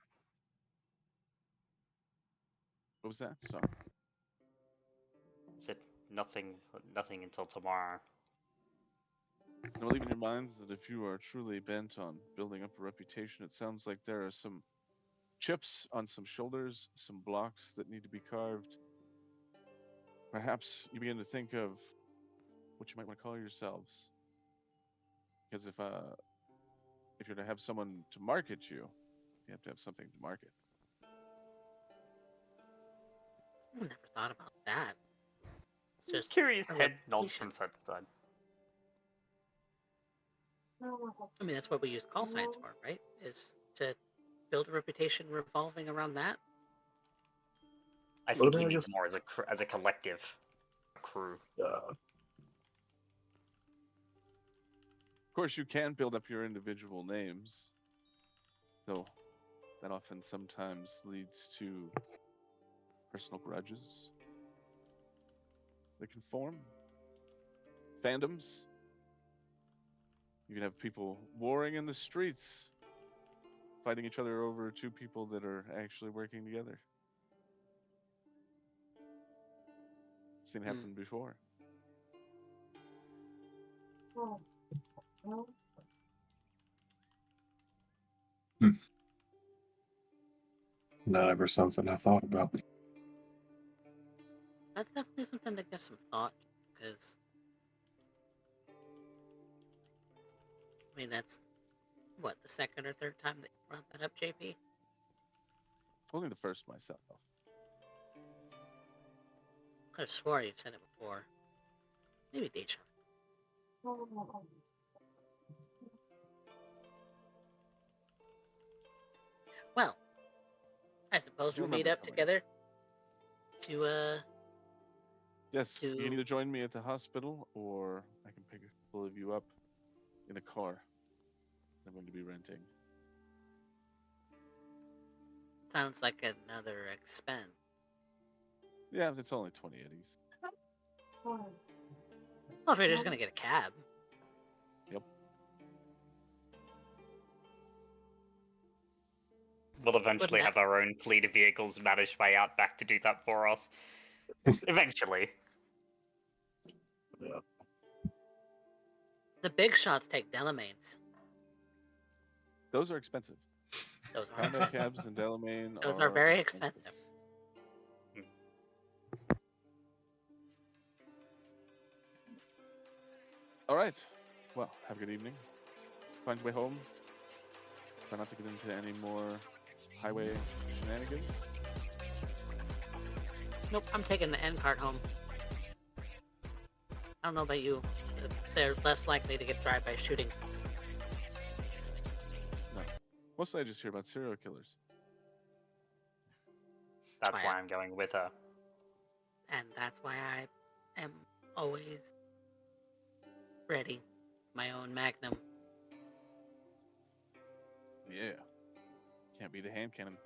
What was that? Sorry. Said nothing until tomorrow. And I will leave in your minds that if you are truly bent on building up a reputation, it sounds like there are some chips on some shoulders, some blocks that need to be carved. Perhaps you begin to think of what you might want to call yourselves. Because if you're to have someone to market you, you have to have something to market. I never thought about that. It's just Curious a head nods reputation. from side to side. I mean, that's what we use call signs for, right? Is to build a reputation revolving around that. I Well, think I he mean, I means guess- more as a collective, a crew. Yeah. Of course, you can build up your individual names, though that often sometimes leads to personal grudges that can form. Fandoms. You can have people warring in the streets fighting each other over two people that are actually working together. Seen happen before. Not ever something I thought about. That's definitely something to give some thought, because I mean that's what, the second or third time that you brought that up, JP? Only the first myself. I could have swore you've said it before. Maybe Deja. Well, I suppose Do you we'll meet remember up coming? together to Yes, you can to- either join me at the hospital, or I can pick a couple of you up in a car I'm going to be renting. sounds like another expense. Yeah, it's only 20 eddies. Well, if you're just gonna get a cab. Yep. We'll eventually Wouldn't have our own fleet of vehicles managed by Outback to do that for us. Eventually. Yeah. The big shots take Delamains. Those are expensive. Those are Combat expensive. cabs and Delamain Those are very expensive. All right. Well, have a good evening. Find your way home. Try not to get into any more highway shenanigans. Nope, I'm taking the end cart home. I don't know about you. They're less likely to get drive-by shootings. No. Mostly I just hear about serial killers. That's Why why I- I'm going with her. And that's why I am always ready. My own Magnum. Yeah. Can't be the hand cannon.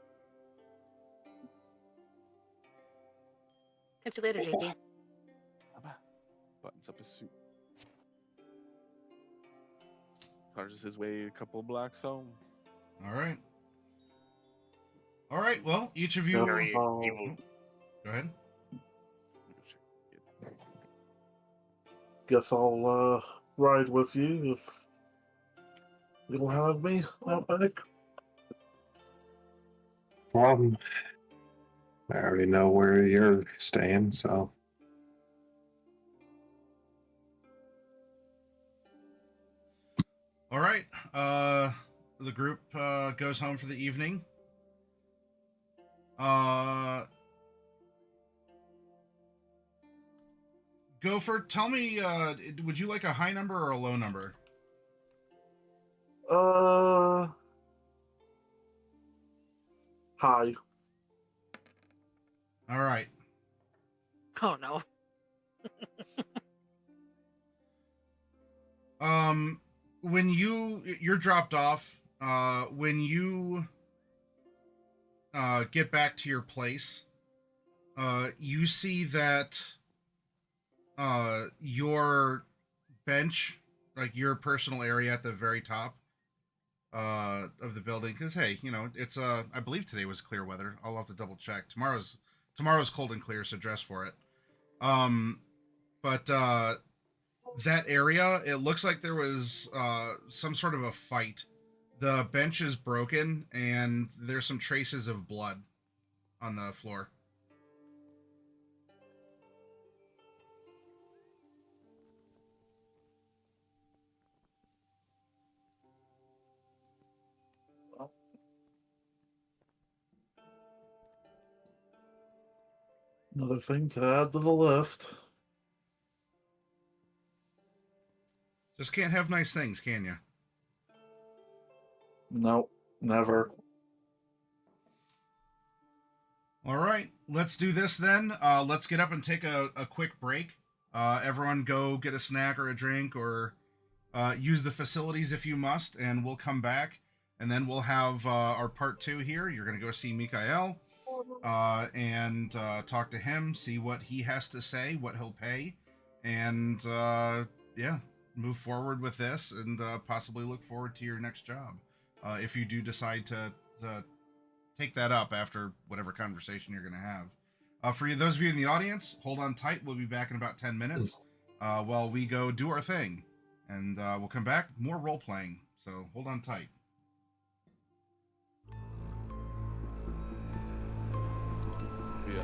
Catch you later, JP. Bye-bye. Buttons up his suit. Charges his way a couple blocks home. All right. All right. Well, each of you. Yep. Very so- evil. Go ahead. Guess I'll ride with you if you'll have me out back. I already know where you're staying, so All right. The group goes home for the evening. Gopher, tell me, would you like a high number or a low number? Hi. All right. Oh no. When you're dropped off, when you get back to your place, you see that your bench, like your personal area at the very top of the building, because hey, it's I believe today was clear weather. I'll have to double check. Tomorrow's cold and clear, so dress for it. But that area, it looks like there was some sort of a fight. The bench is broken, and there's some traces of blood on the floor. Another thing to add to the list. Just can't have nice things, can you? Nope, never. All right, let's do this then. Let's get up and take a quick break. Everyone go get a snack or a drink, or use the facilities if you must, and we'll come back. And then we'll have our part 2 here. You're going to go see Mikael and talk to him, see what he has to say, what he'll pay, and yeah, move forward with this and possibly look forward to your next job. if you do decide to take that up after whatever conversation you're going to have. For those of you in the audience, hold on tight. We'll be back in about 10 minutes while we go do our thing. And we'll come back, more role playing. So hold on tight. Yeah.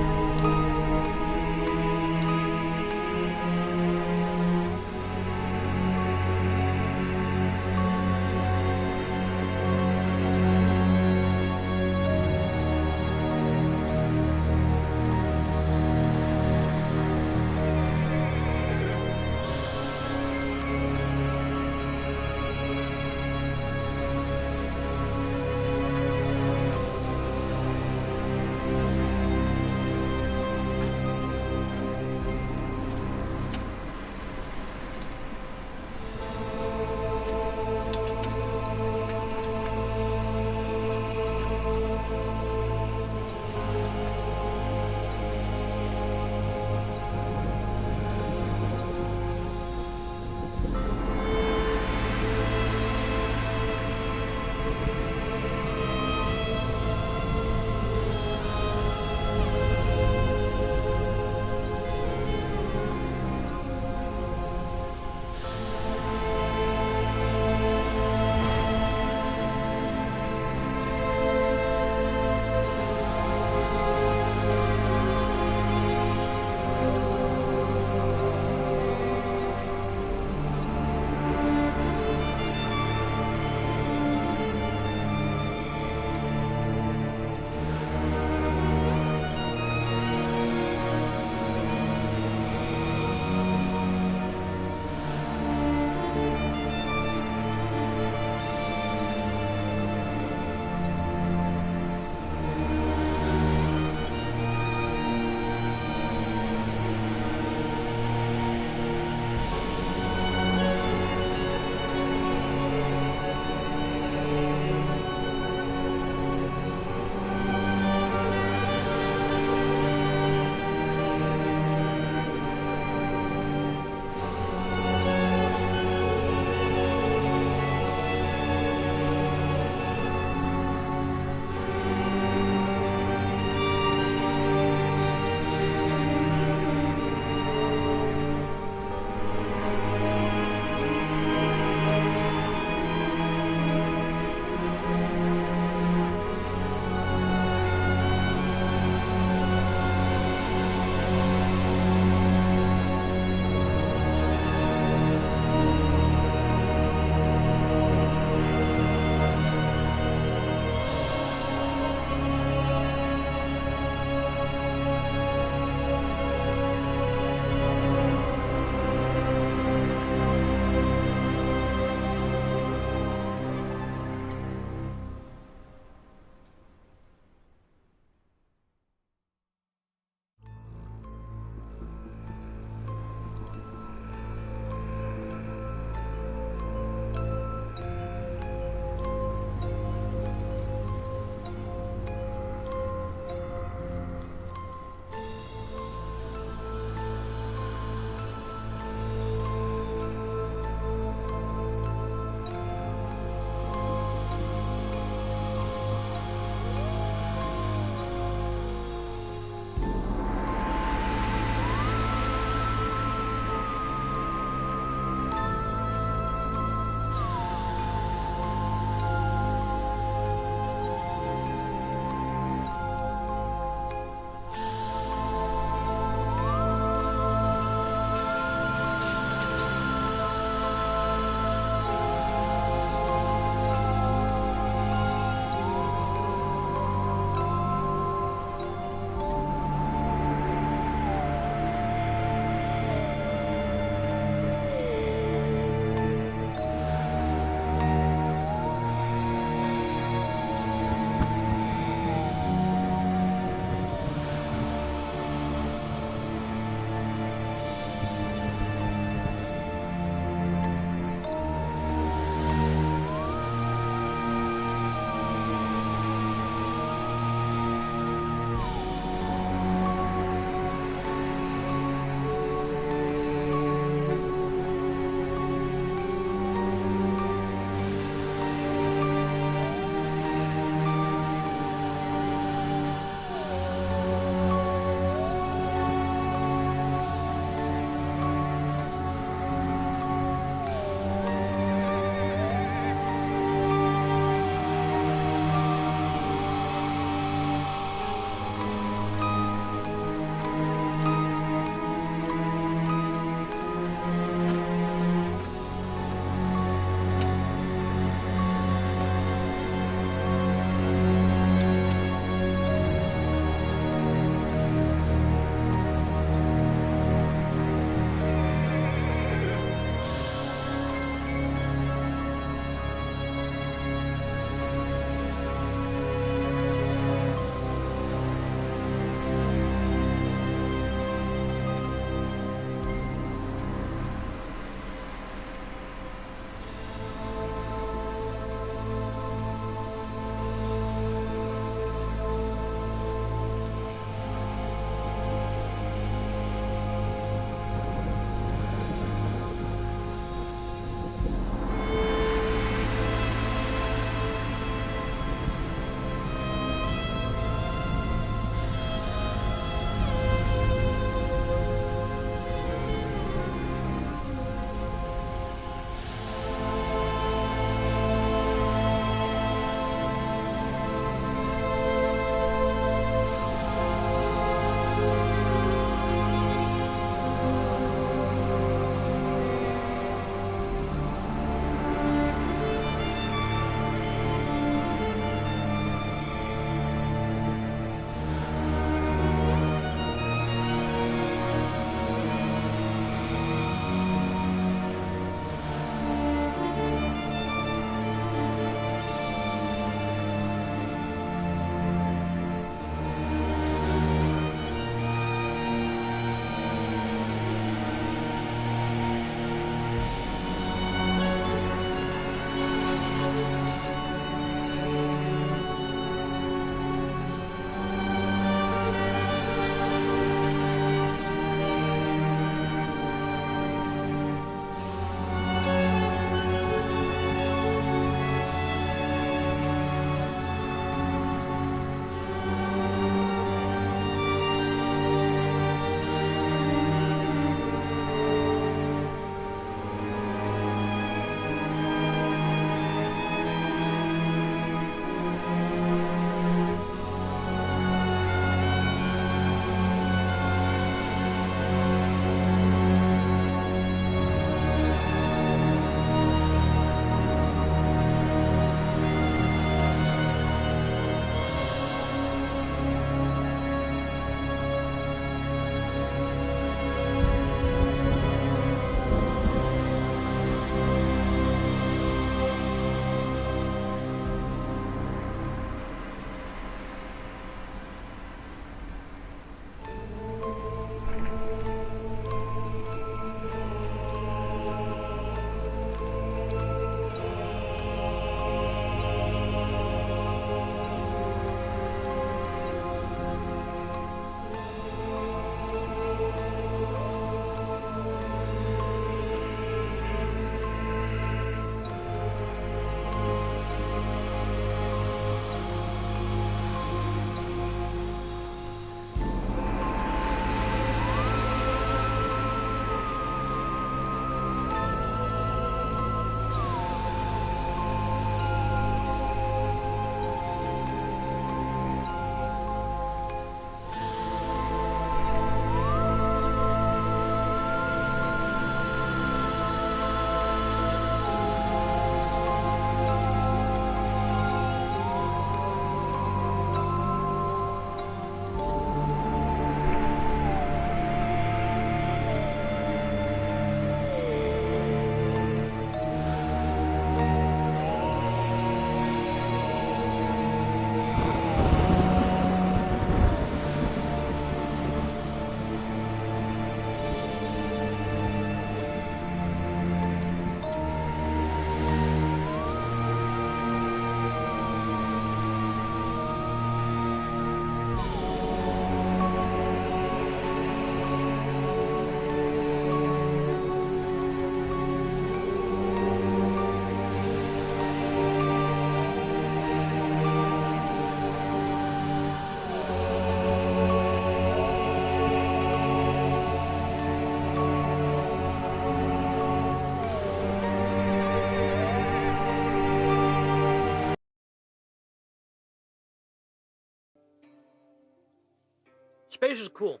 Space is cool.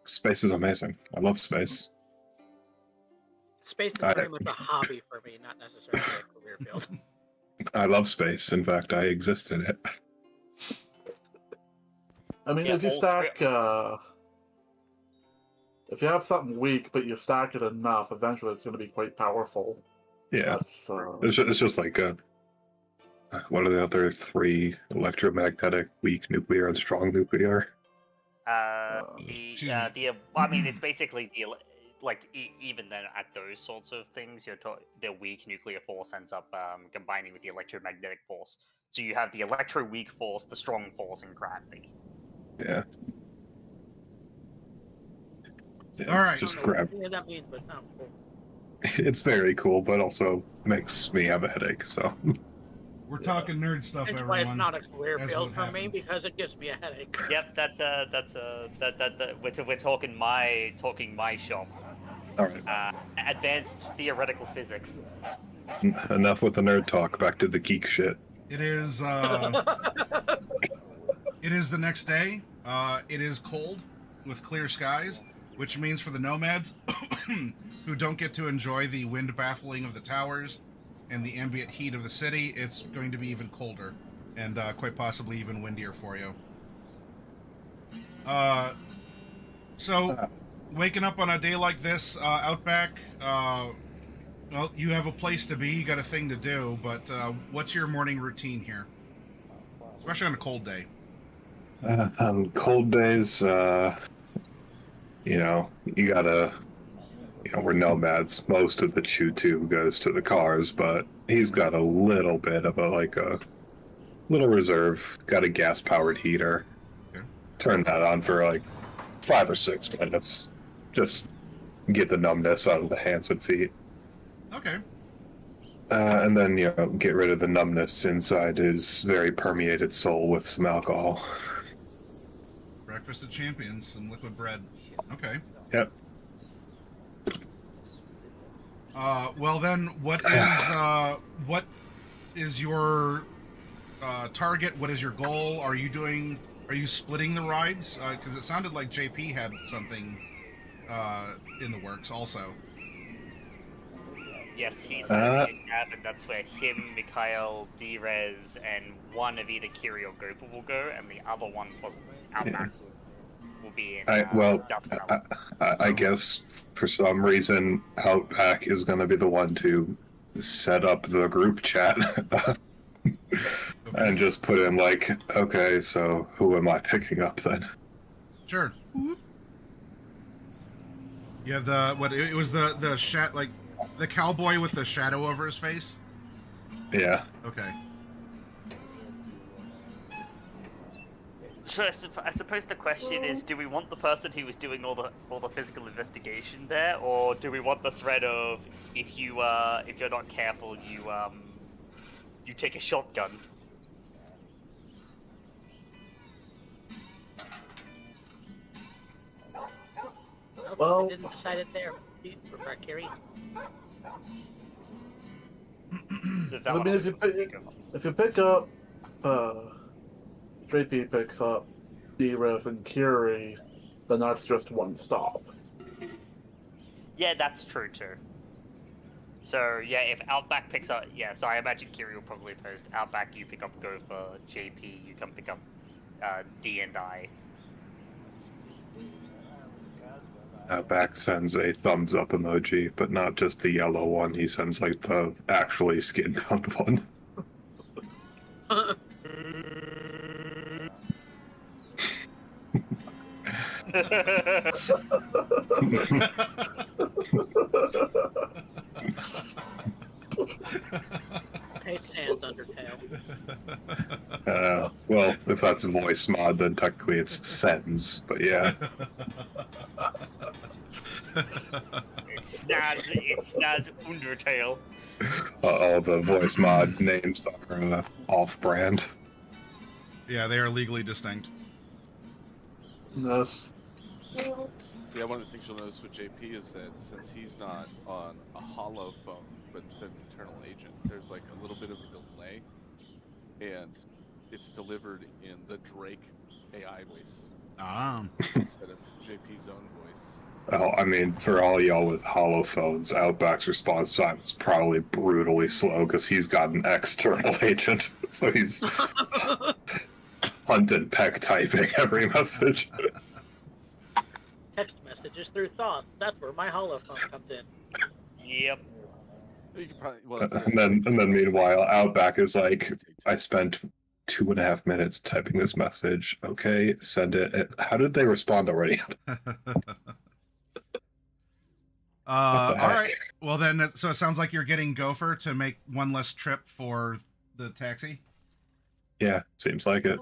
Space is amazing. I love space. Space is I- very much a hobby for me, not necessarily a career field. I love space. In fact, I exist in it. I mean, Yeah, if you all stack, if you have something weak, but you stack it enough, eventually it's going to be quite powerful. Yeah, That's it's just like what are the other three? Electromagnetic, weak nuclear, and strong nuclear. I mean, it's basically even then at those sorts of things, the weak nuclear force ends up combining with the electromagnetic force. So you have the electro-weak force, the strong force, and gravity. Yeah. All right. Just I don't know grab. what any of that means, but it sounds cool. It's very cool, but also makes me have a headache. So We're talking nerd stuff, That's why it's everyone. not a career That's field what for me, happens. because it gives me a headache. Yep, we're talking my shop. all right, Advanced theoretical physics. enough with the nerd talk. Back to the geek shit. It is it is the next day. It is cold with clear skies, which means for the nomads who don't get to enjoy the wind baffling of the towers and the ambient heat of the city, it's going to be even colder and quite possibly even windier for you. So waking up on a day like this, Outback, well, you have a place to be, you got a thing to do, but what's your morning routine here? Especially on a cold day. On cold days, you gotta. We're nomads. Most of the Chew goes to the cars, but he's got a little bit of a little reserve. Got a gas-powered heater. Okay. Turn that on for 5 or 6 minutes. Just get the numbness out of the hands and feet. Okay. And then, get rid of the numbness inside his very permeated soul with some alcohol. Breakfast of champions, some liquid bread. Okay. Yep. Well then, what is your target? What is your goal? Are you splitting the rides? Because it sounded like JP had something in the works also. Yes, he's having a cab, and that's where him, Mikhail, Drez, and one of either Kiri or Gopa will go, and the other one plus Outback will be in. I guess for some reason Outback is going to be the one to set up the group chat and just put in okay, so who am I picking up then? Sure. You have it was the the cowboy with the shadow over his face? Yeah. Okay. So I suppose the question is, do we want the person who was doing all the physical investigation there, or do we want the threat of if you're not careful, you take a shotgun? Well, didn't decide it there. For Kiri. I mean, if you pick up, JP picks up D-Rez and Curie, then that's just one stop. Yeah, that's true too. So yeah, if Outback picks up, so I imagine Kiri will probably post Outback. You pick up Gopher, JP. You come pick up D and I. Outback sends a thumbs up emoji, but not just the yellow one. He sends the actually skinned out one. Hey, Sans Undertale. Well, if that's a voice mod, then technically it's sentence, but yeah. It's Snaz Undertale. All the voice mod names are off-brand. Yeah, they are legally distinct. Yes. Yeah, one of the things you'll notice with JP is that since he's not on a hollow phone, but instead an internal agent, there's a little bit of a delay, and it's delivered in the Drake AI voice instead of JP's own voice. Oh, I mean, for all y'all with hollow phones, Outback's response time is probably brutally slow because he's got an external agent, so he's hunt and peck typing every message. Text messages through thoughts. That's where my holophone comes in. Yep. You could probably, And then meanwhile, Outback is like, I spent 2.5 minutes typing this message. Okay, send it. How did they respond already? All heck? right. Well, then, so it sounds like you're getting Gopher to make one less trip for the taxi. Yeah, seems like it.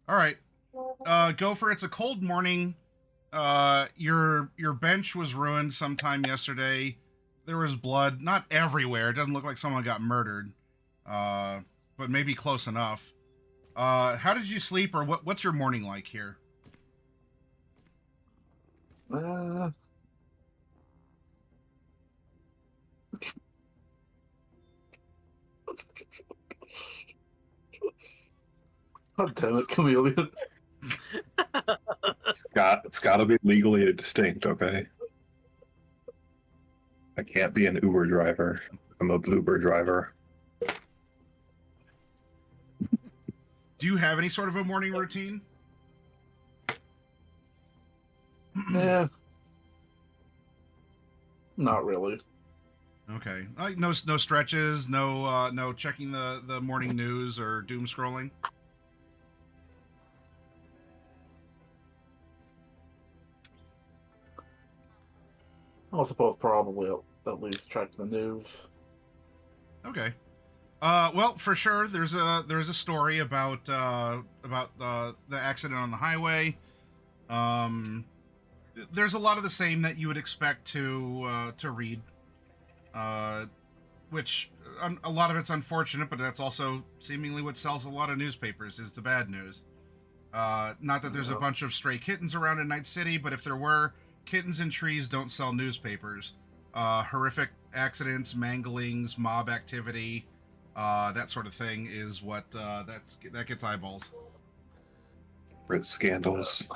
All right. Gopher, it's a cold morning. Your bench was ruined sometime yesterday. There was blood, not everywhere. It doesn't look like someone got murdered, but maybe close enough. How did you sleep, or what's your morning like here? God damn it, Chameleon. It's got to be legally distinct, okay? I can't be an Uber driver. I'm a Bluebird driver. Do you have any sort of a morning routine? Yeah. Not really. Okay. Like no stretches, no checking the morning news or doom scrolling. I suppose probably at least check the news. Okay. Well, for sure, there's a story about the accident on the highway. There's a lot of the same that you would expect to read. Which a lot of it's unfortunate, but that's also seemingly what sells a lot of newspapers is the bad news. Not that there's a bunch of stray kittens around in Night City, but if there were, kittens and trees don't sell newspapers. Horrific accidents, manglings, mob activity, that sort of thing is what that gets eyeballs. Brit scandals.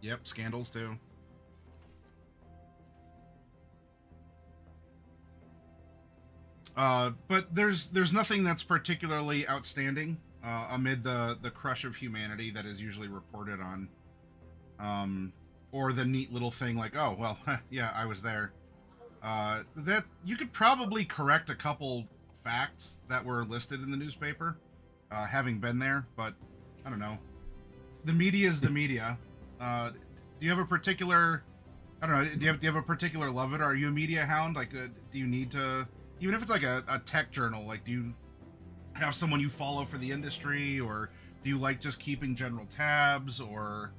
Yep, scandals too. But there's nothing that's particularly outstanding amid the crush of humanity that is usually reported on. Or the neat little thing like, oh, well, yeah, I was there. That you could probably correct a couple facts that were listed in the newspaper, having been there, but I don't know. The media is the media. Do you have a particular, I don't know, do you have a particular love it? Are you a media hound? Like, do you need to, even if it's like a tech journal, like, do you have someone you follow for the industry, or do you like just keeping general tabs, or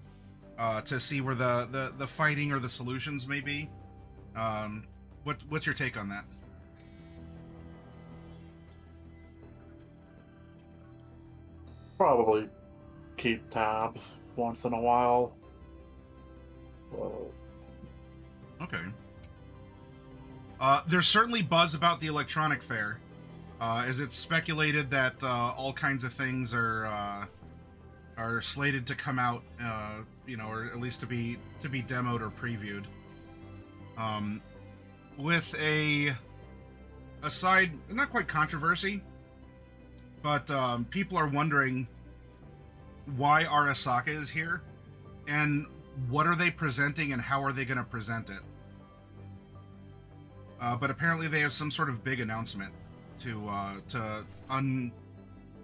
to see where the fighting or the solutions may be? What's your take on that? Probably keep tabs once in a while. Okay. There's certainly buzz about the electronic fair, as it's speculated that all kinds of things are slated to come out, or at least to be demoed or previewed. With a side, not quite controversy, but people are wondering why Arasaka is here, and what are they presenting, and how are they going to present it. But apparently they have some sort of big announcement to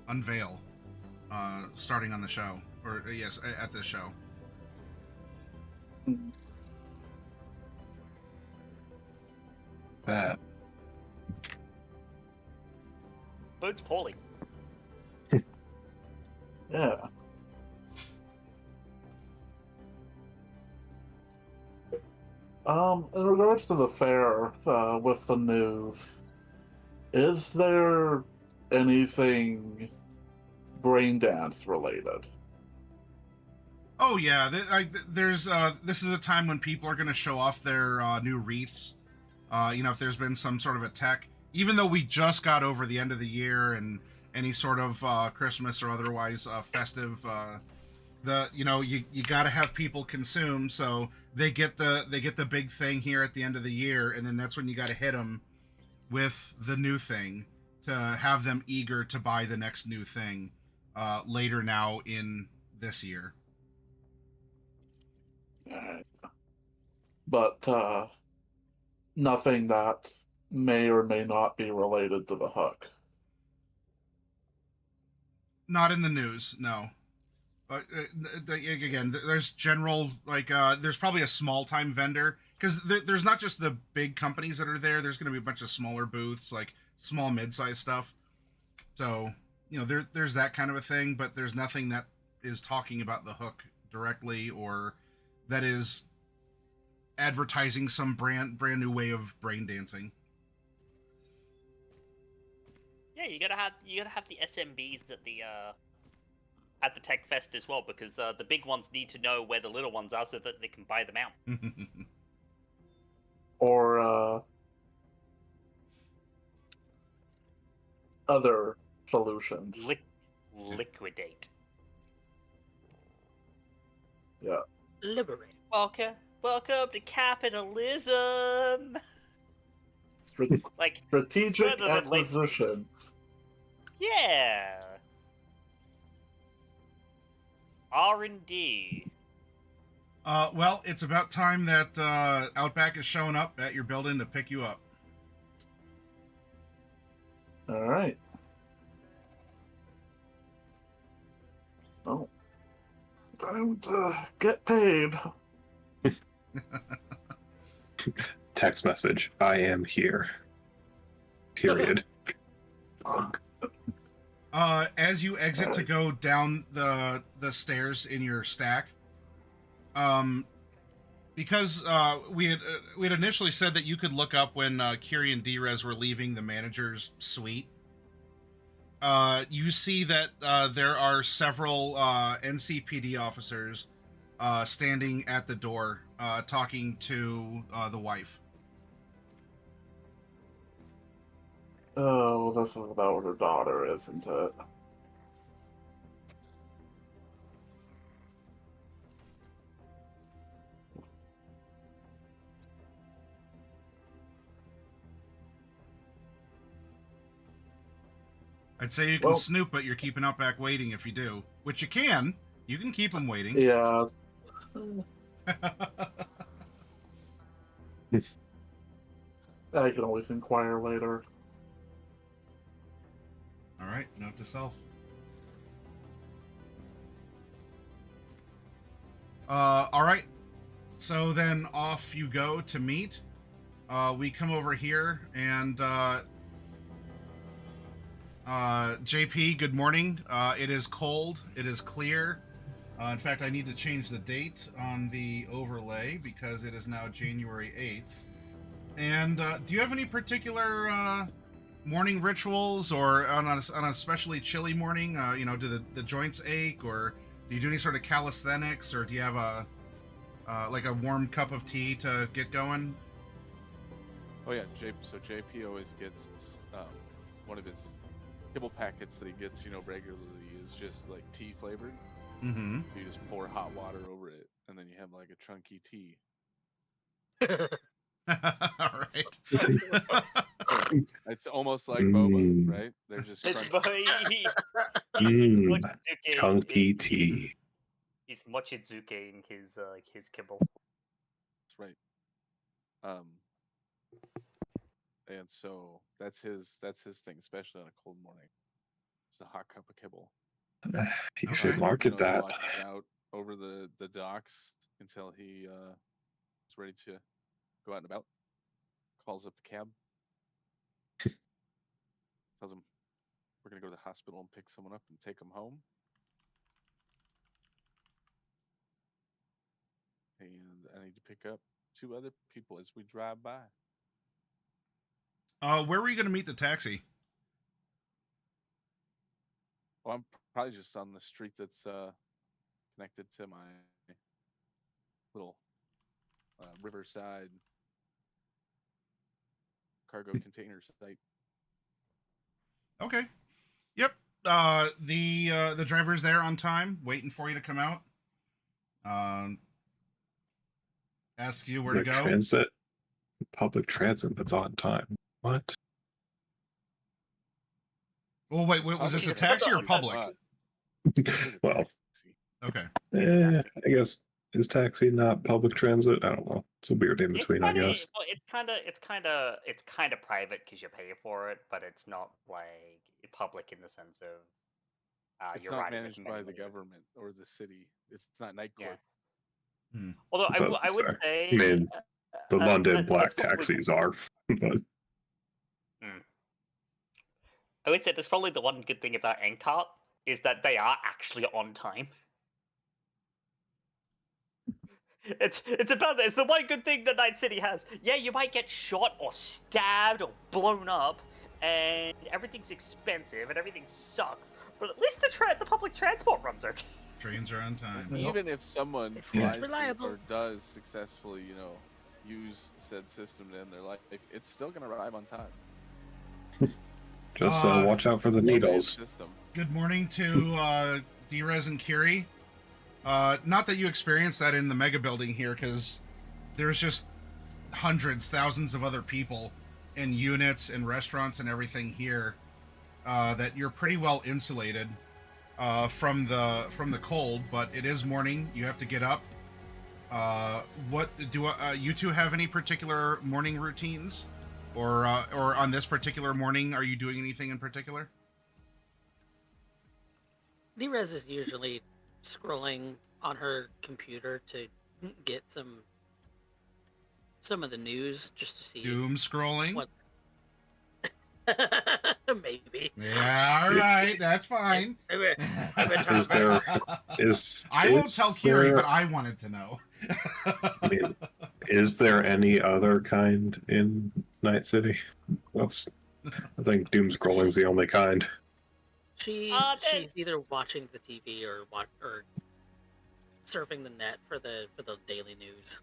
unveil starting on the show, or yes, at this show. That. Bodes poorly. Yeah. In regards to the fair, with the news, is there anything Braindance related? Oh yeah, there's this is a time when people are going to show off their new wreaths. If there's been some sort of a tech, even though we just got over the end of the year and any sort of Christmas or otherwise festive. You got to have people consume, so they get the big thing here at the end of the year, and then that's when you got to hit them with the new thing to have them eager to buy the next new thing later now in this year. Alright. But nothing that may or may not be related to the hook. Not in the news, no. Again, there's general there's probably a small time vendor because there's not just the big companies that are there. There's going to be a bunch of smaller booths, like small mid-sized stuff. So there's that kind of a thing, but there's nothing that is talking about the hook directly or that is advertising some brand new way of brain dancing. Yeah, you gotta have the SMBs at the Tech Fest as well, because the big ones need to know where the little ones are so that they can buy them out. Or other solutions. Liquidate. Yeah. Liberate. Welcome to capitalism. Like Strategic further than late acquisition. Yeah. R&D. Well, it's about time that Outback is showing up at your building to pick you up. All right. Oh, time to get paid. Text message. I am here. Period. As you exit to go down the stairs in your stack, because we had initially said that you could look up when Kiri and Drez were leaving the manager's suite. You see that there are several NCPD officers standing at the door, talking to the wife. Oh, this is about her daughter, isn't it? I'd say you can Well- snoop, but you're keeping Outback waiting if you do, which you can. You can keep them waiting. Yeah. I can always inquire later. All right, note to self. All right. So then off you go to meet. We come over here and JP, good morning. It is cold. It is clear. In fact, I need to change the date on the overlay because it is now January 8th. And do you have any particular morning rituals, or on a especially chilly morning, do the joints ache, or do you do any sort of calisthenics, or do you have a warm cup of tea to get going? Oh yeah, so JP always gets one of his kibble packets that he gets, regularly is just like tea flavored. Mm-hmm. You just pour hot water over it, and then you have like a chunky tea. All right. It's almost like boba, right? They're just crunchy. Chunky tea. He's mochizuke-ing his kibble. That's right. And so that's his thing, especially on a cold morning. It's a hot cup of kibble. You should market that. Walks out over the docks until he is ready to go out and about. Calls up the cab. Tells him we're gonna go to the hospital and pick someone up and take them home. And I need to pick up 2 other people as we drive by. Where were you going to meet the taxi? Well, I'm probably just on the street that's connected to my little riverside cargo container site. Okay. Yep. the driver's there on time, waiting for you to come out. Asks you where to go. Public transit that's on time. What? Well, wait, was this a taxi or public? Well, Okay. I guess is taxi not public transit? I don't know. It's a weird in between, I guess. Well, it's kind of private because you pay for it, but it's not like public in the sense of It's you're not riding with managed many by the million. government or the city. It's not night Yeah. court. Although Supposed I would to. say, I mean, the London that black that's probably- taxis are, but I would say that's probably the one good thing about NCART is that they are actually on time. It's the one good thing that Night City has. Yeah, you might get shot or stabbed or blown up, and everything's expensive and everything sucks. But at least the public transport runs okay. Trains are on time. Even if someone It's tries to, reliable. or does successfully, use said system to end their life, it's still gonna arrive on time. just watch out for the One-man needles. System. Good morning to D-Rez and Kiri. Not that you experienced that in the mega building here, because there's just hundreds, thousands of other people and units and restaurants and everything here, that you're pretty well insulated from the cold. But it is morning. You have to get up. What do you two have any particular morning routines, or on this particular morning, are you doing anything in particular? D-Rez is usually scrolling on her computer to get some of the news just to see Doom scrolling. what's maybe. Yeah, all right, that's fine. Is there I won't tell Kiri, there- but I wanted to know. I mean, is there any other kind in Night City? Whoops. I think doom scrolling's the only kind. She's there's- either watching the TV or surfing the net for the daily news.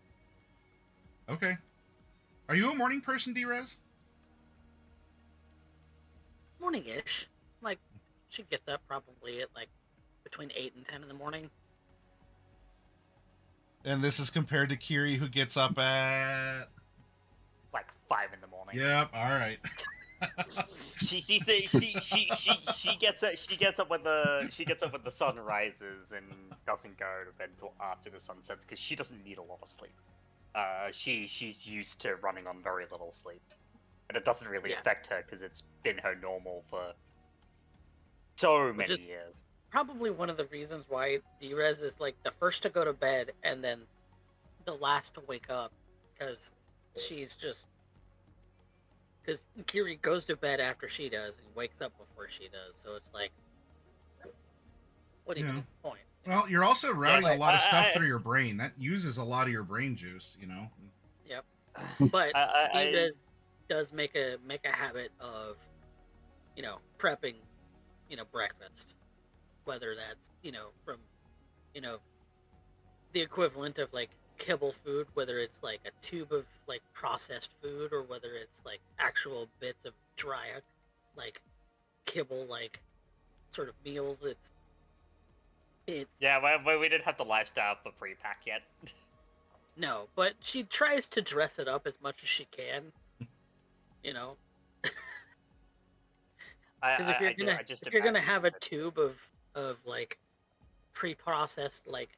Okay. Are you a morning person, D-Rez? Morning-ish. Like, she gets up probably at like between 8 and 10 in the morning. And this is compared to Kiri, who gets up at... Like 5 in the morning. Yep, all right. She gets up when the sun rises and doesn't go to bed until after the sun sets because she doesn't need a lot of sleep. She's used to running on very little sleep, and it doesn't really affect her because it's been her normal for so Which many is years. Probably one of the reasons why D-Rez is like the first to go to bed and then the last to wake up, because she's just... Because Kiri goes to bed after she does and wakes up before she does, so it's like, what even is the point? Well, you're also routing a like, lot of stuff through your brain. That uses a lot of your brain juice, you know? Yep. But D-Rez does make a habit of, prepping, breakfast. Whether that's, from, the equivalent of like kibble food, whether it's like a tube of like processed food or whether it's like actual bits of dry like kibble like sort of meals. It's Yeah, well, we didn't have the lifestyle for pre-pack yet. no, but she tries to dress it up as much as she can. Because if you're gonna have a tube of like pre-processed like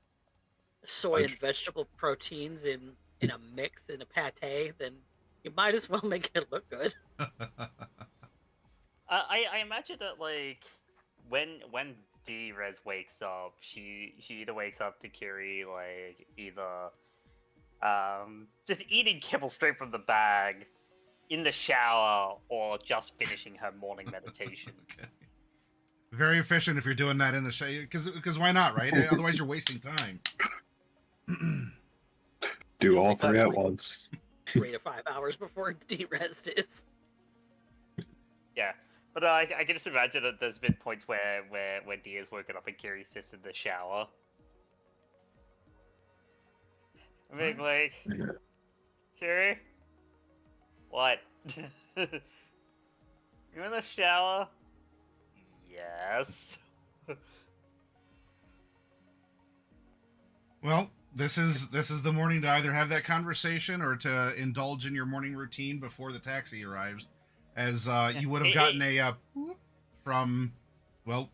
soy and vegetable proteins in a mix in a pate, then you might as well make it look good. I imagine that like when D-Rez wakes up, she either wakes up to Kiri like either just eating kibble straight from the bag, in the shower, or just finishing her morning meditation. Okay. Very efficient if you're doing that in the shower, because why not, right? Otherwise you're wasting time. Do all three at once. 3 to 5 hours before D-Rez is. Yeah, but I can just imagine that there's been points where D has woken up and Kiri's just in the shower. I mean, like, Kiri? What? You in the shower? Yes. Well, this is the morning to either have that conversation or to indulge in your morning routine before the taxi arrives, as you would have gotten a from, well,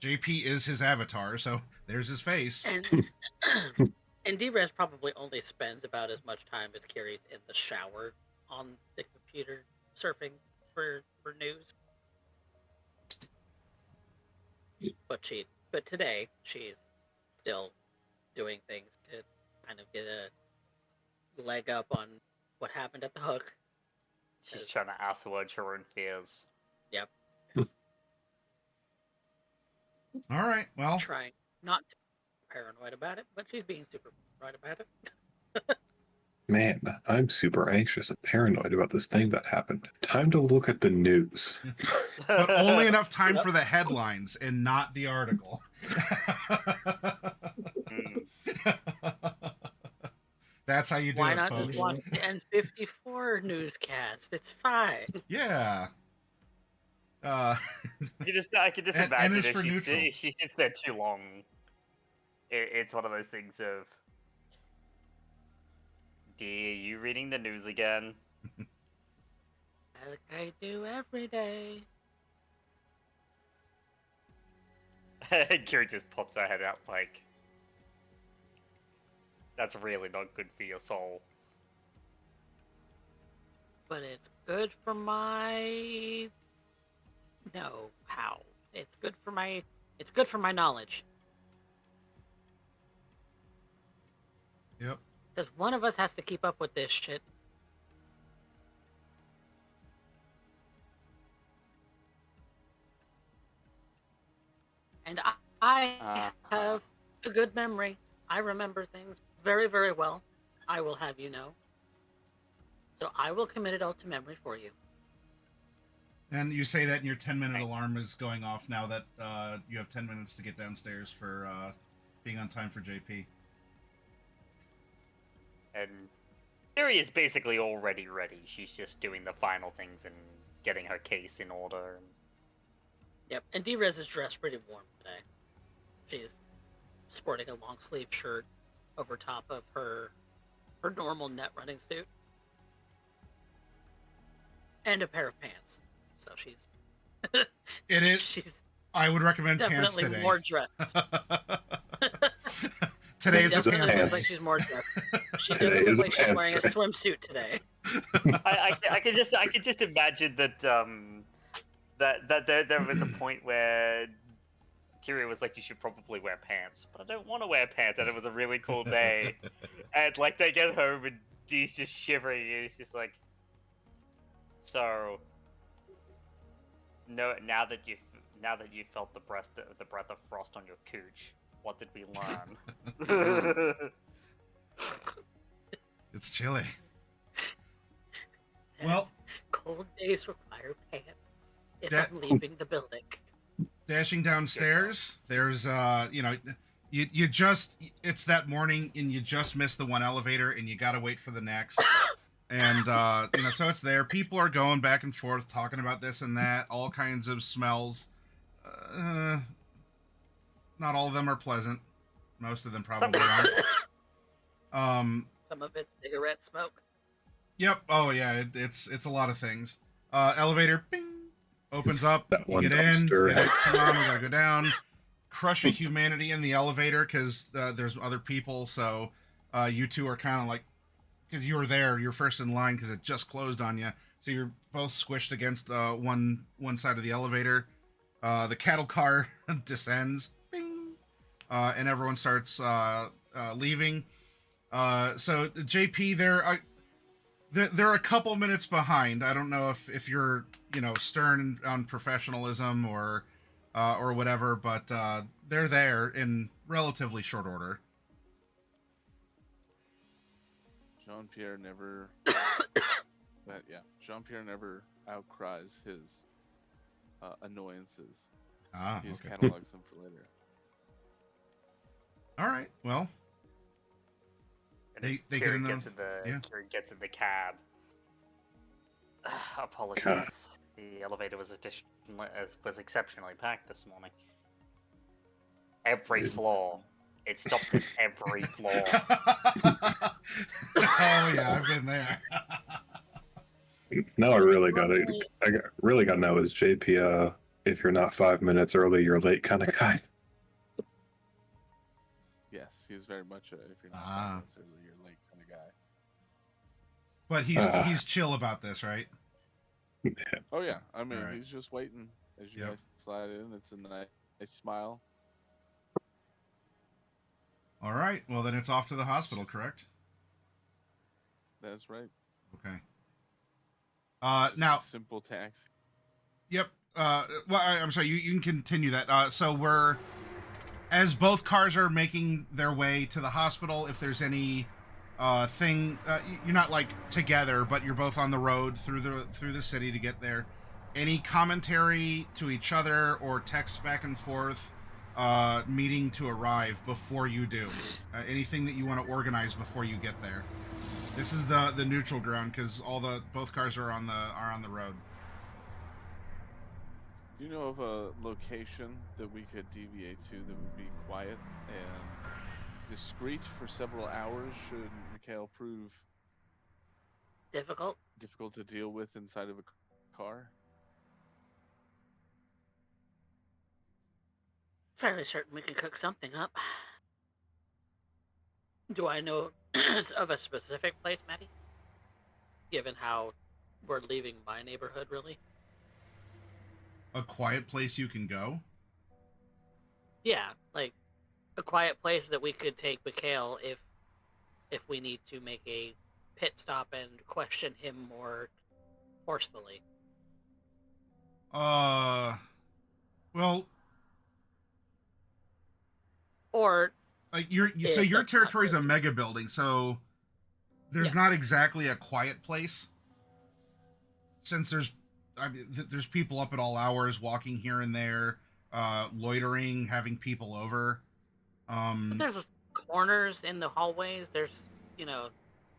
JP is his avatar, so there's his face. And D-Res probably only spends about as much time as Kiri's in the shower on the computer surfing for news. But today she's still doing things to kind of get a leg up on what happened at the hook. She's trying to assuage her own fears. Yep. All right, well, Trying not to be paranoid about it, but she's being super paranoid about it. Man, I'm super anxious and paranoid about this thing that happened. Time to look at the news. but only enough time for the headlines and not the article. That's how you do Why it, not folks. just watch the N54 newscast? It's fine. Yeah. I can just And imagine it's if for neutral. she sits there too long. It's one of those things of, dear, you reading the news again? Like I do every day. Kira just pops her head out like, that's really not good for your soul. But it's good for my know-how. It's good for my knowledge. Yep. Because one of us has to keep up with this shit. And I have a good memory. I remember things very, very well. I will have you know. So I will commit it all to memory for you. And you say that and your 10-minute alarm is going off now that you have 10 minutes to get downstairs for being on time for JP. And Siri is basically already ready. She's just doing the final things and getting her case in order. Yep, and D-Rez is dressed pretty warm today. She's sporting a long sleeve shirt over top of her normal net running suit. And a pair of pants. So she's It is. she's I would recommend pants definitely today. more dressed. Today's a definitely pants. looks like she's more dressed. She Today doesn't is look a like she's pants wearing a day. swimsuit today. I could just imagine that that there was a point where Kira was like, you should probably wear pants, but I don't want to wear pants, and it was a really cool day. And like they get home and Dee's just shivering, and he's just like, so no, now that you felt the breath of frost on your cooch, what did we learn? It's chilly. Well, Cold days require pants if That- I'm leaving the building. dashing downstairs, there's you just, it's that morning and you just missed the one elevator and you gotta wait for the next. And so it's there. People are going back and forth talking about this and that, all kinds of smells. Not all of them are pleasant. Most of them probably aren't. Some of it's cigarette smoke. Yep. Oh yeah, it's a lot of things. Elevator, bing, opens up. That You one get in. dumpster Yeah, has- it's come on. We gotta go down. Crush a humanity in the elevator because there's other people. So you two are kind of like, because you were there, you're first in line because it just closed on you. So you're both squished against one side of the elevator. The cattle car descends, bing, and everyone starts leaving. So JP, they're a couple minutes behind. I don't know if you're stern on professionalism or whatever, but they're there in relatively short order. Jean-Pierre never. Jean-Pierre never outcries his annoyances. He just Okay. catalogs them for later. All right. Well, And They- as they get Kira in gets the- in the yeah. Kira gets in the cab. Apologies. God. The elevator was was exceptionally packed this morning. Every floor. It stopped at every floor. Oh yeah, I've been there. No, I really got to. Normally- Really got to know is JP. If you're not 5 minutes early, you're late kind of guy. Yes, he's very much a if you're not Ah. 5 minutes early, you're late kind of guy. But he's chill about this, right? Oh yeah, I mean Alright. he's just waiting as you Yep. guys slide in. It's a nice smile. All right. Well, then it's off to the hospital, correct? That's right. Okay. Just Now, a simple taxi. yep. Well, I'm sorry. You can continue that. So we're as both cars are making their way to the hospital. If there's any you're not like together, but you're both on the road through the city to get there. Any commentary to each other or text back and forth, meeting to arrive before you do. Anything that you want to organize before you get there. This is the neutral ground because both cars are on the road. Do you know of a location that we could deviate to that would be quiet and discreet for several hours should Mikhail prove Difficult. difficult to deal with inside of a car? Fairly certain we can cook something up. Do I know of a specific place, Maddie? Given how we're leaving my neighborhood, really? A quiet place you can go. Yeah, like a quiet place that we could take Mikhail if we need to make a pit stop and question him more forcefully. Well, Or so if your that's not territory's a really- mega building, so there's Yeah. not exactly a quiet place. Since there's people up at all hours, walking here and there, loitering, having people over. But there's corners in the hallways. There's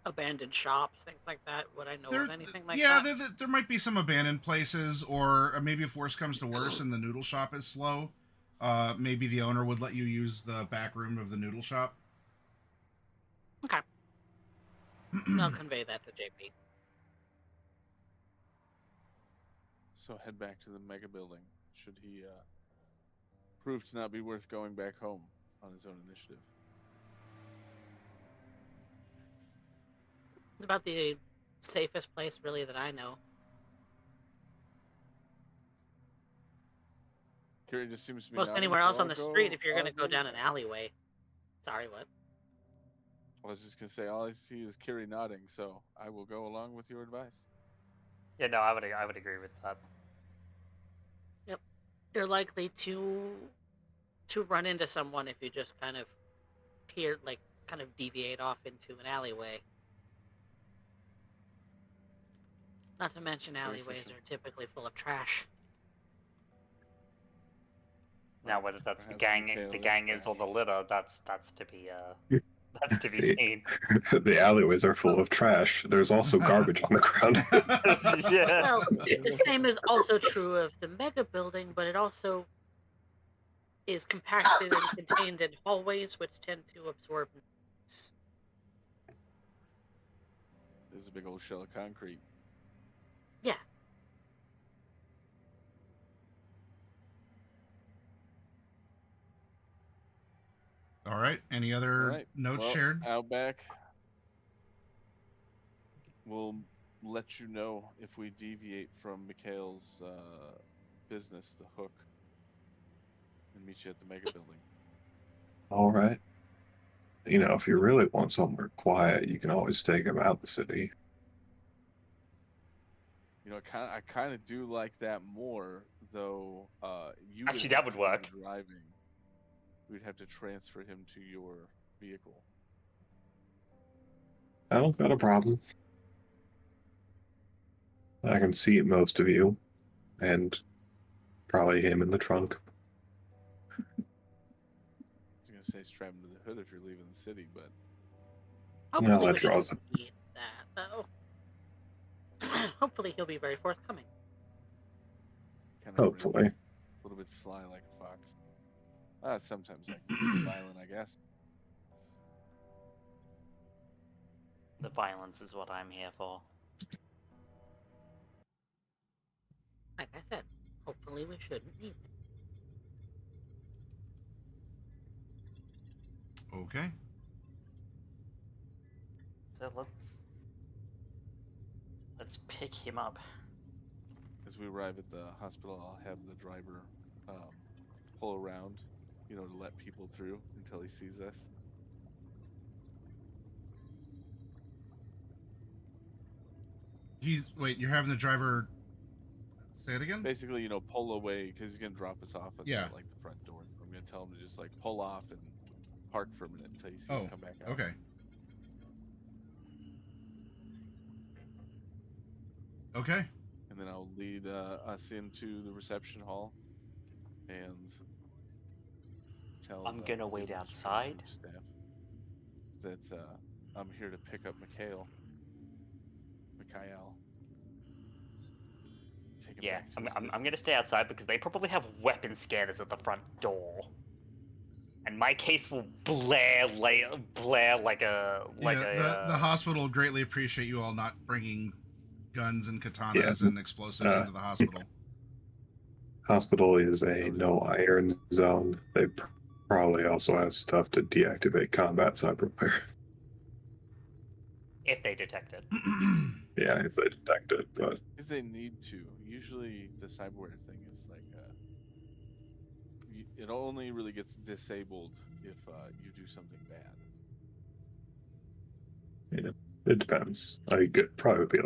abandoned shops, things like that. Would I know of anything like yeah, that? there might be some abandoned places, or maybe if worse comes to worse and the noodle shop is slow, maybe the owner would let you use the back room of the noodle shop. Okay. I'll convey that to JP. So head back to the mega building should he prove to not be worth going back home on his own initiative. It's about the safest place, really, that I know. Kiri just seems to be Most nodding, anywhere so else on I'll the street, go- if you're I'll going to go down with an that. alleyway. Sorry, what? I was just gonna say all I see is Kiri nodding, so I will go along with your advice. Yeah, no, I would agree with that. Yep. You're likely to run into someone if you just kind of kind of deviate off into an alleyway. Not to mention Very alleyways efficient. are typically full of trash. Now whether that's the Perhaps gang, Mikhail the is gang is or trash. the litter, that's to be that's to be seen. The alleyways are full of trash. There's also garbage on the ground. Yeah. Well, the same is also true of the mega building, but it also is compacted and contained in hallways, which tend to absorb. There's a big old shell of concrete. Yeah. All right. Any All other right. notes well, shared? Outback. We'll let you know if we deviate from Mikhail's business, the hook, and meet you at the mega building. All right. You know, if you really want somewhere quiet, you can always take him out the city. You know, I kind of do like that more, though. You Actually, have that would to do the work. Driving. We'd have to transfer him to your vehicle. I don't got a problem. I can seat most of you, and probably him in the trunk. I was gonna say strap him to the hood if you're leaving the city, but Hopefully that we draws shouldn't need that, though. Hopefully he'll be very forthcoming. kind of Hopefully. a little bit sly like a fox. Sometimes I can be violent, I guess. The violence is what I'm here for. Like I said, hopefully we shouldn't need it. Okay. So let's pick him up. As we arrive at the hospital, I'll have the driver pull around, to let people through until he sees us. Wait, you're having the driver say it again? Basically, pull away because he's gonna drop us off at Yeah. the front door. I'm gonna tell him to just pull off and park for a minute until he sees us come back out. Okay. Okay. And then I'll lead us into the reception hall and tell. I'm gonna wait outside. Staff that I'm here to pick up Mikhail. Take him Yeah, back to his I'm gonna stay outside because they probably have weapon scanners at the front door, and my case will blare like The hospital greatly appreciate you all not bringing guns and katanas and explosives into the hospital. Hospital is a no iron zone. They probably also have stuff to deactivate combat cyberware. if they detect it. Yeah, if they detect it, but if they need to. Usually the cyberware thing is it only really gets disabled if you do something bad. yeah, it depends. I could probably be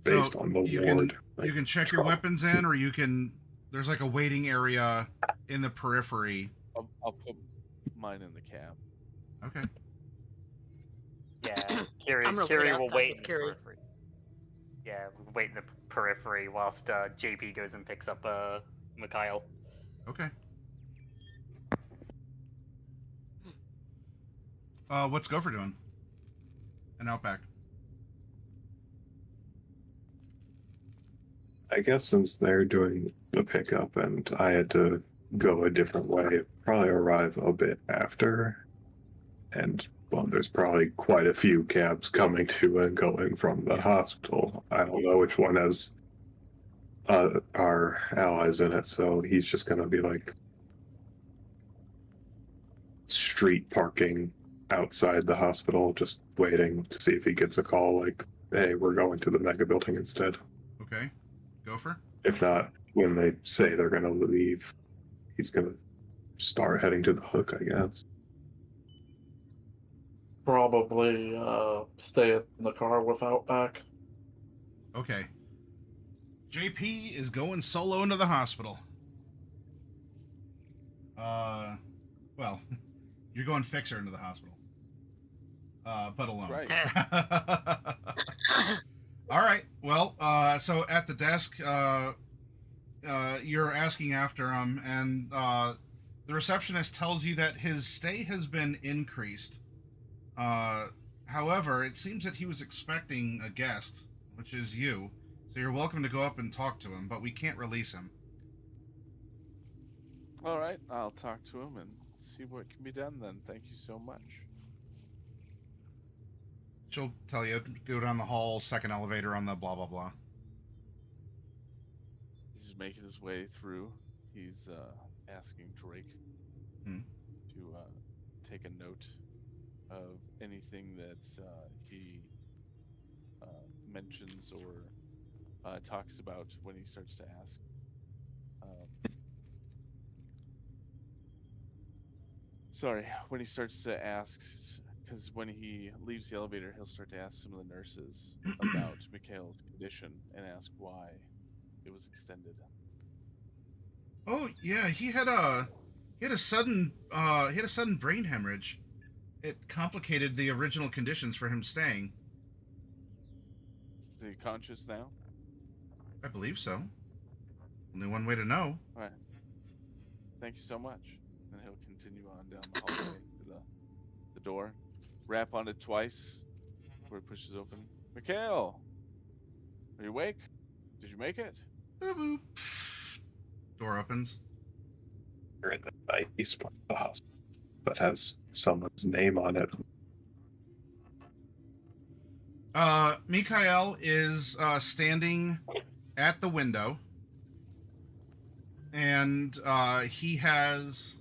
based on the ward. You can check your weapons in, or you can. There's a waiting area in the periphery. I'll put mine in the cab. Okay. Yeah, Kiri will wait in the periphery. Yeah, we'll wait in the periphery whilst JP goes and picks up Mikhail. Okay. What's Gopher doing? An Outback. I guess since they're doing the pickup and I had to go a different way, probably arrive a bit after. And, well, there's probably quite a few cabs coming to and going from the hospital. I don't know which one has our allies in it, so he's just going to be street parking outside the hospital, just waiting to see if he gets a call hey, we're going to the mega building instead. Okay. Gopher? If not, when they say they're going to leave, he's going to start heading to the hook, I guess. Probably stay in the car with Outback. Okay. JP is going solo into the hospital. Well, you're going Fixer into the hospital. But alone. Right. All right. Well, so at the desk, you're asking after him, and the receptionist tells you that his stay has been increased. However, it seems that he was expecting a guest, which is you. So you're welcome to go up and talk to him, but we can't release him. All right, I'll talk to him and see what can be done then. Thank you so much. She'll tell you, go down the hall, second elevator on the blah, blah, blah. He's making his way through. He's asking Drake to take a note of anything that he mentions or talks about when he starts to ask. When he starts to ask, because when he leaves the elevator, he'll start to ask some of the nurses about Mikhail's condition and ask why it was extended. Oh yeah, he had a sudden brain hemorrhage. It complicated the original conditions for him staying. Is he conscious now? I believe so. Only one way to know. All right. Thank you so much. And he'll continue on down the hallway to the door. Rap on it twice before it pushes open. Mikhail! Are you awake? Did you make it? Boop, boop. Door opens. You're in the east part of the house that has someone's name on it. Mikhail is standing at the window, and he has.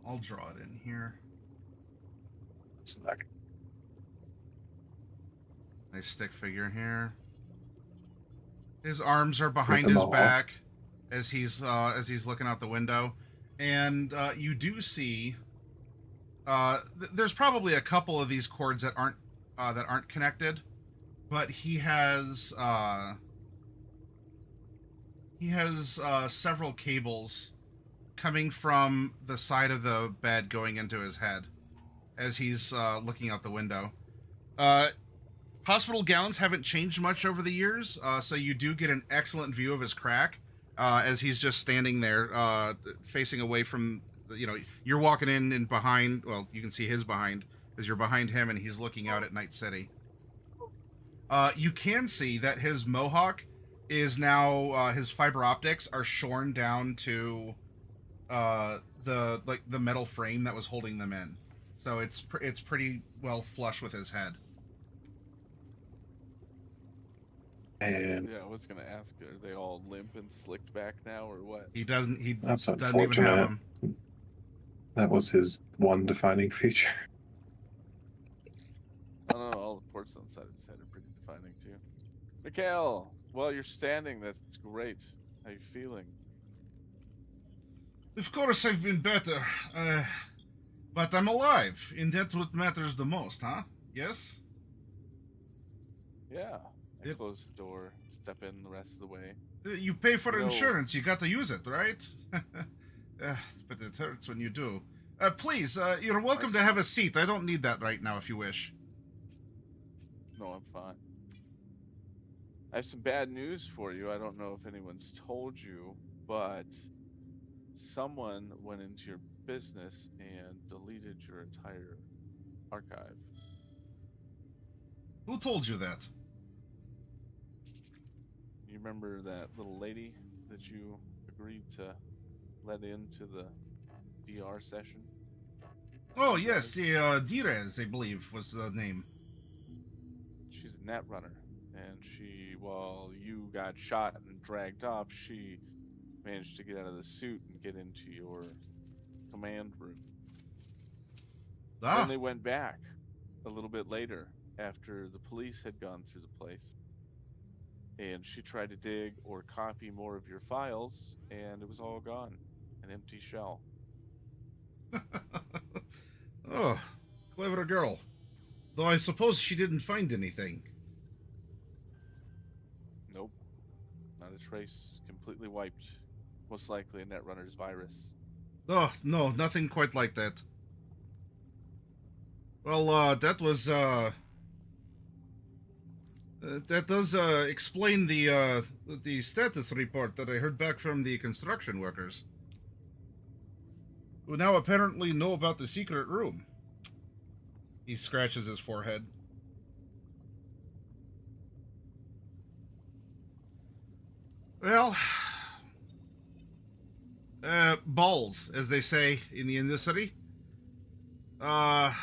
I'll draw it in here. It's not Nice stick figure here. His arms are behind the his mohawk. back as he's looking out the window, and you do see. There's probably a couple of these cords that aren't connected, but he has several cables coming from the side of the bed going into his head as he's looking out the window. Hospital gowns haven't changed much over the years, so you do get an excellent view of his crack as he's just standing there, facing away from. You're walking in and behind. Well, you can see his behind as you're behind him, and he's looking out at Night City. You can see that his mohawk is now his fiber optics are shorn down to the metal frame that was holding them in, so it's pretty well flush with his head. And Yeah, I was gonna ask, are they all limp and slicked back now, or what? He doesn't even that's have unfortunate. them. That was his one defining feature. I don't know, all the ports on the side of his head are pretty defining too. Mikhail, while you're standing, that's great. How you feeling? Of course, I've been better, but I'm alive, and that's what matters the most, huh? Yes. Yeah. I Yep. close the door, step in the rest of the way. You pay for No. insurance. You got to use it, right? But it hurts when you do. Please, you're welcome to have a seat. I don't need that right now if you wish. No, I'm fine. I have some bad news for you. I don't know if anyone's told you, but someone went into your business and deleted your entire archive. Who told you that? You remember that little lady that you agreed to let into the DR session? Oh, yes, the Direz, I believe, was the name. She's a net runner, and while you got shot and dragged off, she managed to get out of the suit and get into your command room. Ah, Then they went back a little bit later after the police had gone through the place. And she tried to dig or copy more of your files, and it was all gone. An empty shell. oh, clever girl. Though I suppose she didn't find anything. Nope. Not a trace. Completely wiped. Most likely a Netrunner's virus. Oh, no, nothing quite like that. Well, that was, that does explain the status report that I heard back from the construction workers, who now apparently know about the secret room. He scratches his forehead. Well, balls, as they say in the industry. Balls,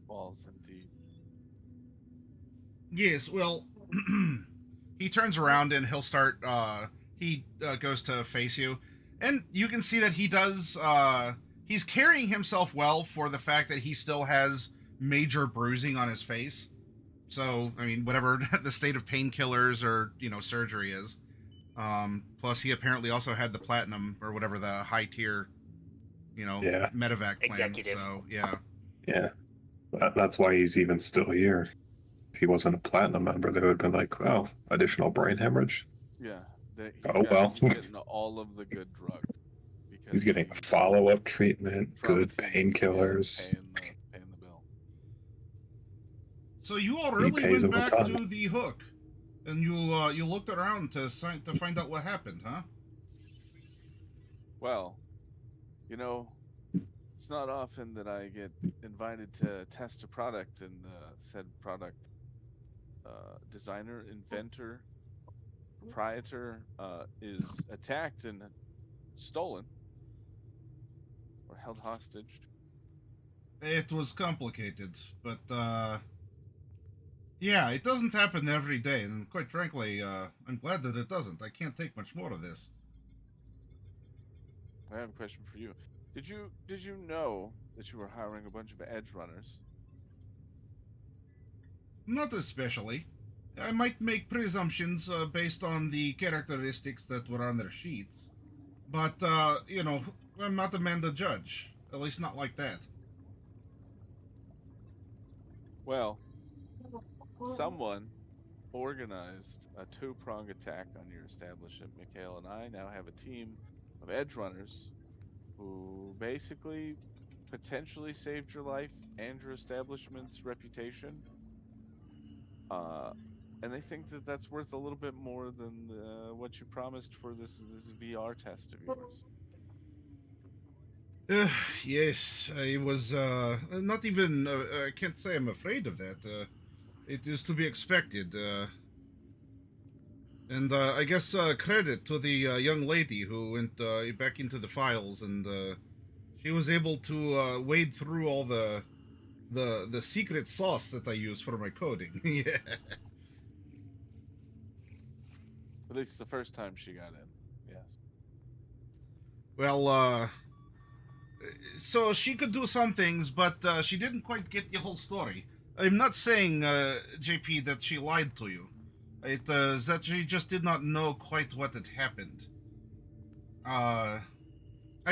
indeed. Yes, well, he turns around and he'll start, he goes to face you. And you can see that he does, he's carrying himself well for the fact that he still has major bruising on his face. So, I mean, whatever the state of painkillers or, surgery is. Plus, he apparently also had the platinum or whatever the high tier, Yeah. medevac plan. Executive. So, yeah. Yeah. That's why he's even still here. If he wasn't a platinum member, they would have been like, oh, additional brain hemorrhage. Yeah. Well. He's getting all of the good drugs. Because He's getting he- follow-up treatment, good Traumatize painkillers. Paying the bill. So you all really pays went him a back ton. to the hook, and you looked around to find out what happened, huh? Well, it's not often that I get invited to test a product, and said product designer, inventor, proprietor is attacked and stolen or held hostage. It was complicated, but yeah, it doesn't happen every day, and quite frankly, I'm glad that it doesn't. I can't take much more of this. I have a question for you. Did you know that you were hiring a bunch of edge runners? Not especially. I might make presumptions based on the characteristics that were on their sheets, but I'm not the man to judge. At least not like that. Well, someone organized a two-prong attack on your establishment, Mikhail, and I now have a team of edge runners who basically potentially saved your life and your establishment's reputation. And they think that that's worth a little bit more than what you promised for this VR test of yours. Yes, I was not even. I can't say I'm afraid of that. It is to be expected. And I guess credit to the young lady who went back into the files, and she was able to wade through all the secret sauce that I use for my coding. Yeah. At least the first time she got in. Yes. Well, so she could do some things, but she didn't quite get the whole story. I'm not saying, JP, that she lied to you. It is that she just did not know quite what had happened. I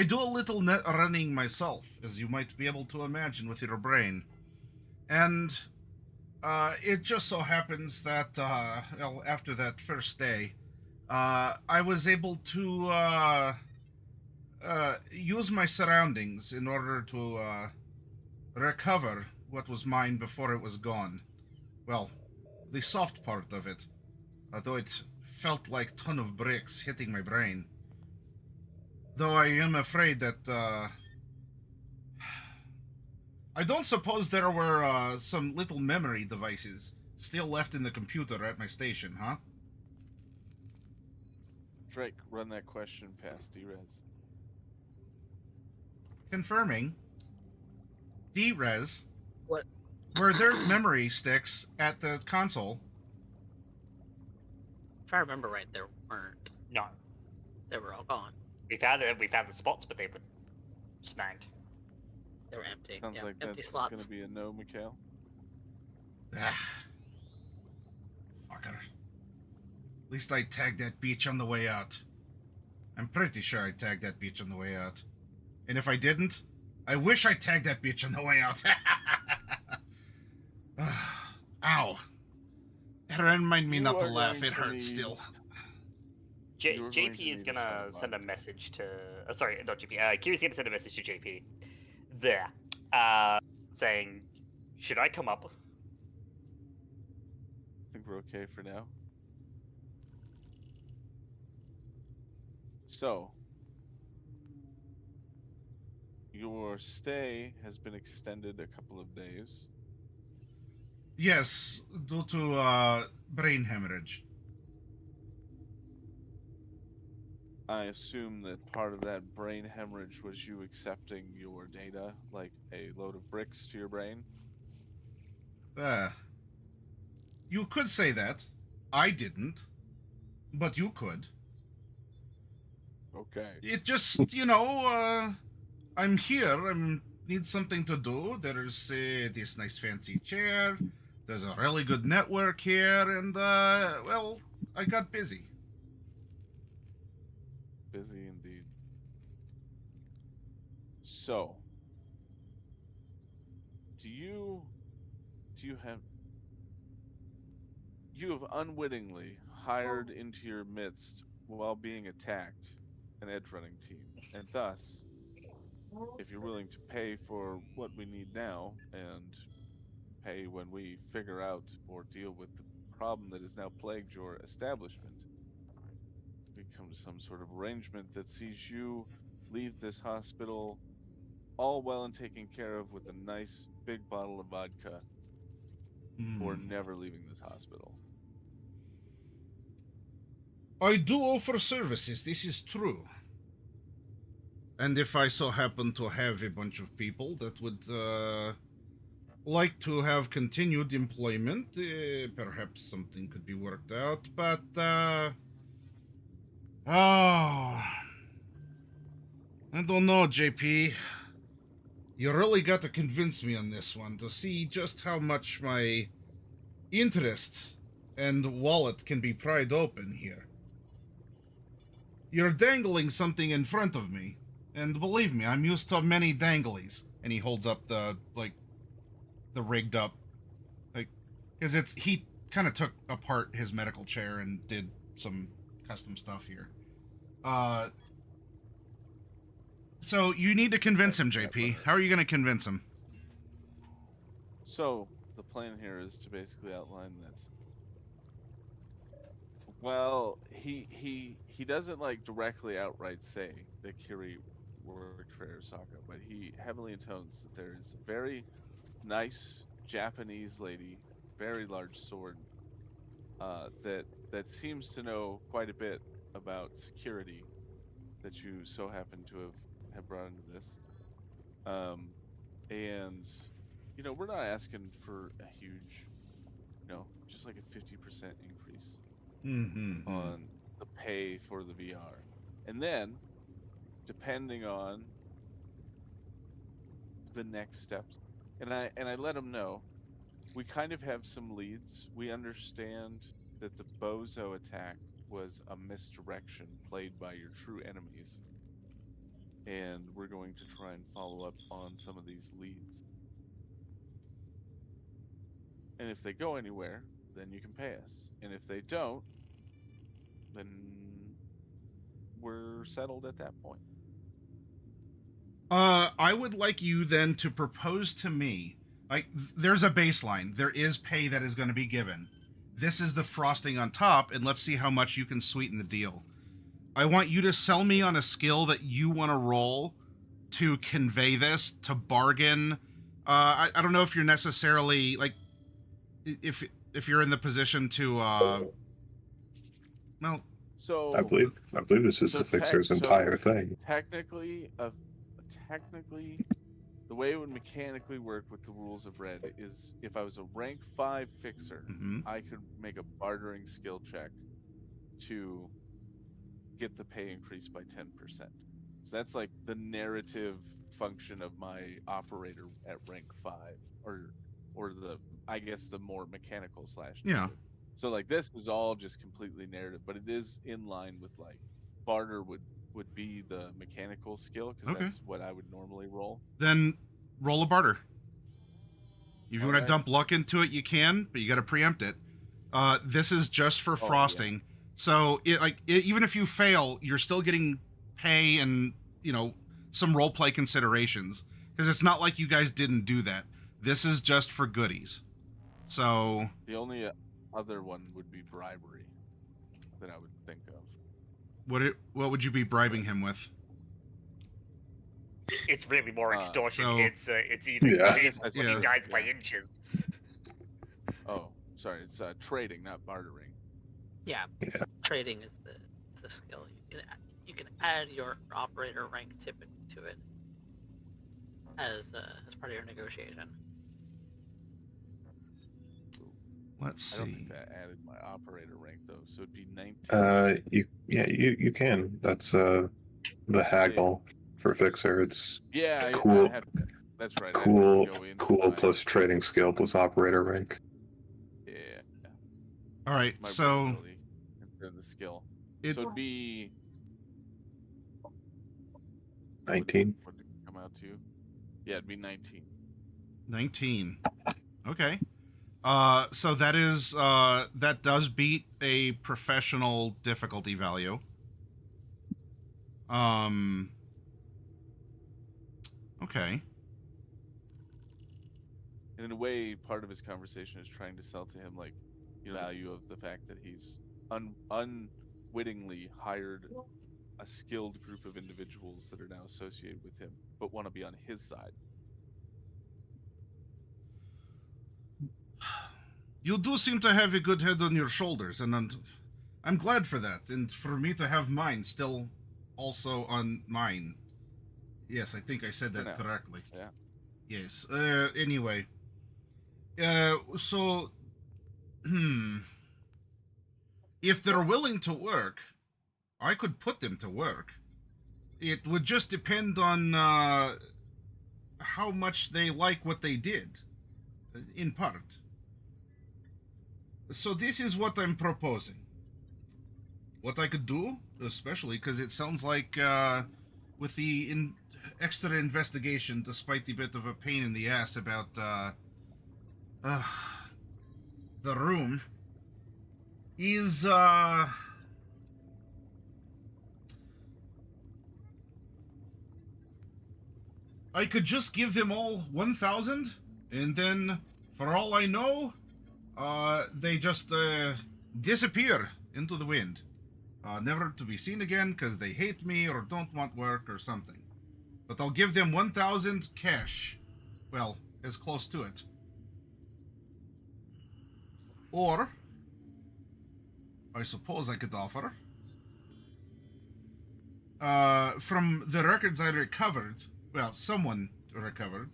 do a little net running myself, as you might be able to imagine with your brain. And it just so happens that, well, after that first day, I was able to use my surroundings in order to recover what was mine before it was gone. Well, the soft part of it, although it felt like a ton of bricks hitting my brain. Though I am afraid that I don't suppose there were some little memory devices still left in the computer at my station, huh? Drake, run that question past D-Rez. Confirming. D-Res. What? Were there memory sticks at the console? If I remember right, there weren't. No. They were all gone. We found the spots, but they were snagged. They were empty. Sounds yeah, like empty that's slots. going to be a no, Mikhail. Ah. Fucker. At least I tagged that beach on the way out. I'm pretty sure I tagged that beach on the way out. And if I didn't, I wish I tagged that beach on the way out. Ow. Remind me not to laugh. It hurts still. JP is gonna send a message to. Sorry, not JP. Kiri's gonna send a message to JP. There. Saying, should I come up? I think we're okay for now. So, your stay has been extended a couple of days. Yes, due to brain hemorrhage. I assume that part of that brain hemorrhage was you accepting your data, like a load of bricks to your brain. You could say that. I didn't. But you could. Okay. It just, I'm here. I need something to do. There's this nice fancy chair. There's a really good network here. And, well, I got busy. Busy indeed. So, you have unwittingly hired into your midst while being attacked an edge running team, and thus, if you're willing to pay for what we need now and pay when we figure out or deal with the problem that has now plagued your establishment, we come to some sort of arrangement that sees you leave this hospital all well and taken care of with a nice big bottle of vodka, or never leaving this hospital. I do offer services, this is true. And if I so happen to have a bunch of people that would like to have continued employment, perhaps something could be worked out, but oh, I don't know, JP. You really got to convince me on this one to see just how much my interest and wallet can be pried open here. You're dangling something in front of me, and believe me, I'm used to many danglies. And he holds up the rigged up, because he kind of took apart his medical chair and did some custom stuff here. So you need to convince him, JP. How are you going to convince him? So the plan here is to basically outline that. Well, he doesn't like directly outright say that Kiri worked for Arasaka, but he heavily intones that there is a very nice Japanese lady, very large sword, that seems to know quite a bit about security, that you so happen to have brought into this. And we're not asking for a huge, just like a 50% increase on the pay for the VR. And then, depending on the next steps, and I let him know, we kind of have some leads. We understand that the bozo attack was a misdirection played by your true enemies, and we're going to try and follow up on some of these leads. And if they go anywhere, then you can pay us. And if they don't, then we're settled at that point. I would like you then to propose to me, like, there's a baseline. There is pay that is going to be given. This is the frosting on top, and let's see how much you can sweeten the deal. I want you to sell me on a skill that you want to roll to convey this, to bargain. I don't know if you're necessarily, like, if you're in the position to, well... So I believe this is the Fixer's entire thing. Technically, the way it would mechanically work with the rules of Red is if I was a rank 5 Fixer, I could make a bartering skill check to get the pay increased by 10%. So that's like the narrative function of my operator at rank 5, or the, I guess, the more mechanical slash narrative. So like this is all just completely narrative, but it is in line with like barter would be the mechanical skill, because that's what I would normally roll. Then roll a barter. If you want to dump luck into it, you can, but you got to preempt it. This is just for frosting. Yeah. So even if you fail, you're still getting pay and, some role play considerations, because it's not like you guys didn't do that. This is just for goodies. So the only other one would be bribery that I would think of. What would you be bribing him with? It's really more extortion. So, it's even you guys by inches. Oh, sorry. It's trading, not bartering. Yeah. Trading is the skill. You can add your operator rank typically to it as part of your negotiation. Let's see. I don't think that added my operator rank though, so it'd be 19. You can. That's the haggle for Fixer. It's cool. That's right. Cool plus trading skill plus operator rank. Yeah. All right. So the skill. So it'd be 19. What did it come out to? Yeah, it'd be 19. 19. Okay. So that is that does beat a professional difficulty value. Okay. And in a way, part of his conversation is trying to sell to him like the value of the fact that he's unwittingly hired a skilled group of individuals that are now associated with him, but want to be on his side. You do seem to have a good head on your shoulders, and I'm glad for that, and for me to have mine still also on mine. Yes, I think I said For that now. correctly. Yeah. Yes. Anyway. So, if they're willing to work, I could put them to work. It would just depend on how much they like what they did, in part. So this is what I'm proposing. What I could do, especially because it sounds like with the extra investigation, despite the bit of a pain in the ass about uh, the room, is I could just give them all 1,000, and then, for all I know, they just disappear into the wind, never to be seen again because they hate me or don't want work or something. But I'll give them 1,000 cash. Well, as close to it. Or, I suppose I could offer, from the records I recovered, well, someone recovered,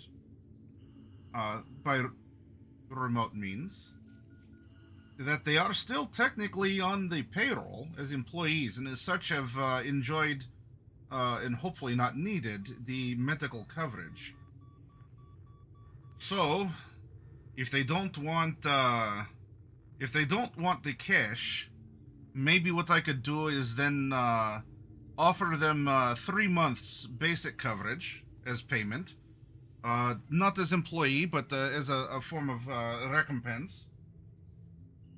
by remote means, that they are still technically on the payroll as employees and as such have enjoyed and hopefully not needed the medical coverage. So, if they don't want the cash, maybe what I could do is then offer them 3 months basic coverage as payment, not as employee, but as a form of recompense.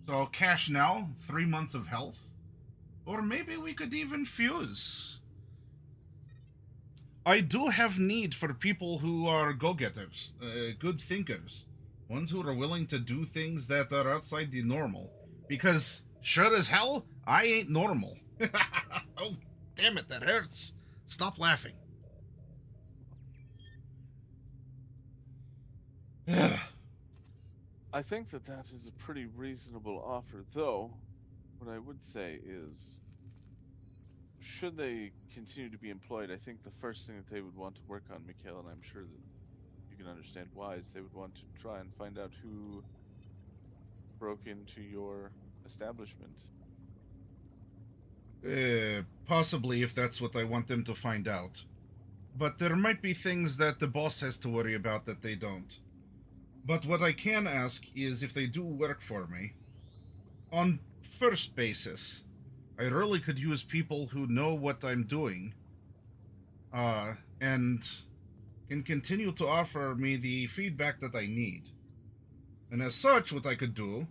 So cash now, 3 months of health, or maybe we could even fuse. I do have need for people who are go-getters, good thinkers, ones who are willing to do things that are outside the normal. Because sure as hell, I ain't normal. Oh, damn it, that hurts. Stop laughing. I think that that is a pretty reasonable offer, though. What I would say is, should they continue to be employed, I think the first thing that they would want to work on, Mikhail, and I'm sure that you can understand why, is they would want to try and find out who broke into your establishment. Possibly, if that's what I want them to find out. But there might be things that the boss has to worry about that they don't. But what I can ask is if they do work for me, on first basis, I really could use people who know what I'm doing, and can continue to offer me the feedback that I need. And as such, what I could do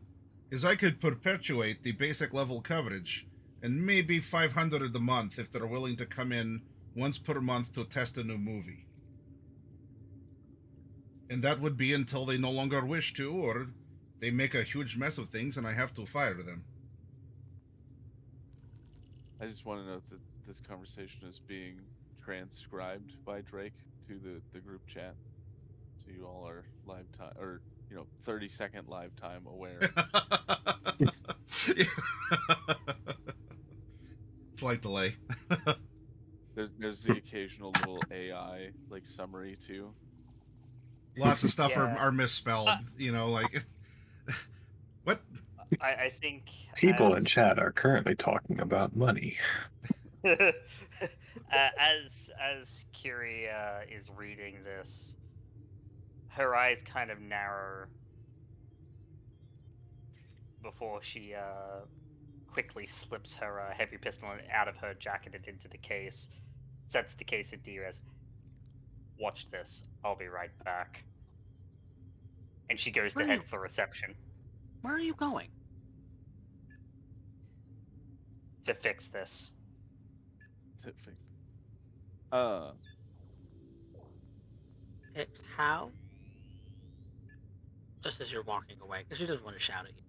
is I could perpetuate the basic level coverage, and maybe 500 a month if they're willing to come in once per month to test a new movie. And that would be until they no longer wish to, or they make a huge mess of things and I have to fire them. I just want to note that this conversation is being transcribed by Drake to the group chat. So you all are live time, or, 30-second live time aware. Slight delay. There's the occasional little AI, like, summary, too. Lots of stuff Yeah. are misspelled, what? I think People in as- chat are currently talking about money. as Kiri is reading this, her eyes kind of narrow before she quickly slips her heavy pistol out of her jacket and into the case, sets the case with Diaz. Watch this. I'll be right back. And she goes to Where head you- for reception Where are you going? to fix this. It's how? Just as you're walking away, because she doesn't want to shout at you.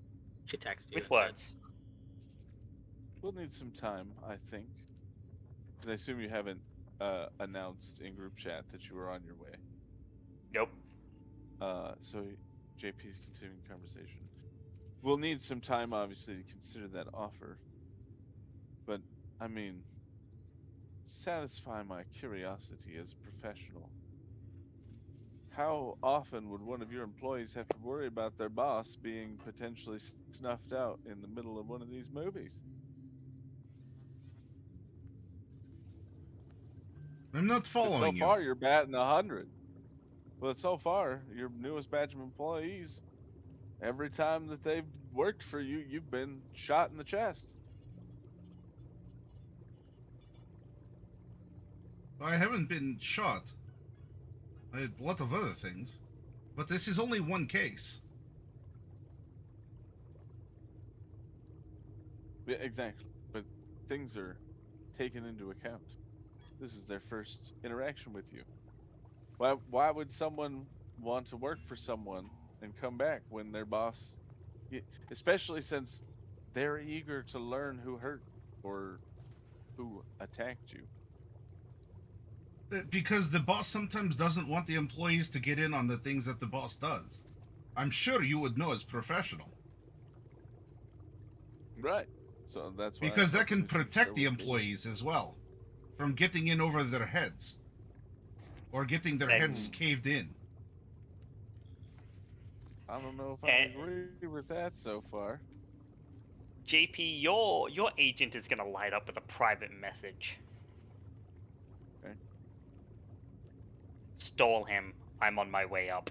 She texts you. With and words. We'll need some time, I think. Because I assume you haven't announced in group chat that you were on your way. Nope. So JP's continuing conversation. We'll need some time, obviously, to consider that offer. I mean, satisfy my curiosity as a professional. How often would one of your employees have to worry about their boss being potentially snuffed out in the middle of one of these movies? I'm not 'Cause so following you. far, you're batting 100. But so far, your newest batch of employees, every time that they've worked for you, you've been shot in the chest. I haven't been shot. I had a lot of other things. But this is only one case. Yeah, exactly. But things are taken into account. This is their first interaction with you. Why would someone want to work for someone and come back when their boss, especially since they're eager to learn who hurt or who attacked you? Because the boss sometimes doesn't want the employees to get in on the things that the boss does. I'm sure you would know as professional. Right. So that's why Because that can companies protect share the with me. employees as well from getting in over their heads. Or getting their And- heads caved in. I don't know if I And- agree with that so far. JP, your agent is gonna light up with a private message. Okay. Stall him. I'm on my way up.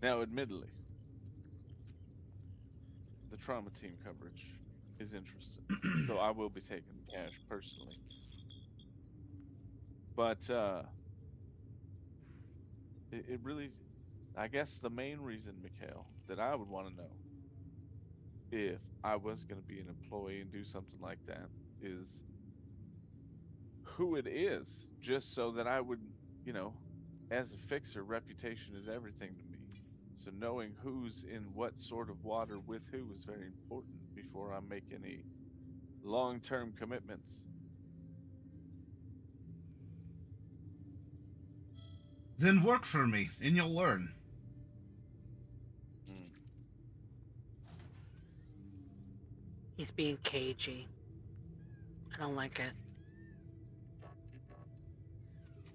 Now, admittedly, the trauma team coverage is interesting, so I will be taking the cash personally. But it really, I guess the main reason, Mikhail, that I would want to know if I was going to be an employee and do something like that is who it is, just so that I would, as a fixer, reputation is everything to me. So knowing who's in what sort of water with who is very important before I make any long-term commitments. Then work for me, and you'll learn. He's being cagey. I don't like it.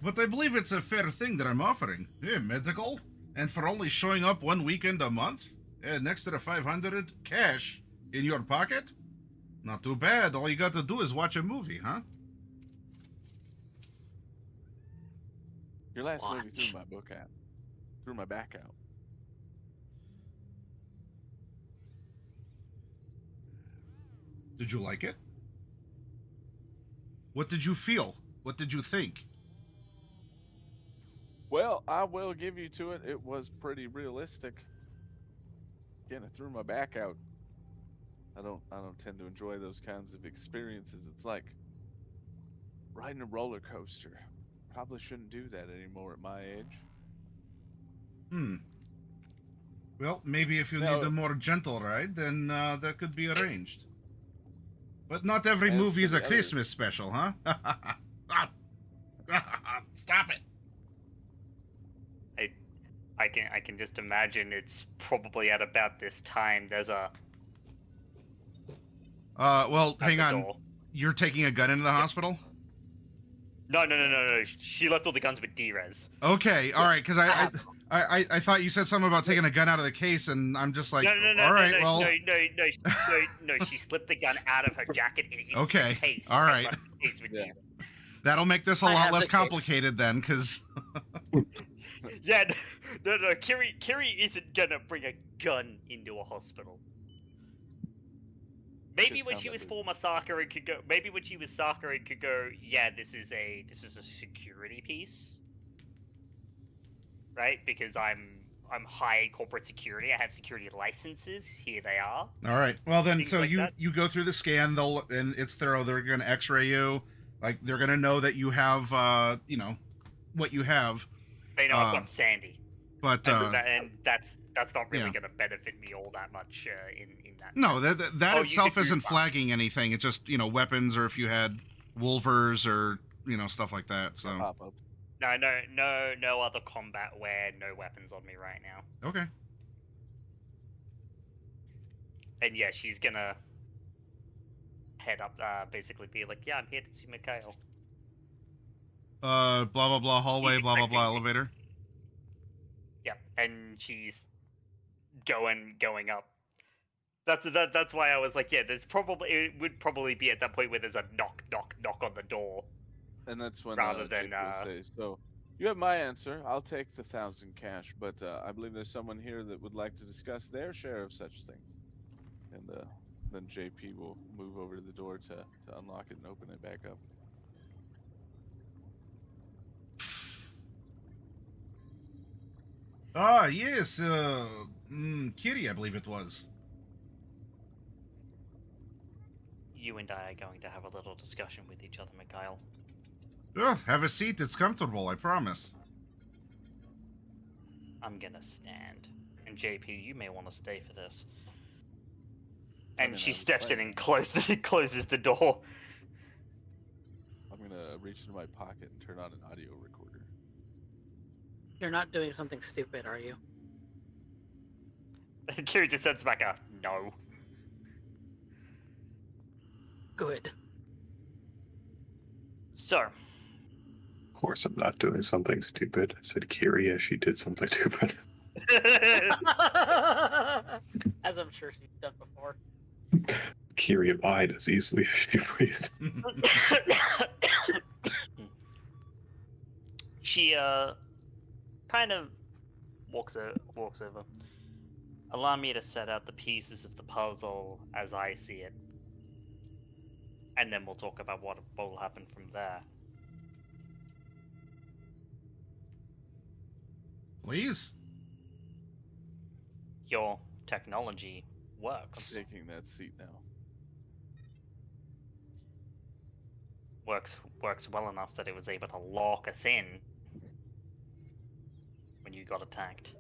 But I believe it's a fair thing that I'm offering. Yeah, medical? And for only showing up one weekend a month? Next to the 500 cash in your pocket? Not too bad. All you got to do is watch a movie, huh? Your last movie Watch. threw my book out. Threw my back out. Did you like it? What did you feel? What did you think? Well, I will give you to it. It was pretty realistic. Again, it threw my back out. I don't tend to enjoy those kinds of experiences. It's like riding a roller coaster. Probably shouldn't do that anymore at my age. Well, maybe if you No. need a more gentle ride, then that could be arranged. But not every As movie for is a the Christmas special, huh? Stop it. I can just imagine it's probably at about this time there's a Well, at hang the on. door. You're taking a gun into the hospital? No. She left all the guns with D-Res. Okay, all right, because I thought you said something about taking a gun out of the case, and I'm just like, all right, well, No. She slipped the gun out of her jacket and into Okay, the case. all and right. left the case with Yeah. D-Res. that'll make this a I lot have less the case. complicated then, because Yeah, no. Kiri isn't gonna bring a gun into a hospital. Maybe Just when she combat was business. former Soccer, it could go. Maybe when she was Soccer, it could go. Yeah, this is a security piece, right? Because I'm high corporate security. I have security licenses. Here they are. all right. Well, then, Things so like that. you go through the scan, and it's thorough. They're going to X-ray you, like they're going to know that you have, what you have. They know I've Uh, got Sandy, But and that's not really yeah. going to benefit me all that much in that. no, that Oh, you itself could do isn't that. flagging anything. It's just weapons, or if you had wolvers or stuff like that. So Pop-ups. No other combat wear, no weapons on me right now. okay. And yeah, she's gonna head up, basically be like, yeah, I'm here to see Mikhail. Blah blah blah hallway, blah blah blah expecting me. elevator. Yep, and she's going up. That's why I was like, yeah, it would probably be at that point where there's a knock on the door. And that's when Rather than, Jake will say, so you have my answer. I'll take the 1,000 cash, but I believe there's someone here that would like to discuss their share of such things. And then JP will move over to the door to unlock it and open it back up. Ah, yes, Kiri, I believe it was. You and I are going to have a little discussion with each other, Mikhail. Oh, have a seat. It's comfortable, I promise. I'm gonna stand. And JP, you may want to stay for this. I And mean, she I was steps in planning and closes the door. I'm gonna reach into my pocket and turn on an audio recorder. You're not doing something stupid, are you? Kiri just sends back a no. Good. So, Of course, I'm not doing something stupid. I said Kyria, she did something stupid. As I'm sure she's done before. Kyria lied as easily as she breathed. she kind of walks over. Allow me to set out the pieces of the puzzle as I see it, and then we'll talk about what will happen from there. Please. Your technology I'm works. taking that seat now. Works well enough that it was able to lock us in when you got attacked.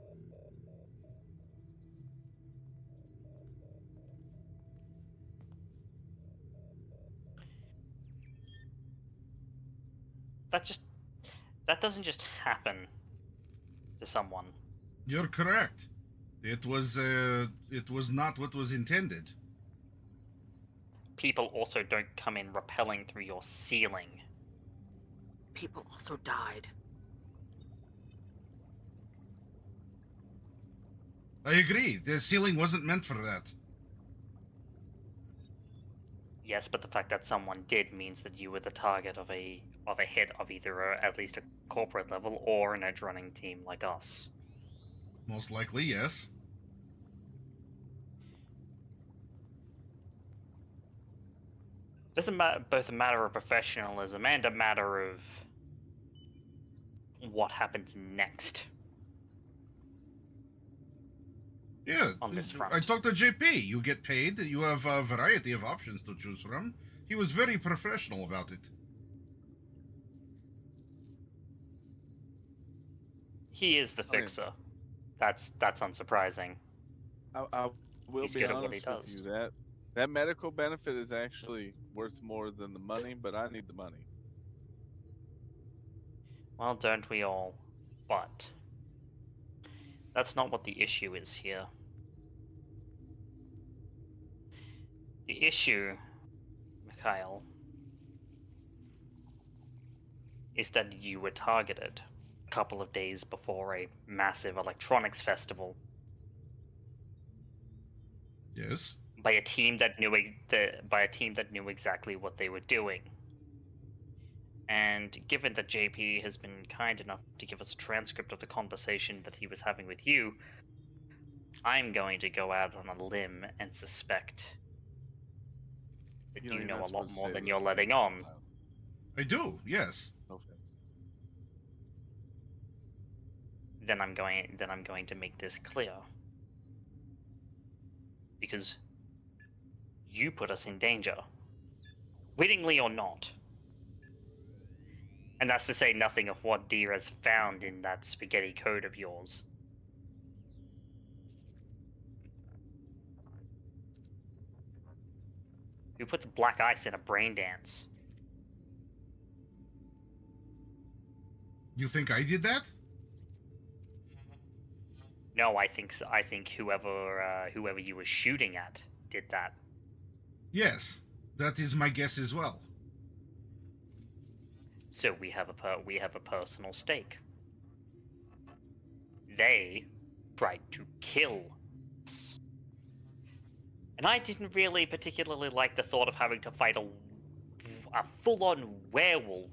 That doesn't just happen to someone. You're correct. It was not what was intended. People also don't come in rappelling through your ceiling. People also died. I agree. The ceiling wasn't meant for that. Yes, but the fact that someone did means that you were the target of a hit of either at least a corporate level or an edge running team like us. Most likely, yes. This is both a matter of professionalism and a matter of what happens next. Yeah. On this front. I talked to JP. You get paid. You have a variety of options to choose from. He was very professional about it. He is the fixer. That's unsurprising. I will He's be good at what he honest with does. you. That medical benefit is actually worth more than the money, but I need the money. Well, don't we all? But that's not what the issue is here. The issue, Mikhail, is that you were targeted a couple of days before a massive electronics festival Yes. by a team that knew exactly what they were doing. And given that JP has been kind enough to give us a transcript of the conversation that he was having with you, I'm going to go out on a limb and suspect that you know a lot more than you're letting on. I do, yes. Okay. Then I'm going to make this clear. Because you put us in danger. Wittingly or not. And that's to say nothing of what Dira's found in that spaghetti code of yours. Who puts black ice in a brain dance? You think I did that? No, I think whoever you were shooting at did that. Yes, that is my guess as well. So we have a personal stake. They tried to kill us. And I didn't really particularly like the thought of having to fight a full-on werewolf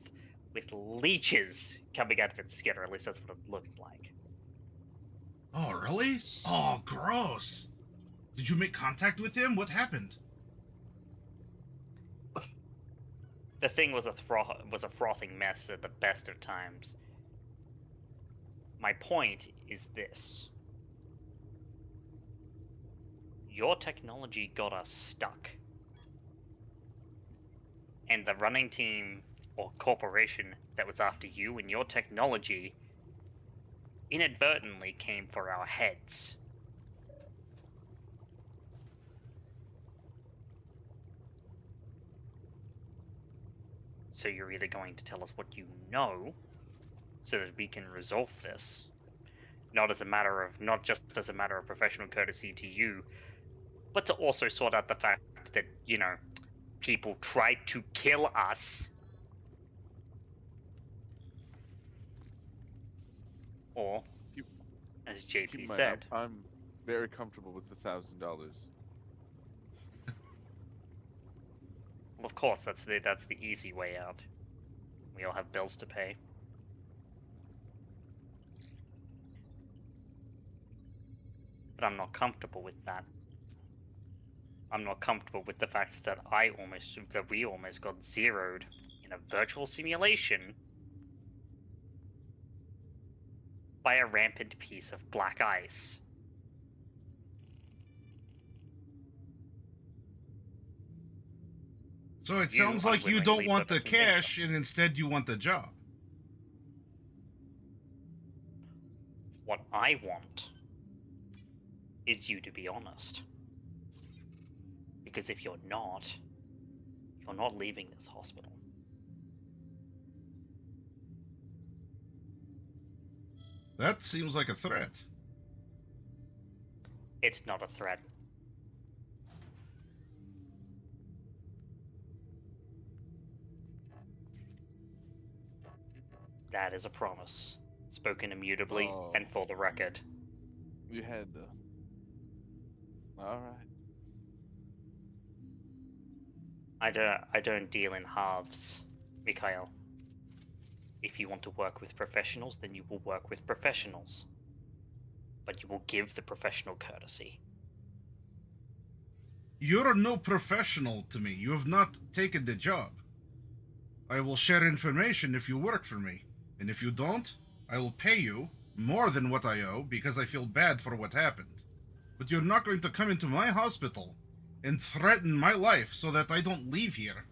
with leeches coming out of its skin, or at least that's what it looked like. Oh, really? Oh, gross. Did you make contact with him? What happened? The thing was a frothing mess at the best of times. My point is this. Your technology got us stuck. And the running team or corporation that was after you and your technology inadvertently came for our heads. So you're either going to tell us what you know, so that we can resolve this, not just as a matter of professional courtesy to you, but to also sort out the fact that, you know, people tried to kill us. Or, as Keep in JP mind, said, I'm very comfortable with the $1,000. well, of course, that's the easy way out. We all have bills to pay. But I'm not comfortable with that. I'm not comfortable with the fact that we almost got zeroed in a virtual simulation by a rampant piece of black ice. So it You sounds like you don't unwillingly want the put us in danger. cash and instead you want the job. What I want is you to be honest. Because if you're not leaving this hospital. That seems like a threat. It's not a threat. That is a promise, spoken immutably Oh. and for the record. You had the... Alright. I don't deal in halves, Mikhail. If you want to work with professionals, then you will work with professionals. But you will give the professional courtesy. You're no professional to me. You have not taken the job. I will share information if you work for me. And if you don't, I will pay you more than what I owe because I feel bad for what happened. But you're not going to come into my hospital and threaten my life so that I don't leave here.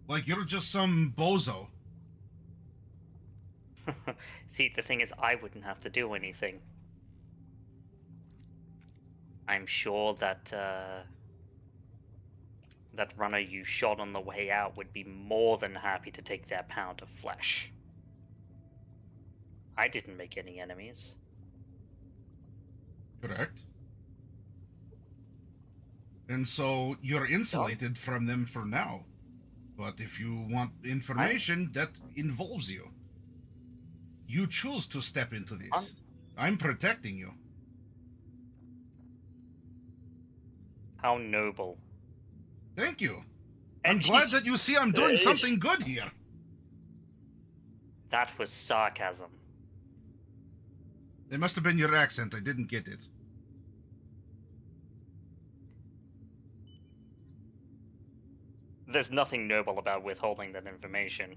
Like you're just some bozo. See, the thing is, I wouldn't have to do anything. I'm sure that that runner you shot on the way out would be more than happy to take that pound of flesh. I didn't make any enemies. Correct? And so you're insulated from them for now. But if you want information, that involves you. You choose to step into this. I'm protecting you. How noble. Thank you. I'm And glad she's- that you see I'm doing something good here. That was sarcasm. It must have been your accent. I didn't get it. There's nothing noble about withholding that information.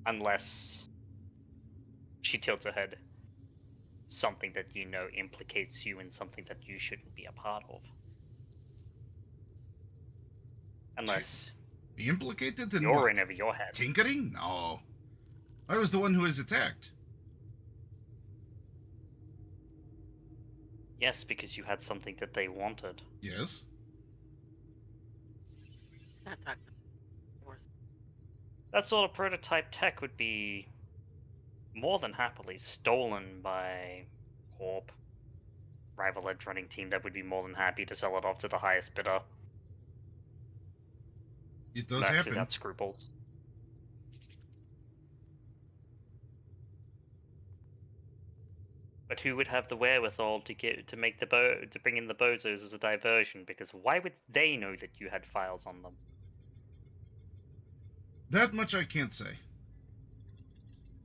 Unless she tilts her head. Something that you know implicates you in something that you shouldn't be a part of. Unless Be implicated in you're what? in over your head. Tinkering? No. I was the one who was attacked. Yes, because you had something that they wanted. Yes. Not talking. That sort of prototype tech would be more than happily stolen by Corp. rival edge running team that would be more than happy to sell it off to the highest bidder. It does Actually, happen. without scruples. But who would have the wherewithal to bring in the bozos as a diversion? Because why would they know that you had files on them? That much I can't say.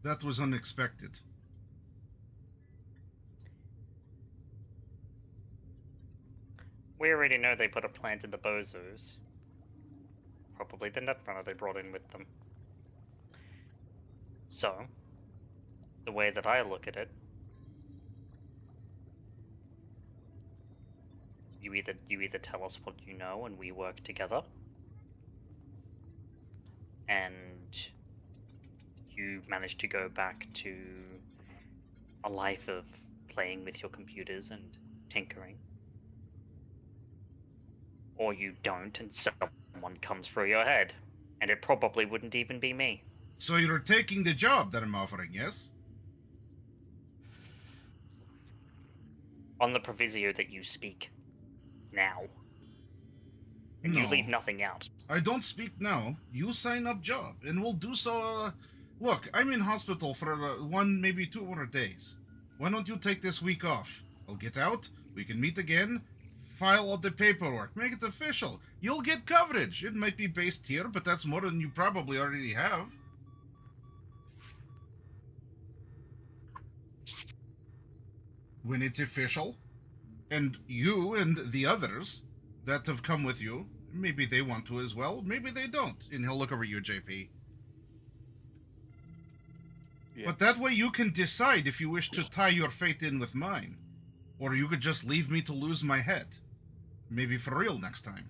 That was unexpected. We already know they put a plant in the bozos. Probably the netrunner they brought in with them. So, the way that I look at it, you either tell us what you know and we work together, and you manage to go back to a life of playing with your computers and tinkering, or you don't and someone comes through your head, and it probably wouldn't even be me. So you're taking the job that I'm offering, yes? On the proviso that you speak now. And No. you leave nothing out. I don't speak now. You sign up job, and we'll do so. Look, I'm in hospital for 1, maybe 2 more days. Why don't you take this week off? I'll get out, we can meet again, file all the paperwork, make it official. You'll get coverage. It might be based here, but that's more than you probably already have. When it's official, and you and the others that have come with you, maybe they want to as well, maybe they don't. And he'll look over you, JP. Yeah. But that way you can decide if you wish to tie your fate in with mine. Or you could just leave me to lose my head. Maybe for real next time.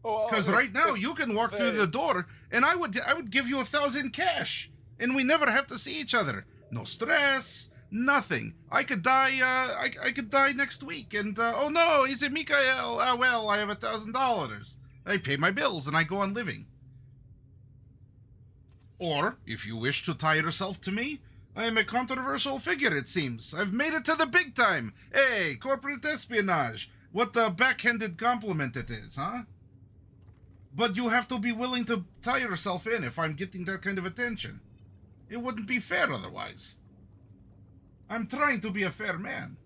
Because right now you can walk through the door and I would give you 1,000 cash. And we never have to see each other. No stress, nothing. I could die, I could die next week. And, oh no, is it Mikael? Ah, well, I have $1,000. I pay my bills and I go on living. Or, if you wish to tie yourself to me, I am a controversial figure, it seems. I've made it to the big time. Hey, corporate espionage. What a backhanded compliment it is, huh? But you have to be willing to tie yourself in if I'm getting that kind of attention. It wouldn't be fair otherwise. I'm trying to be a fair man.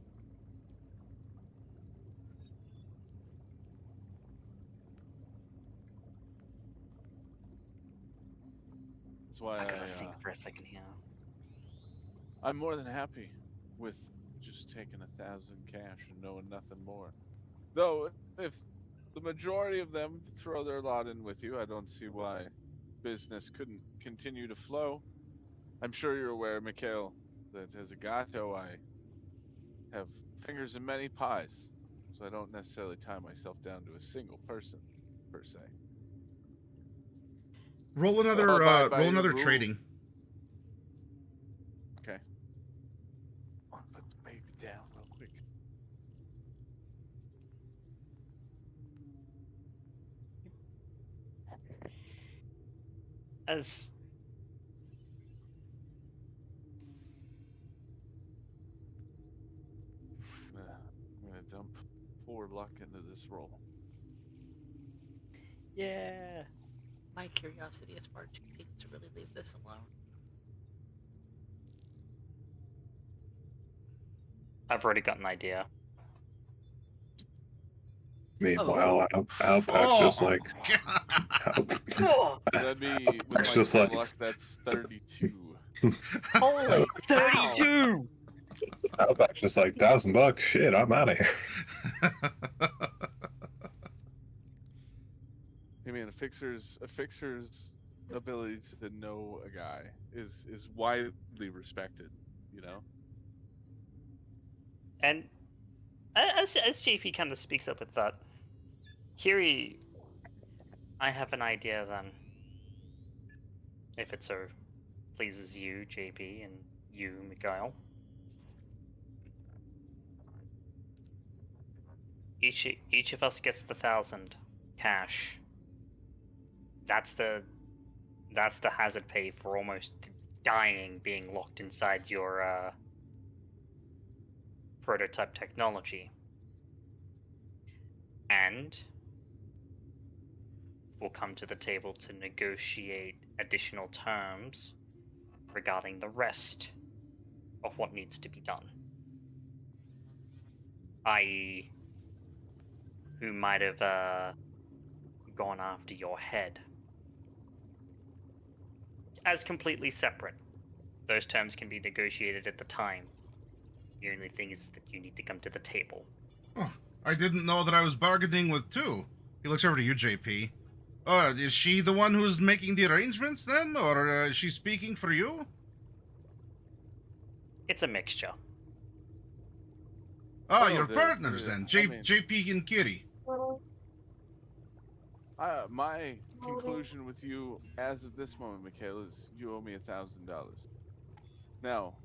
That's why I gotta think for a second here. I'm more than happy with just taking 1,000 cash and knowing nothing more. Though, if the majority of them throw their lot in with you, I don't see why business couldn't continue to flow. I'm sure you're aware, Mikhail, that as a Gato, I have fingers in many pies, so I don't necessarily tie myself down to a single person, per se. Roll another, Well, roll by another rule. trading. Okay. I'll put the baby down real quick. As I'm gonna dump 4 luck into this roll. yeah. My curiosity is far too deep to really leave this alone. I've already got an idea. Meanwhile, Outback just like Oh, That'd be with my Just 4 like- luck. That's 32. Holy 32! Outback's just like $1,000. Shit, I'm out of here. I mean, a fixer's ability to know a guy is widely respected, you know. And as JP kind of speaks up with that, Kiri, I have an idea then. If it so pleases you, JP, and you, Mikhail. Each of us gets the 1,000 cash. That's the hazard pay for almost dying, being locked inside your prototype technology. And we'll come to the table to negotiate additional terms regarding the rest of what needs to be done. I.e., who might have gone after your head. As completely separate. Those terms can be negotiated at the time. The only thing is that you need to come to the table. Oh, I didn't know that I was bargaining with two. He looks over to you, JP. Is she the one who's making the arrangements then, or is she speaking for you? It's a mixture. Ah, Oh, your the- partners the- then, I mean- JP and Kitty. My conclusion with you as of this moment, Mikhail, is you owe me $1,000. Now,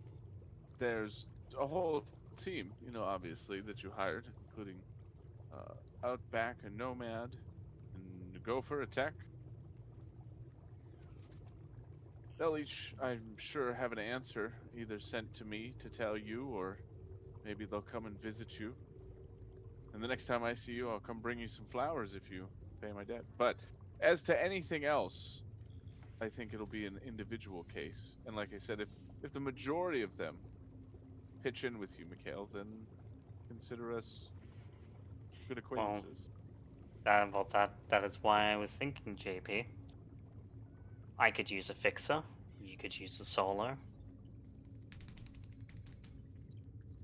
there's a whole team, obviously, that you hired, including Outback, a Nomad, and a Gopher, a Tech. They'll each, I'm sure, have an answer either sent to me to tell you, or maybe they'll come and visit you. And the next time I see you, I'll come bring you some flowers if you pay my debt. But as to anything else, I think it'll be an individual case. And like I said, if the majority of them pitch in with you, Mikhail, then consider us good acquaintances. That is why I was thinking, JP. I could use a fixer. You could use a solo.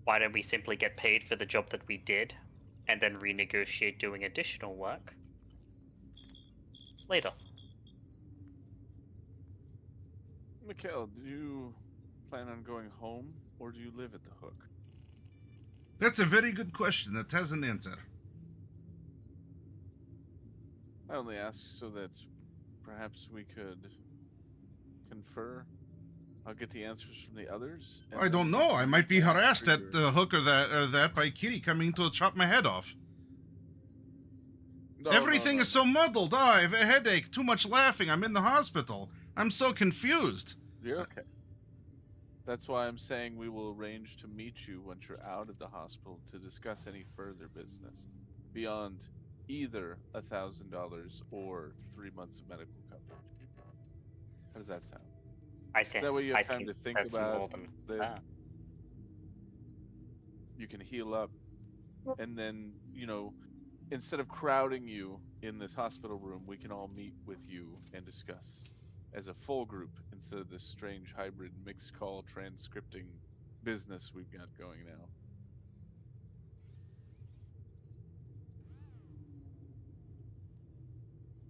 Why don't we simply get paid for the job that we did, and then renegotiate doing additional work later? Mikhail, do you plan on going home, or do you live at the Hook? That's a very good question that has an answer. I only ask so that perhaps we could confer. I'll get the answers from the others. and I don't then know. I might be harassed at your- the Hook or that by Kitty coming to chop my head off. No, Everything no, is so muddled. I have a headache. Too much laughing. I'm in the hospital. I'm so confused. You're okay. That's why I'm saying we will arrange to meet you once you're out of the hospital to discuss any further business beyond either $1,000 or 3 months of medical coverage. How does that sound? I think that way you have time think to think that's about more than the- that. You can heal up, and then instead of crowding you in this hospital room, we can all meet with you and discuss as a full group instead of this strange hybrid mixed call transcripting business we've got going now.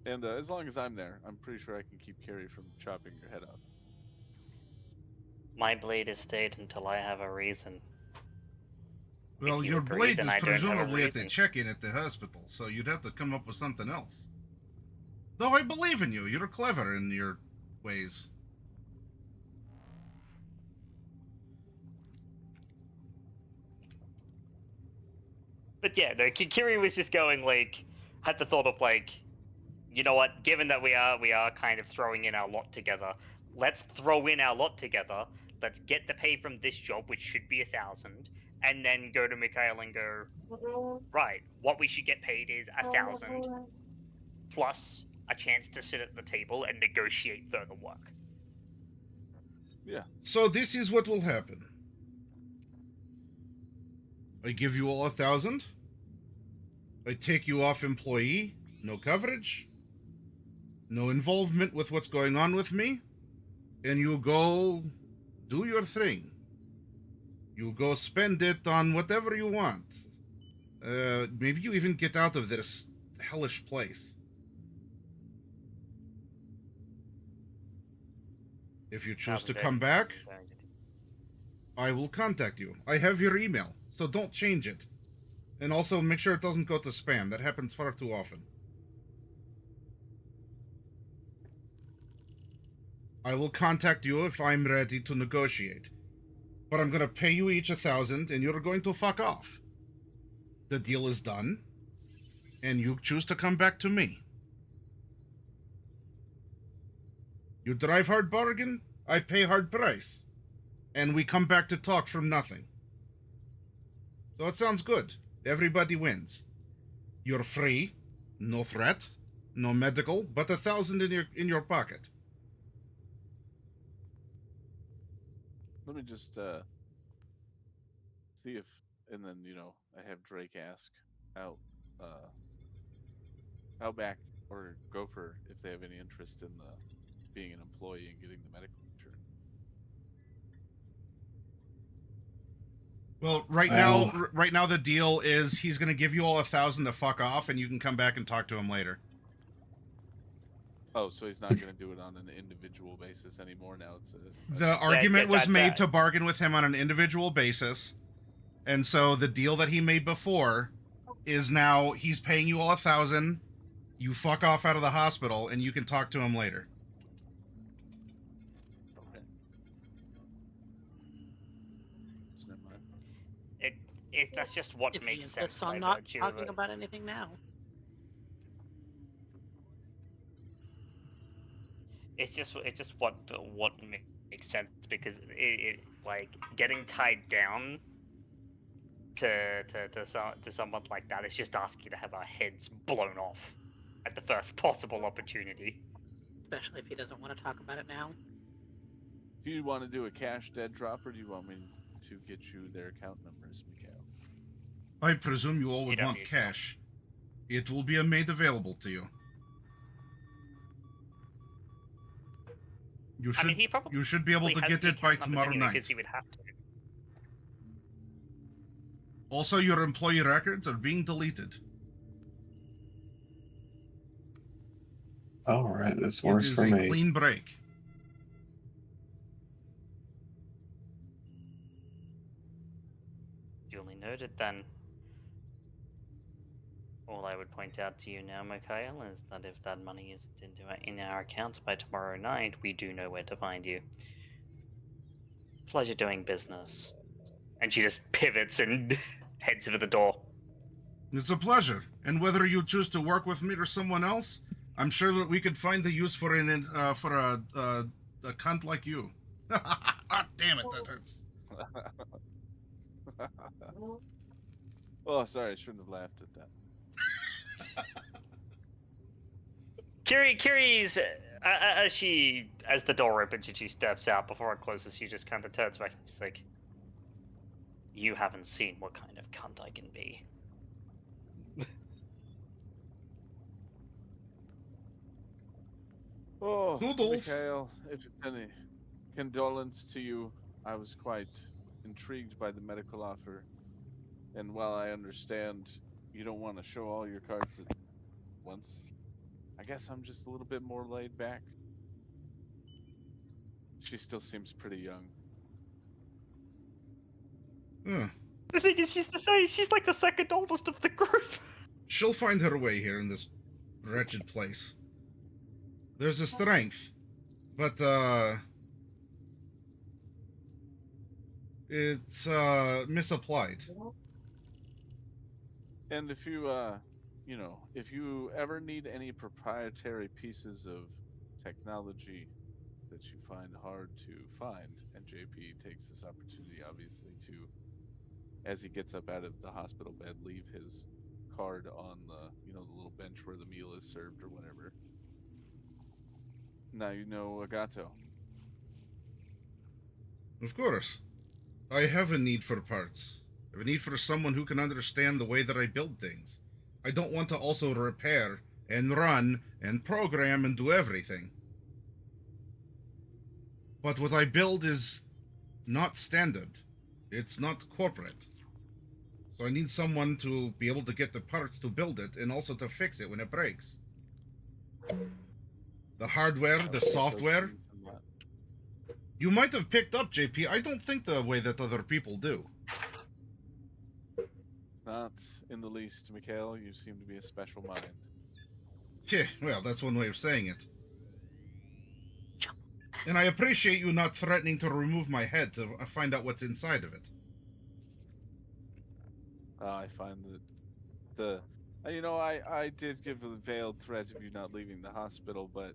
And as long as I'm there, I'm pretty sure I can keep Carrie from chopping your head off. My blade is stayed until I have a reason. Well, you your agree, blade then is I don't have a presumably at the reason. check-in at the hospital, so you'd have to come up with something else. Though I believe in you. You're clever in your ways. But yeah, no, Kiri was just going had the thought of you know what? Given that we are kind of throwing in our lot together, let's throw in our lot together. Let's get the pay from this job, which should be 1,000, and then go to Mikhail and go, right, what we should get paid is 1,000 plus a chance to sit at the table and negotiate further work. Yeah. So this is what will happen. I give you all 1,000. I take you off employee, no coverage, no involvement with what's going on with me, and you go do your thing. You go spend it on whatever you want. Maybe you even get out of this hellish place. If you choose to come back, I will contact you. I have your email, so don't change it. And also make sure it doesn't go to spam. That happens far too often. I will contact you if I'm ready to negotiate. But I'm gonna pay you each 1,000 and you're going to fuck off. The deal is done. And you choose to come back to me. You drive hard bargain, I pay hard price. And we come back to talk from nothing. So it sounds good. Everybody wins. You're free, no threat, no medical, but 1,000 in your pocket. Let me just see if, and then I have Drake ask out Outback or Gopher if they have any interest in the being an employee and getting the medical insurance. Well, right now the deal is he's going to give you all 1,000 to fuck off, and you can come back and talk to him later. Oh, so he's not going to do it on an individual basis anymore. Now it's the argument was made to bargain with him on an individual basis, and so the deal that he made before is now he's paying you all 1,000. You fuck off out of the hospital, and you can talk to him later. Okay. Just never mind. That's just what If he makes sense. insists on by not virtue of talking it. about anything now. It's just what makes sense because it like getting tied down to someone like that is just asking to have our heads blown off at the first possible opportunity. Especially if he doesn't want to talk about it now. Do you want to do a cash dead drop, or do you want me to get you their account numbers, Mikhail? I presume you all would don't want need cash. It will be made available to you. You should be able to has get the it by account numbers tomorrow anyway, night. because he would have to. Also, your employee records are being deleted. All right, this It works is for a me. clean break. Duly noted then. All I would point out to you now, Mikhail, is that if that money isn't in our accounts by tomorrow night, we do know where to find you. Pleasure doing business. And she just pivots and heads for the door. It's a pleasure. And whether you choose to work with me or someone else, I'm sure that we could find the use for a cunt like you. Ah, damn it, that hurts. Oh, sorry, I shouldn't have laughed at that. Kiri's as the door opens and she steps out before it closes, she just kind of turns back and she's like, "You haven't seen what kind of cunt I can be." Oh, Toodles. Mikhail, if it's any condolence to you, I was quite intrigued by the medical offer. And while I understand you don't want to show all your cards at once, I guess I'm just a little bit more laid back. She still seems pretty young. The thing is, she's like the second oldest of the group. She'll find her way here in this wretched place. There's a strength, but it's misapplied. And if you, if you ever need any proprietary pieces of technology that you find hard to find, and JP takes this opportunity, obviously, to, as he gets up out of the hospital bed, leave his card on the, the little bench where the meal is served or whatever. Now you know Agato. Of course. I have a need for parts. I have a need for someone who can understand the way that I build things. I don't want to also repair and run and program and do everything. But what I build is not standard. It's not corporate. So I need someone to be able to get the parts to build it and also to fix it when it breaks. The hardware, the software. You might have picked up, JP. I don't think the way that other people do. Not in the least, Mikhail. You seem to be a special mind. Yeah, well, that's one way of saying it. And I appreciate you not threatening to remove my head to find out what's inside of it. I find that I did give a veiled threat of you not leaving the hospital, but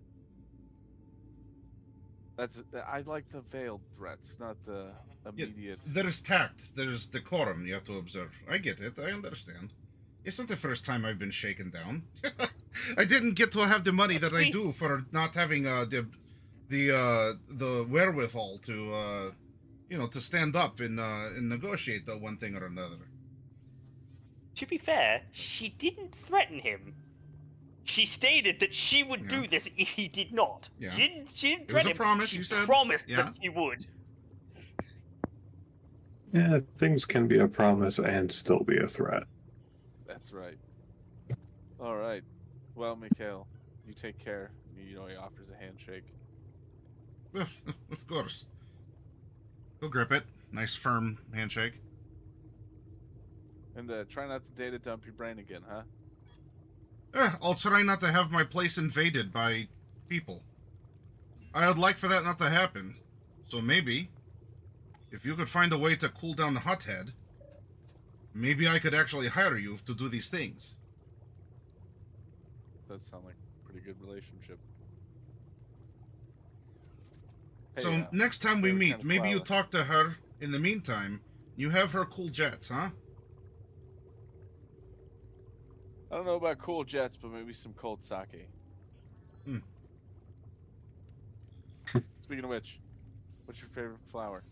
I like the veiled threats, not the immediate. There's tact, there's decorum you have to observe. I get it, I understand. It's not the first time I've been shaken down. I didn't get to have the money that I do for not having the wherewithal to to stand up and negotiate the one thing or another. To be fair, she didn't threaten him. She stated that she would do this if he did not. Yeah. She didn't It was threaten a promise, him. you She said. promised Yeah. that she would. Yeah, things can be a promise and still be a threat. That's right. All right. Well, Mikhail, you take care. You know he offers a handshake. Well, of course. He'll grip it. Nice firm handshake. And try not to data dump your brain again, huh? I'll try not to have my place invaded by people. I would like for that not to happen. So maybe, if you could find a way to cool down the hothead, maybe I could actually hire you to do these things. Does sound like a pretty good relationship. So next time we favorite meet, kind of maybe you flower. talk to her. In the meantime, you have her cool jets, huh? I don't know about cool jets, but maybe some cold sake. Hmm. Speaking of which, what's your favorite flower?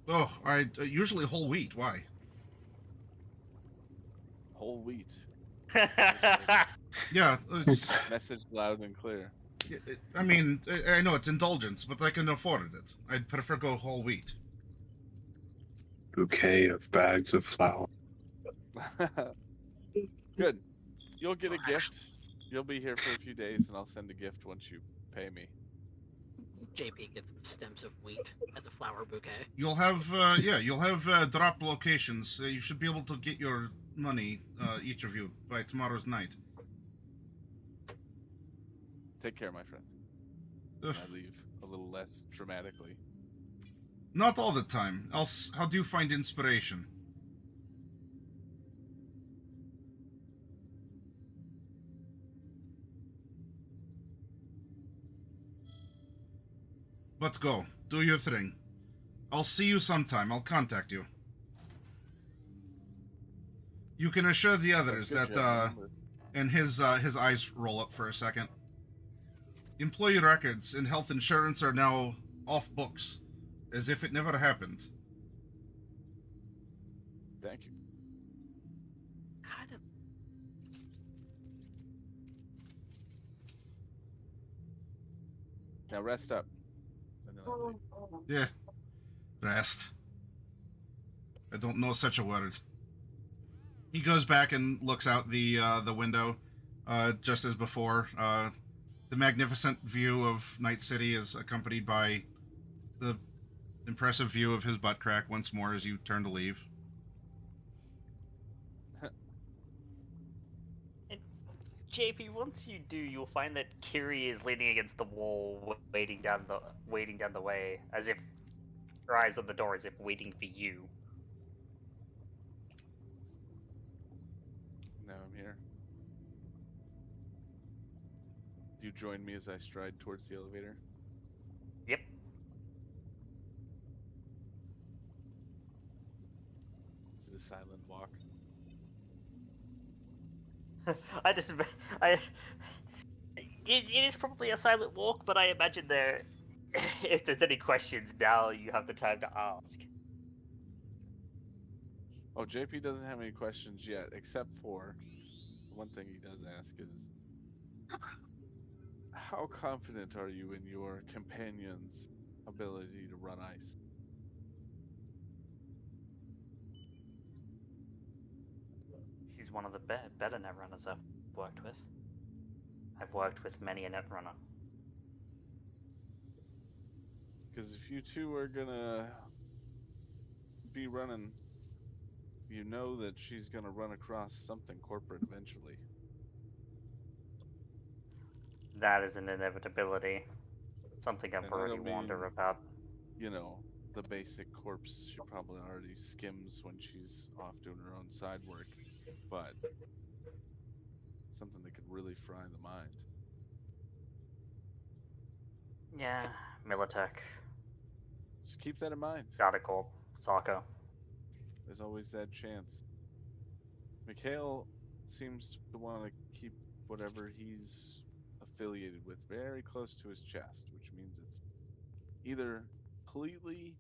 Oh, I usually whole wheat. Why? Whole wheat. Yeah, Message loud and clear. I mean, I know it's indulgence, but I can afford it. I'd prefer go whole wheat. Bouquet of bags of flour. Good. You'll get a gift. You'll be here for a few days, and I'll send a gift once you pay me. JP gets stems of wheat as a flower bouquet. You'll have, you'll have drop locations. You should be able to get your money, each of you, by tomorrow's night. Take care, my friend. Ugh. I leave a little less dramatically. Not all the time. Else, how do you find inspiration? But go. Do your thing. I'll see you sometime. I'll contact you. You can assure the others Good that, job, and his eyes roll up for a second. Employee records and health insurance are now off books, as if it never happened. Thank you. Kind of. Now rest up. And then I'll leave. Yeah. Rest. I don't know such a word. He goes back and looks out the window, just as before. The magnificent view of Night City is accompanied by the impressive view of his butt crack once more as you turn to leave. JP, once you do, you'll find that Kiri is leaning against the wall, waiting down the way, as if her eyes on the door, as if waiting for you. Now I'm here. Do you join me as I stride towards the elevator? Yep. Is it a silent walk? It is probably a silent walk, but I imagine if there's any questions now, you have the time to ask. Oh, JP doesn't have any questions yet, except for one thing he does ask is, how confident are you in your companion's ability to run ice? He's one of the better netrunners I've worked with. I've worked with many a netrunner. Because if you two are gonna be running, you know that she's gonna run across something corporate eventually. That is an inevitability. Something I've And already that'll warned her mean- about. You know, the basic corpse she probably already skims when she's off doing her own side work, but something that could really fry the mind. Yeah, Militech, So keep that in mind. Datacorp, Sarko. There's always that chance. Mikhail seems to want to keep whatever he's affiliated with very close to his chest, which means it's either completely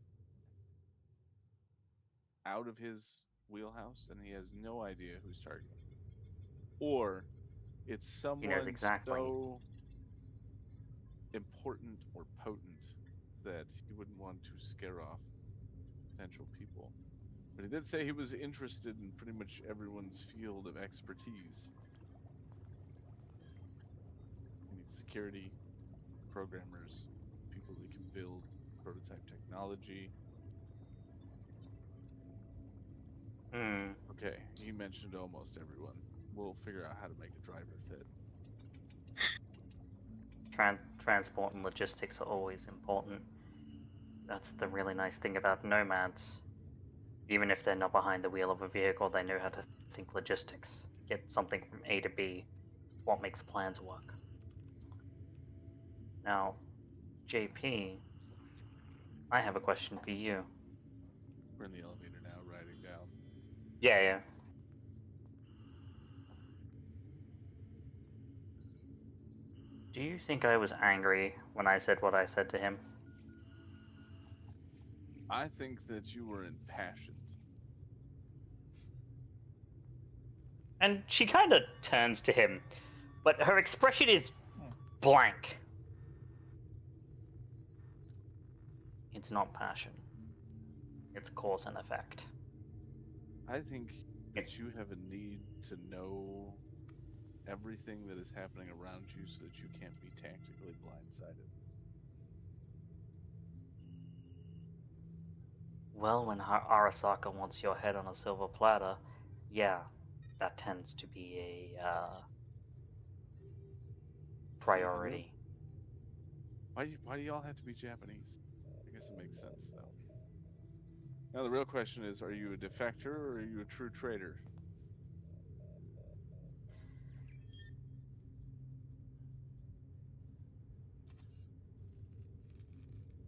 out of his wheelhouse and he has no idea who's targeting, or it's He knows someone exactly. so important or potent that he wouldn't want to scare off potential people. But he did say he was interested in pretty much everyone's field of expertise. He needs security, programmers, people that can build prototype technology. Hmm. Okay, he mentioned almost everyone. We'll figure out how to make a driver fit. Transport and logistics are always important. That's the really nice thing about nomads. Even if they're not behind the wheel of a vehicle, they know how to think logistics. Get something from A to B. What makes plans work. Now, JP, I have a question for you. We're in the elevator now, riding down. Yeah. Do you think I was angry when I said what I said to him? I think that you were impassioned. And she kind of turns to him, but her expression is blank. It's not passion. It's cause and effect. I think that you have a need to know everything that is happening around you so that you can't be tactically blindsided. Well, when Arasaka wants your head on a silver platter, yeah, that tends to be a priority. Why do y'all have to be Japanese? I guess it makes sense, though. Now the real question is, are you a defector or are you a true traitor?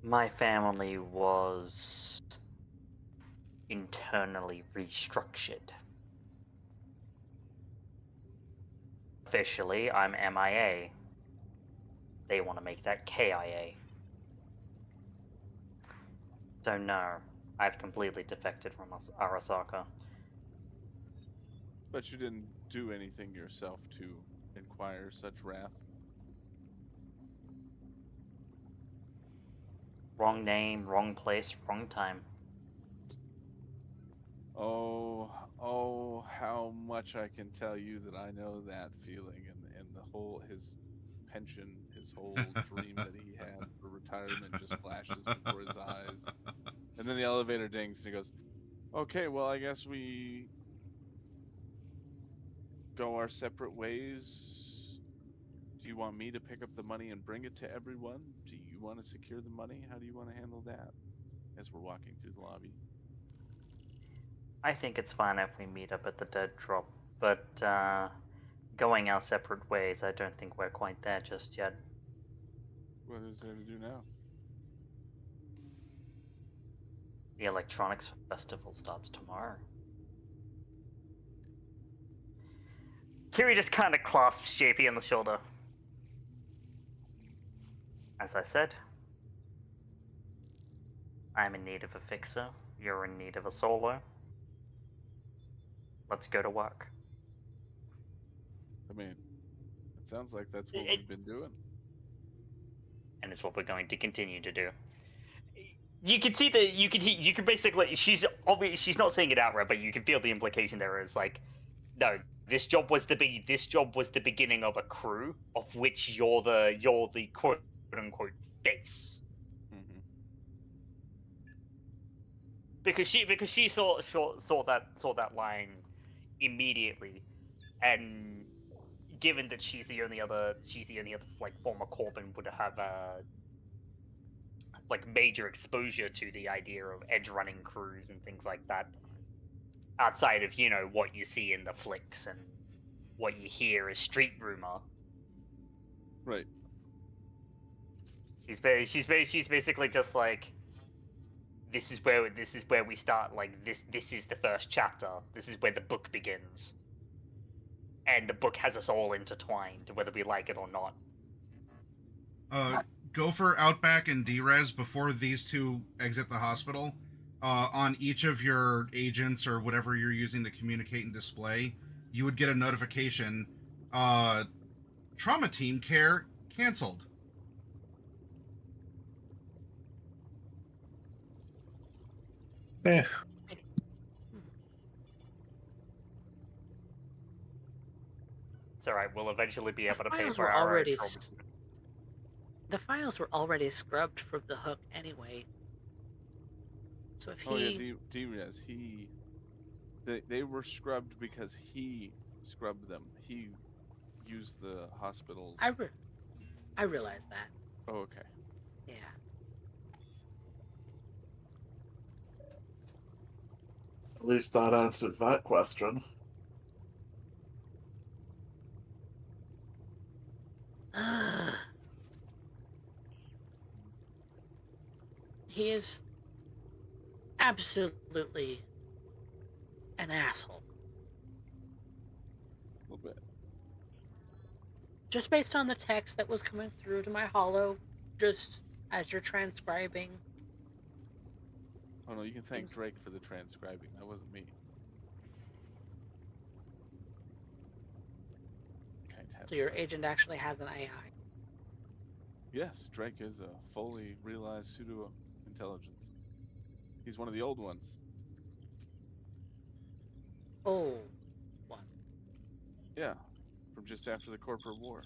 My family was internally restructured. Officially, I'm MIA. They want to make that KIA. So no, I've completely defected from Arasaka. But you didn't do anything yourself to inquire such wrath. Wrong name, wrong place, wrong time. Oh, how much I can tell you that I know that feeling, and the whole, his pension, his whole dream that he had for retirement just flashes before his eyes. And then the elevator dings and he goes, okay, well, I guess we go our separate ways. Do you want me to pick up the money and bring it to everyone? Do you want to secure the money? How do you want to handle that? As we're walking through the lobby. I think it's fine if we meet up at the dead drop, but going our separate ways, I don't think we're quite there just yet. What is there to do now? The Electronics Festival starts tomorrow. Kiri just kind of clasps JP on the shoulder. As I said, I'm in need of a fixer, you're in need of a solo. Let's go to work. I mean, it sounds like that's what we've been doing. And it's what we're going to continue to do. You can see that you can basically, she's not saying it outright, but you can feel the implication there is like, no, this job was the beginning of a crew of which you're the quote unquote face. Mm-hmm. Because she saw that line immediately, and given that she's the only other like former Corbin would have like major exposure to the idea of edge running crews and things like that, outside of what you see in the flicks and what you hear as street rumor. Right. She's basically just like, this is where we start. Like this is the first chapter. This is where the book begins, and the book has us all intertwined, whether we like it or not. Gopher, Outback, and D-Res, before these two exit the hospital, on each of your agents or whatever you're using to communicate and display, you would get a notification, trauma team care canceled. Eh, It's all right. We'll eventually be able to pay Files for were our already own trauma. The files were already scrubbed from the hook anyway. So if Oh he, yeah, D-Res, they were scrubbed because he scrubbed them. He used the hospitals. I realize that. Oh, okay. Yeah. At least that answers that question. He is absolutely an asshole. A little bit. Just based on the text that was coming through to my holo, just as you're transcribing. Oh no, you can thank Drake for the transcribing. That wasn't me. So your agent actually has an AI. Yes, Drake is a fully realized pseudo-intelligence. He's one of the old ones. Oh, one. Yeah, from just after the corporate war.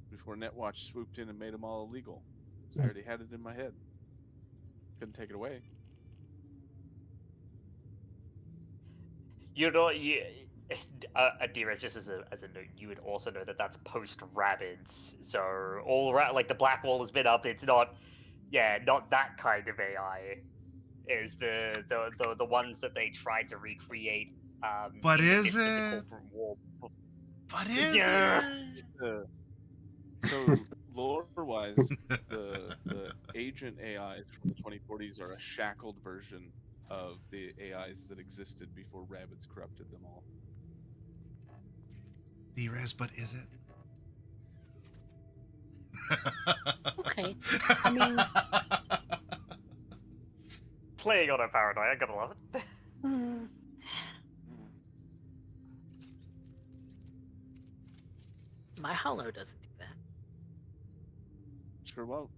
Before Netwatch swooped in and made them all illegal. I already had it in my head. Couldn't take it away. You know, Adira, just as a note, you would also know that that's post Rabbids. So like the Black Wall has been up. It's not, not that kind of AI. Is the ones that they tried to recreate. But in the is midst of the it? corporate war. But is Yeah. it? So lore-wise, the agent AIs from the 2040s are a shackled version of the AIs that existed before Rabbids corrupted them all. D-Res, but is it? Okay. I mean, Playing on a paranoia, I gotta love it. my holo doesn't do that. Sure won't.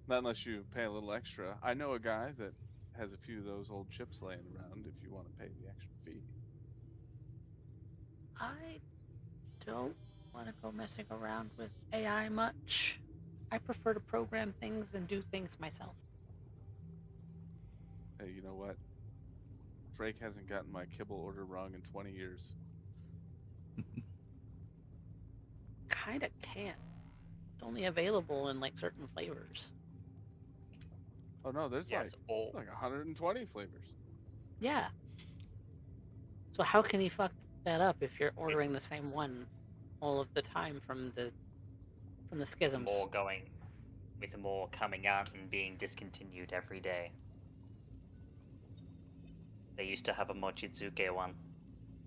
Not unless you pay a little extra. I know a guy that has a few of those old chips laying around if you want to pay the extra fee. I don't want to go messing around with AI much. I prefer to program things and do things myself. Hey, you know what? Drake hasn't gotten my kibble order wrong in 20 years. Kinda can't. It's only available in like certain flavors. Oh no, there's Yes, like 120 flavors. Yeah. So how can he fuck that up if you're ordering the same one all of the time from the schisms? With more coming out and being discontinued every day. They used to have a Mochizuke one.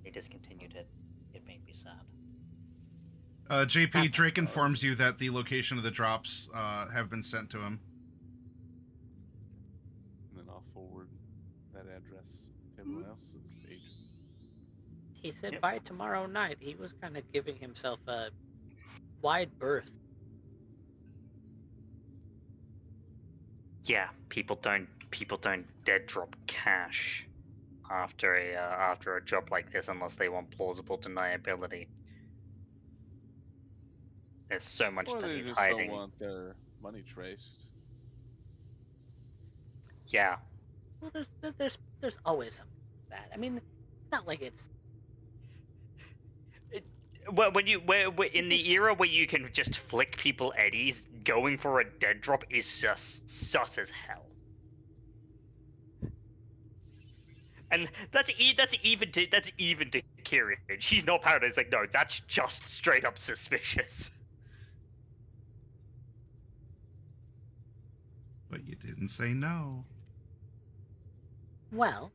They discontinued it. It made me sad. JP, Drake informs you that the location of the drops have been sent to him. And then I'll forward that address to everyone else's agent. He said by tomorrow night. He was kind of giving himself a wide berth. Yeah, people don't dead drop cash after a job like this unless they want plausible deniability. There's so much Or that they he's just hiding. don't want their money traced. Yeah. Well, there's always something like that. I mean, it's not like it's. Well, when in the era where you can just flick people eddies, going for a dead drop is just sus as hell. And that's even to curious. He's not paranoid. He's like, no, that's just straight up suspicious. But you didn't say no. Well,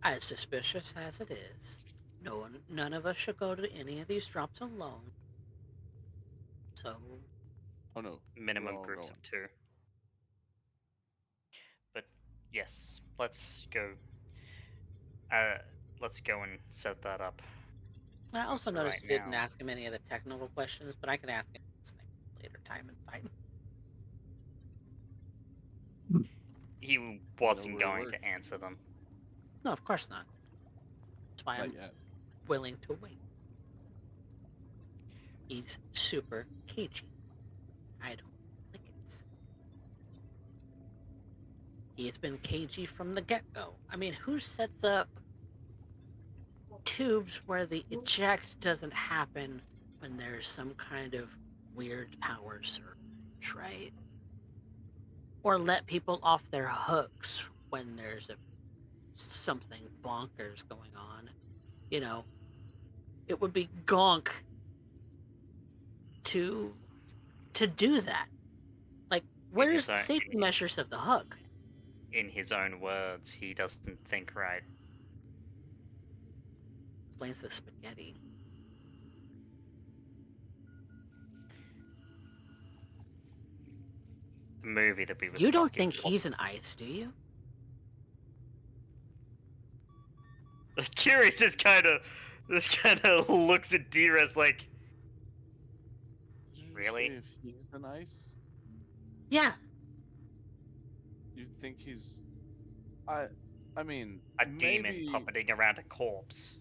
as suspicious as it is, none of us should go to any of these drops alone. So, Oh no. Minimum we're all groups going. of 2. But yes, let's go. Let's go and set that up. I also noticed Right you didn't now. ask him any of the technical questions, but I can ask him those things later time and fight. He wasn't where it going works. to answer them. No, of course not. That's why Not I'm yet. willing to wait. He's super cagey. I don't like it. He's been cagey from the get-go. I mean, who sets up tubes where the eject doesn't happen when there's some kind of weird power surge, right? Or let people off their hooks when there's something bonkers going on. You know, it would be gonk to do that. Like, where's the safety measures of the hook? In his own words, he doesn't think right. Explains the spaghetti. The movie that we were You don't fucking think he's an ice, do you? Curious just kind of looks at Dearest like, Did you really? say if he's an ice? Yeah. You think he's? I mean, A demon maybe... puppeting around a corpse.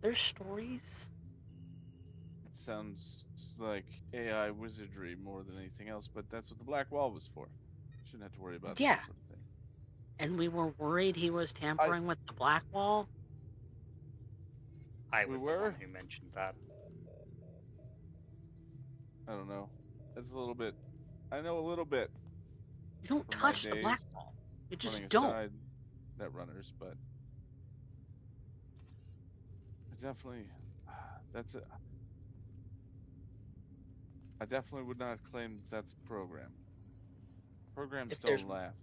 There's stories. It sounds like AI wizardry more than anything else, but that's what the Black Wall was for. Shouldn't have to worry about Yeah. that sort of thing. And we were worried he was tampering with the Black Wall. I We was the were? one who mentioned that. I don't know. That's a little bit. I know a little bit. You don't From my touch the Black days Wall. You just running don't. aside Netrunners, but I definitely. That's a. I definitely would not claim that's a program. Programs If don't there's- laugh.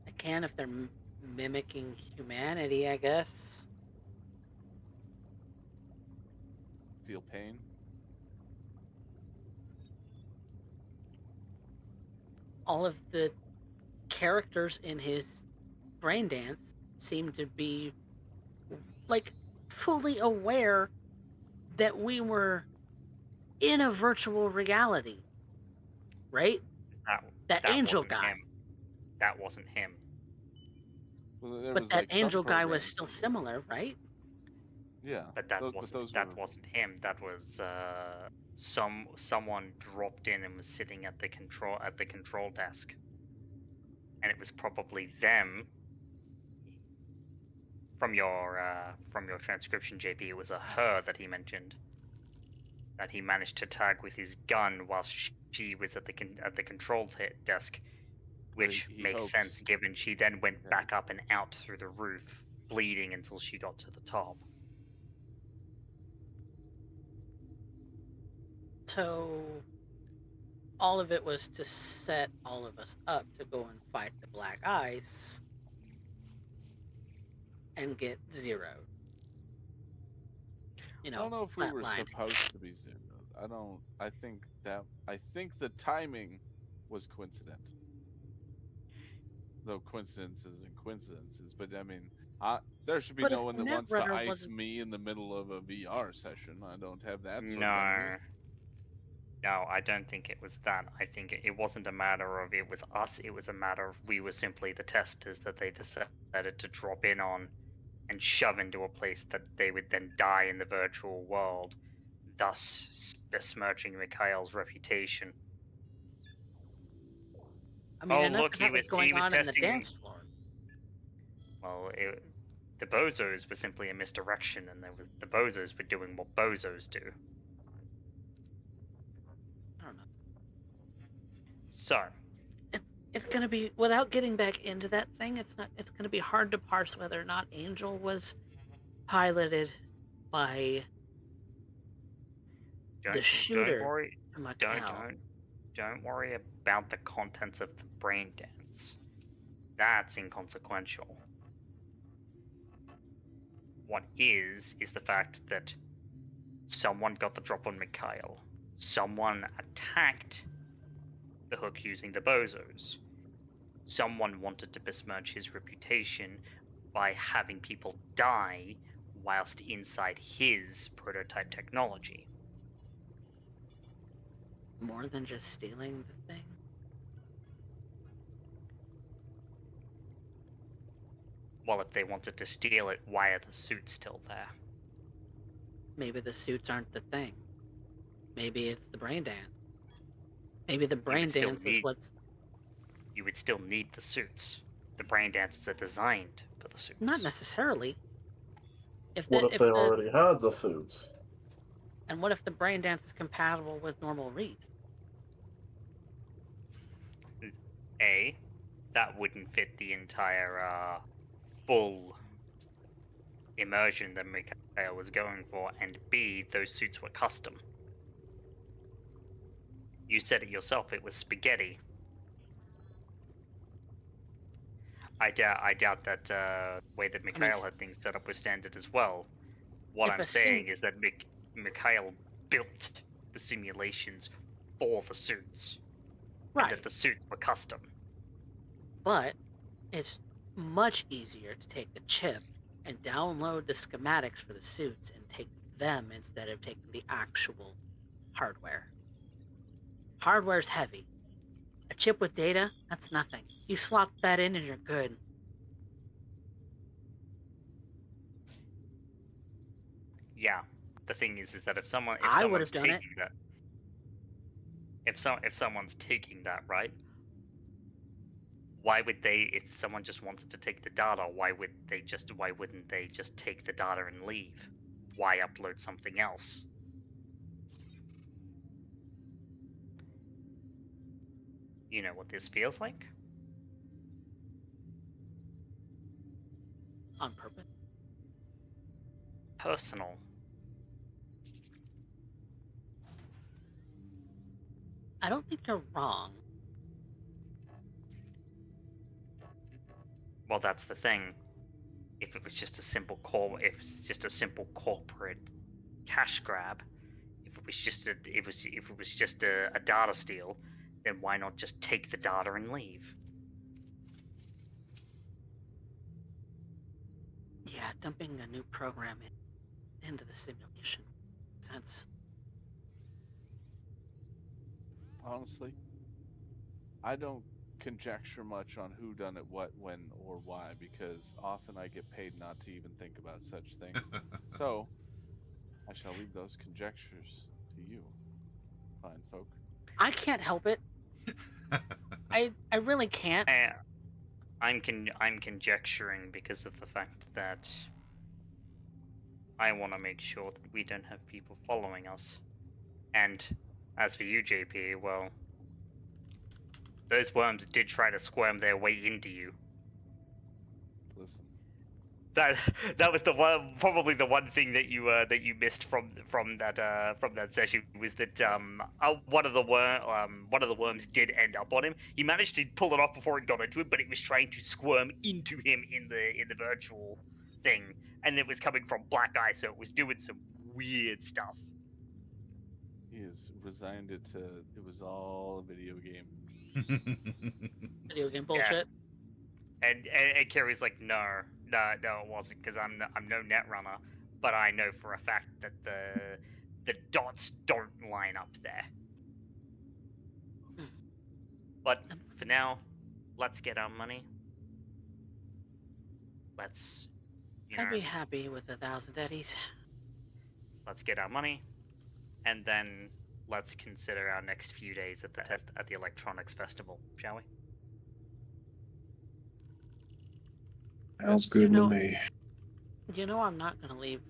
I can if they're mimicking humanity, I guess. Feel pain. All of the characters in his brain dance seem to be like fully aware that we were in a virtual reality, right? That angel wasn't guy. him. That wasn't him. Well, there But was, that like, some angel guy was programs still that were- similar, right? Yeah, But that those were... wasn't him. That was someone dropped in and was sitting at the control desk, and it was probably them. From your transcription, JP, it was a her that he mentioned. That he managed to tag with his gun whilst she was at the control desk, which he makes hopes. sense given she then went Yeah. back up and out through the roof, bleeding until she got to the top. So all of it was to set all of us up to go and fight the Black Ice and get zeroed. You know, I don't know if we were flatlined. supposed to be zeroed. I think the timing was coincident. Though coincidences and coincidences, but I mean, there should be But no if one the that wants to Netrunner ice wasn't- me in the middle of a VR session. I don't have that sort of No. memories. No, I don't think it was that. I think it wasn't a matter of it was us, it was a matter of we were simply the testers that they decided to drop in on and shove into a place that they would then die in the virtual world, thus besmirching Mikhail's reputation. I mean, Oh, enough look, of that was going on in the testing- dance floor. Well, the bozos were simply a misdirection, and the bozos were doing what bozos do. I don't know. So, It's gonna be, without getting back into that thing, it's gonna be hard to parse whether or not Angel was piloted by the Don't shooter, worry. Mikhail. Don't worry about the contents of the brain dance. That's inconsequential. What is the fact that someone got the drop on Mikhail. Someone attacked the Hook using the bozos. Someone wanted to besmirch his reputation by having people die whilst inside his prototype technology. More than just stealing the thing? Well, if they wanted to steal it, why are the suits still there? Maybe the suits aren't the thing. Maybe it's the brain dance. Maybe the brain dance is what's... You would still need the suits. The brain dances are designed for the suits. Not necessarily. What if they already had the suits? And what if the brain dance is compatible with normal Reed? A, that wouldn't fit the entire full immersion that Mikhail was going for, and B, those suits were custom. You said it yourself, it was spaghetti. I doubt that the way that Mikhail had things set up was standard as well. What I'm saying is that Mikhail built the simulations for the suits. Right. And that the suits were custom. But it's much easier to take the chip and download the schematics for the suits and take them instead of taking the actual hardware. Hardware's heavy. A chip with data, that's nothing. You slot that in and you're good. Yeah. The thing is that if someone's taking that, if someone's taking that, right? Why would they? If someone just wanted to take the data, why wouldn't they just take the data and leave? Why upload something else? You know what this feels like? On purpose? Personal. I don't think you're wrong. Well, that's the thing. If it was just a simple corporate cash grab, if it was just a data steal, then why not just take the data and leave? Yeah, dumping a new program into the simulation makes sense. Honestly, I don't conjecture much on who done it, what, when, or why, because often I get paid not to even think about such things. So, I shall leave those conjectures to you, fine folk. I can't help it. I really can't. I'm conjecturing because of the fact that I want to make sure that we don't have people following us. And as for you, JP, well, those worms did try to squirm their way into you. Listen. That was probably the one thing that you missed from that session was that one of the worms did end up on him. He managed to pull it off before it got into him, but it was trying to squirm into him in the virtual thing, and it was coming from Black Eye, so it was doing some weird stuff. He has resigned it to it was all a video game. Video game bullshit. Yeah. And Carrie's like, no, it wasn't, because I'm no netrunner, but I know for a fact that the dots don't line up there. But for now, let's get our money. Let's, I'd be happy with 1,000 eddies. Let's get our money, and then let's consider our next few days at the Electronics Festival, shall we? Sounds good to me. You know I'm not gonna leave.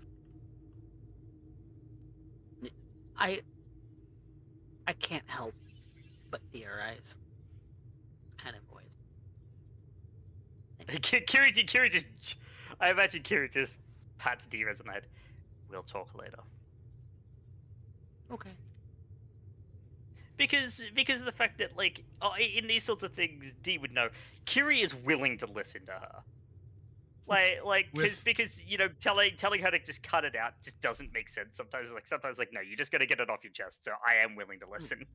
I can't help but theorize. Kind of way. Kiri just. I imagine Kiri just pats D-Rez on the head. We'll talk later. Okay. Because of the fact that in these sorts of things, D would know. Kiri is willing to listen to her. Because telling her to just cut it out just doesn't make sense. Sometimes no, you just gotta get it off your chest. So I am willing to listen.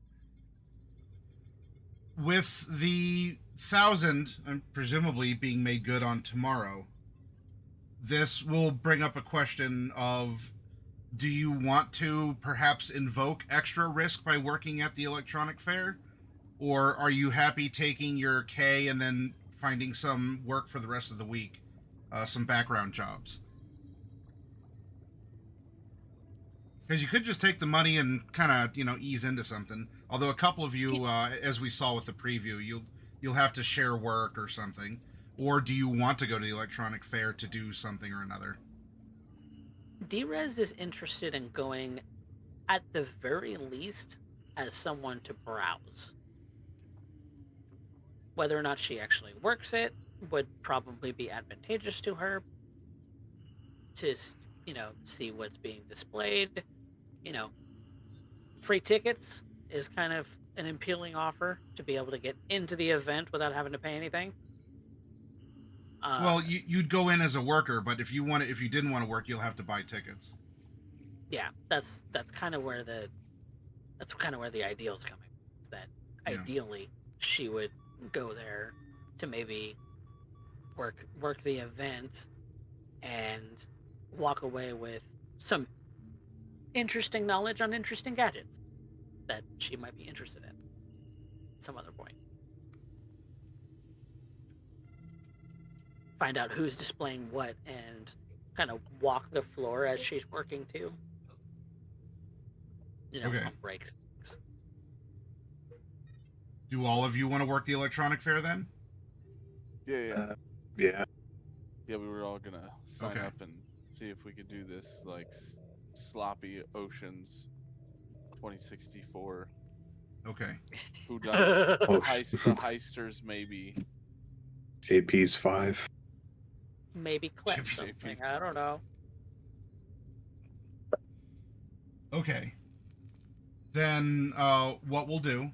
With the 1,000 presumably being made good on tomorrow, this will bring up a question of, do you want to perhaps invoke extra risk by working at the electronic fair? Or are you happy taking your K and then finding some work for the rest of the week? Some background jobs? Because you could just take the money and kind of, ease into something. Although a couple of you, as we saw with the preview, you'll have to share work or something. Or do you want to go to the electronic fair to do something or another? D-Rez is interested in going, at the very least, as someone to browse. Whether or not she actually works it would probably be advantageous to her to, see what's being displayed. Free tickets is kind of an appealing offer to be able to get into the event without having to pay anything. Well, you'd go in as a worker, but if you didn't want to work, you'll have to buy tickets. Yeah, that's kind of where the ideal is coming. That ideally she would go there to maybe work the event and walk away with some interesting knowledge on interesting gadgets that she might be interested in at some other point. Find out who's displaying what and kind of walk the floor as she's working too. Okay. On breaks. Do all of you want to work the electronic fair then? Yeah. Yeah. Yeah, we were all gonna sign Okay. up and see if we could do this sloppy Oceans 2064. Okay. Who done Oh, the heisters maybe. JP's 5. Maybe clip something. I don't know. Okay. Then what we'll do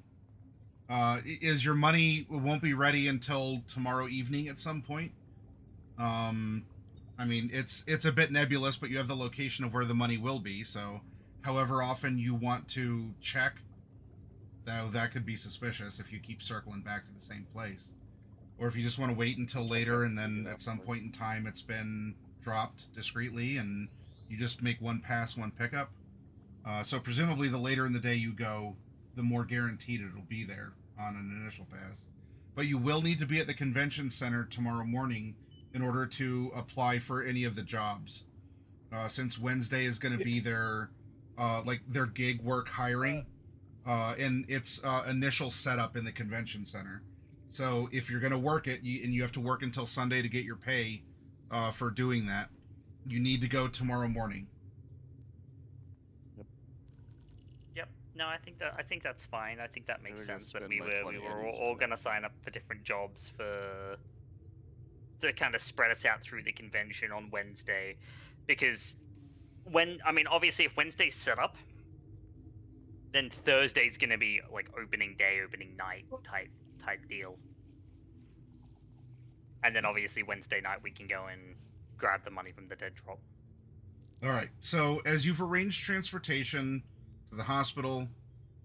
is your money won't be ready until tomorrow evening at some point. I mean, it's a bit nebulous, but you have the location of where the money will be. So, however often you want to check, that could be suspicious if you keep circling back to the same place. Or if you just want to wait until later and then at some point in time it's been dropped discreetly and you just make one pass, one pickup. So presumably the later in the day you go, the more guaranteed it'll be there on an initial pass. But you will need to be at the convention center tomorrow morning in order to apply for any of the jobs. Since Wednesday is going to be their gig work hiring and its initial setup in the convention center. So if you're going to work it, and you have to work until Sunday to get your pay for doing that, you need to go tomorrow morning. Yep. No, I think that's fine. I think that makes We're gonna sense. That spend we like were 20 all eddies going to sign up for different jobs to kind of spread us out through the convention on Wednesday, because obviously if Wednesday's set up, then Thursday's going to be like opening day, opening night type deal. And then obviously Wednesday night we can go and grab the money from the dead drop. All right. So as you've arranged transportation to the hospital,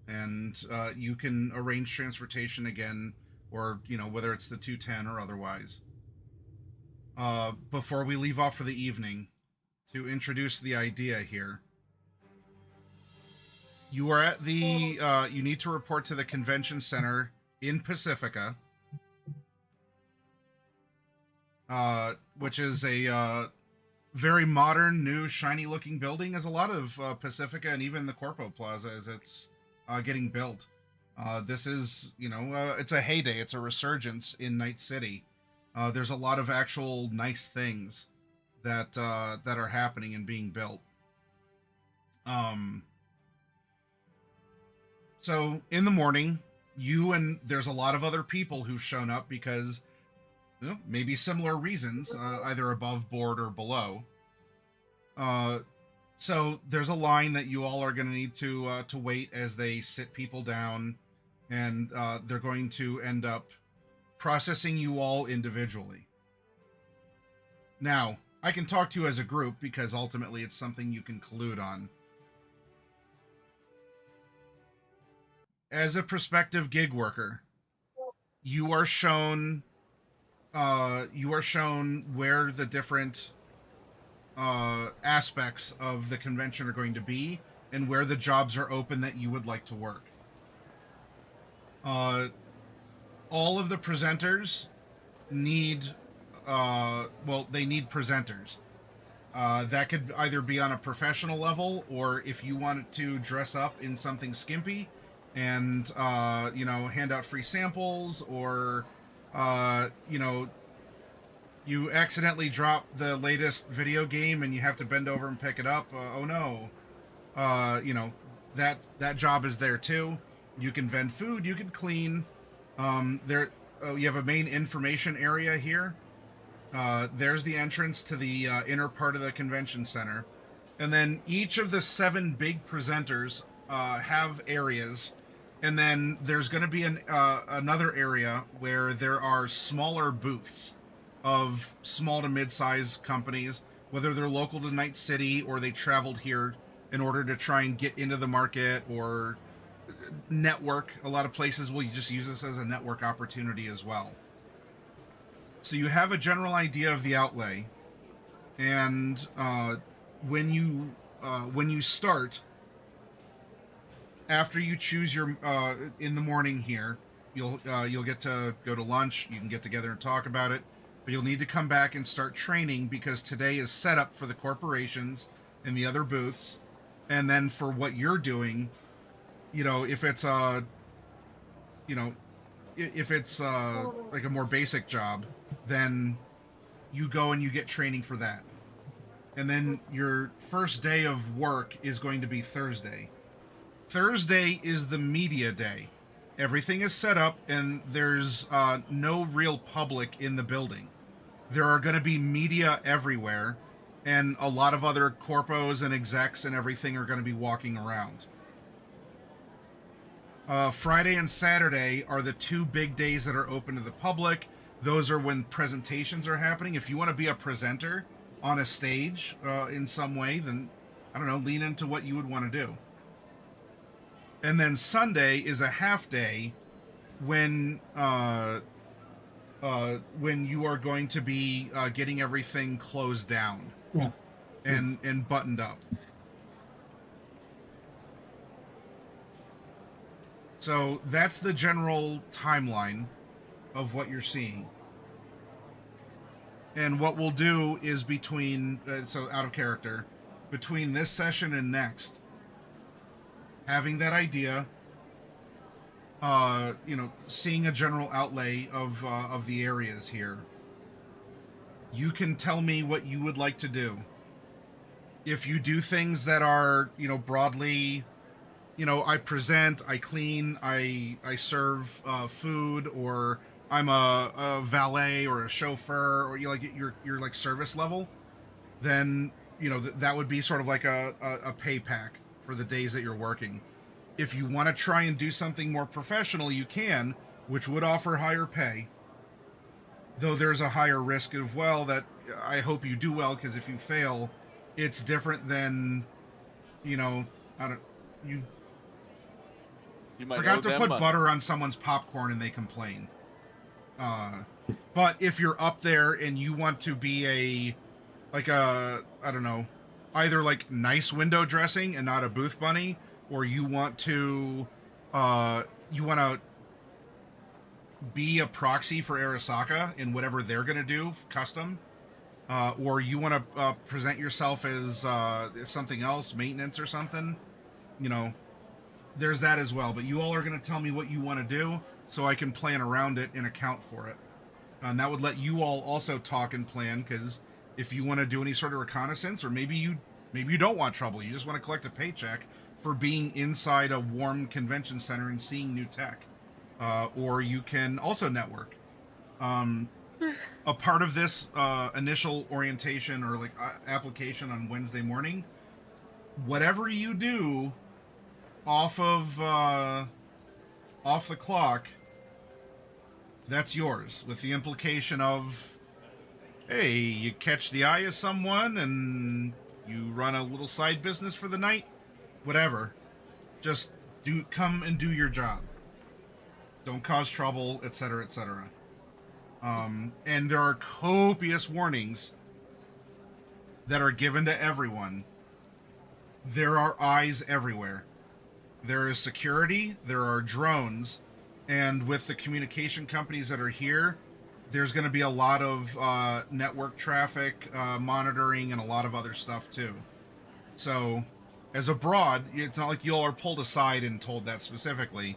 and you can arrange transportation again, or whether it's the 210 or otherwise. Before we leave off for the evening, to introduce the idea here, you are at the. You need to report to the convention center in Pacifica, which is a very modern, new, shiny-looking building, as a lot of Pacifica and even the Corpo Plaza as it's getting built. This is, it's a heyday. It's a resurgence in Night City. There's a lot of actual nice things that are happening and being built. So in the morning, there's a lot of other people who've shown up because maybe similar reasons, either above board or below. So there's a line that you all are going to need to wait as they sit people down, and they're going to end up processing you all individually. Now, I can talk to you as a group because ultimately it's something you can collude on. As a prospective gig worker, you are shown where the different aspects of the convention are going to be and where the jobs are open that you would like to work. All of the presenters need they need presenters. That could either be on a professional level, or if you wanted to dress up in something skimpy and hand out free samples, or you accidentally drop the latest video game and you have to bend over and pick it up. Oh no. That job is there too. You can vend food, you can clean. You have a main information area here. There's the entrance to the inner part of the convention center. And then each of the 7 big presenters have areas. And then there's going to be another area where there are smaller booths of small to mid-size companies, whether they're local to Night City or they traveled here in order to try and get into the market or network. A lot of places will just use this as a network opportunity as well. So you have a general idea of the outlay, and when you start, after you choose your in the morning here, you'll get to go to lunch. You can get together and talk about it, but you'll need to come back and start training, because today is set up for the corporations and the other booths, and then for what you're doing. If it's like a more basic job, then you go and you get training for that. And then your first day of work is going to be Thursday. Thursday is the media day. Everything is set up, and there's no real public in the building. There are going to be media everywhere, and a lot of other corpos and execs and everything are going to be walking around. Friday and Saturday are the 2 big days that are open to the public. Those are when presentations are happening. If you want to be a presenter on a stage in some way, then, I don't know, lean into what you would want to do. And then Sunday is a half day when you are going to be getting everything closed down and buttoned up. So that's the general timeline of what you're seeing. And what we'll do is between out of character, between this session and next, having that idea, seeing a general outlay of the areas here, you can tell me what you would like to do. If you do things that are, broadly, I present, I clean, I serve food, or I'm a valet or a chauffeur, or you're like service level, then that would be sort of like a pay pack for the days that you're working. If you want to try and do something more professional, you can, which would offer higher pay, though there's a higher risk of, well, that I hope you do well, because if you fail, it's different than, you might forgot to put money. butter on someone's popcorn and they complain. But if you're up there and you want to be either like nice window dressing and not a booth bunny, or you want to be a proxy for Arasaka in whatever they're going to do custom, or you want to present yourself as something else, maintenance or something, there's that as well. But you all are going to tell me what you want to do so I can plan around it and account for it. And that would let you all also talk and plan, because if you want to do any sort of reconnaissance, or maybe you don't want trouble, you just want to collect a paycheck for being inside a warm convention center and seeing new tech, or you can also network. a part of this initial orientation or like application on Wednesday morning, whatever you do off the clock, that's yours, with the implication of, hey, you catch the eye of someone and you run a little side business for the night, whatever. Just come and do your job. Don't cause trouble, etc., etc. And there are copious warnings that are given to everyone. There are eyes everywhere. There is security, there are drones, and with the communication companies that are here, there's going to be a lot of network traffic monitoring and a lot of other stuff too. So, as a broad, it's not like you all are pulled aside and told that specifically,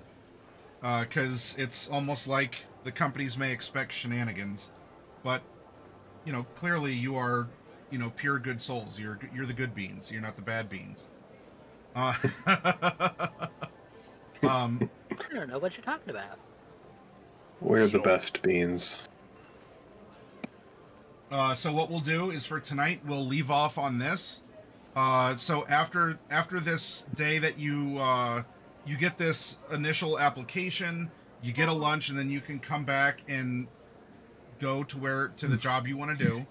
because it's almost like the companies may expect shenanigans, but clearly you are, pure good souls. You're the good beans. You're not the bad beans. I don't know what you're talking about. We're the best beans. So what we'll do is for tonight we'll leave off on this. So after this day that you get this initial application, you get a lunch, and then you can come back and go to the job you want to do.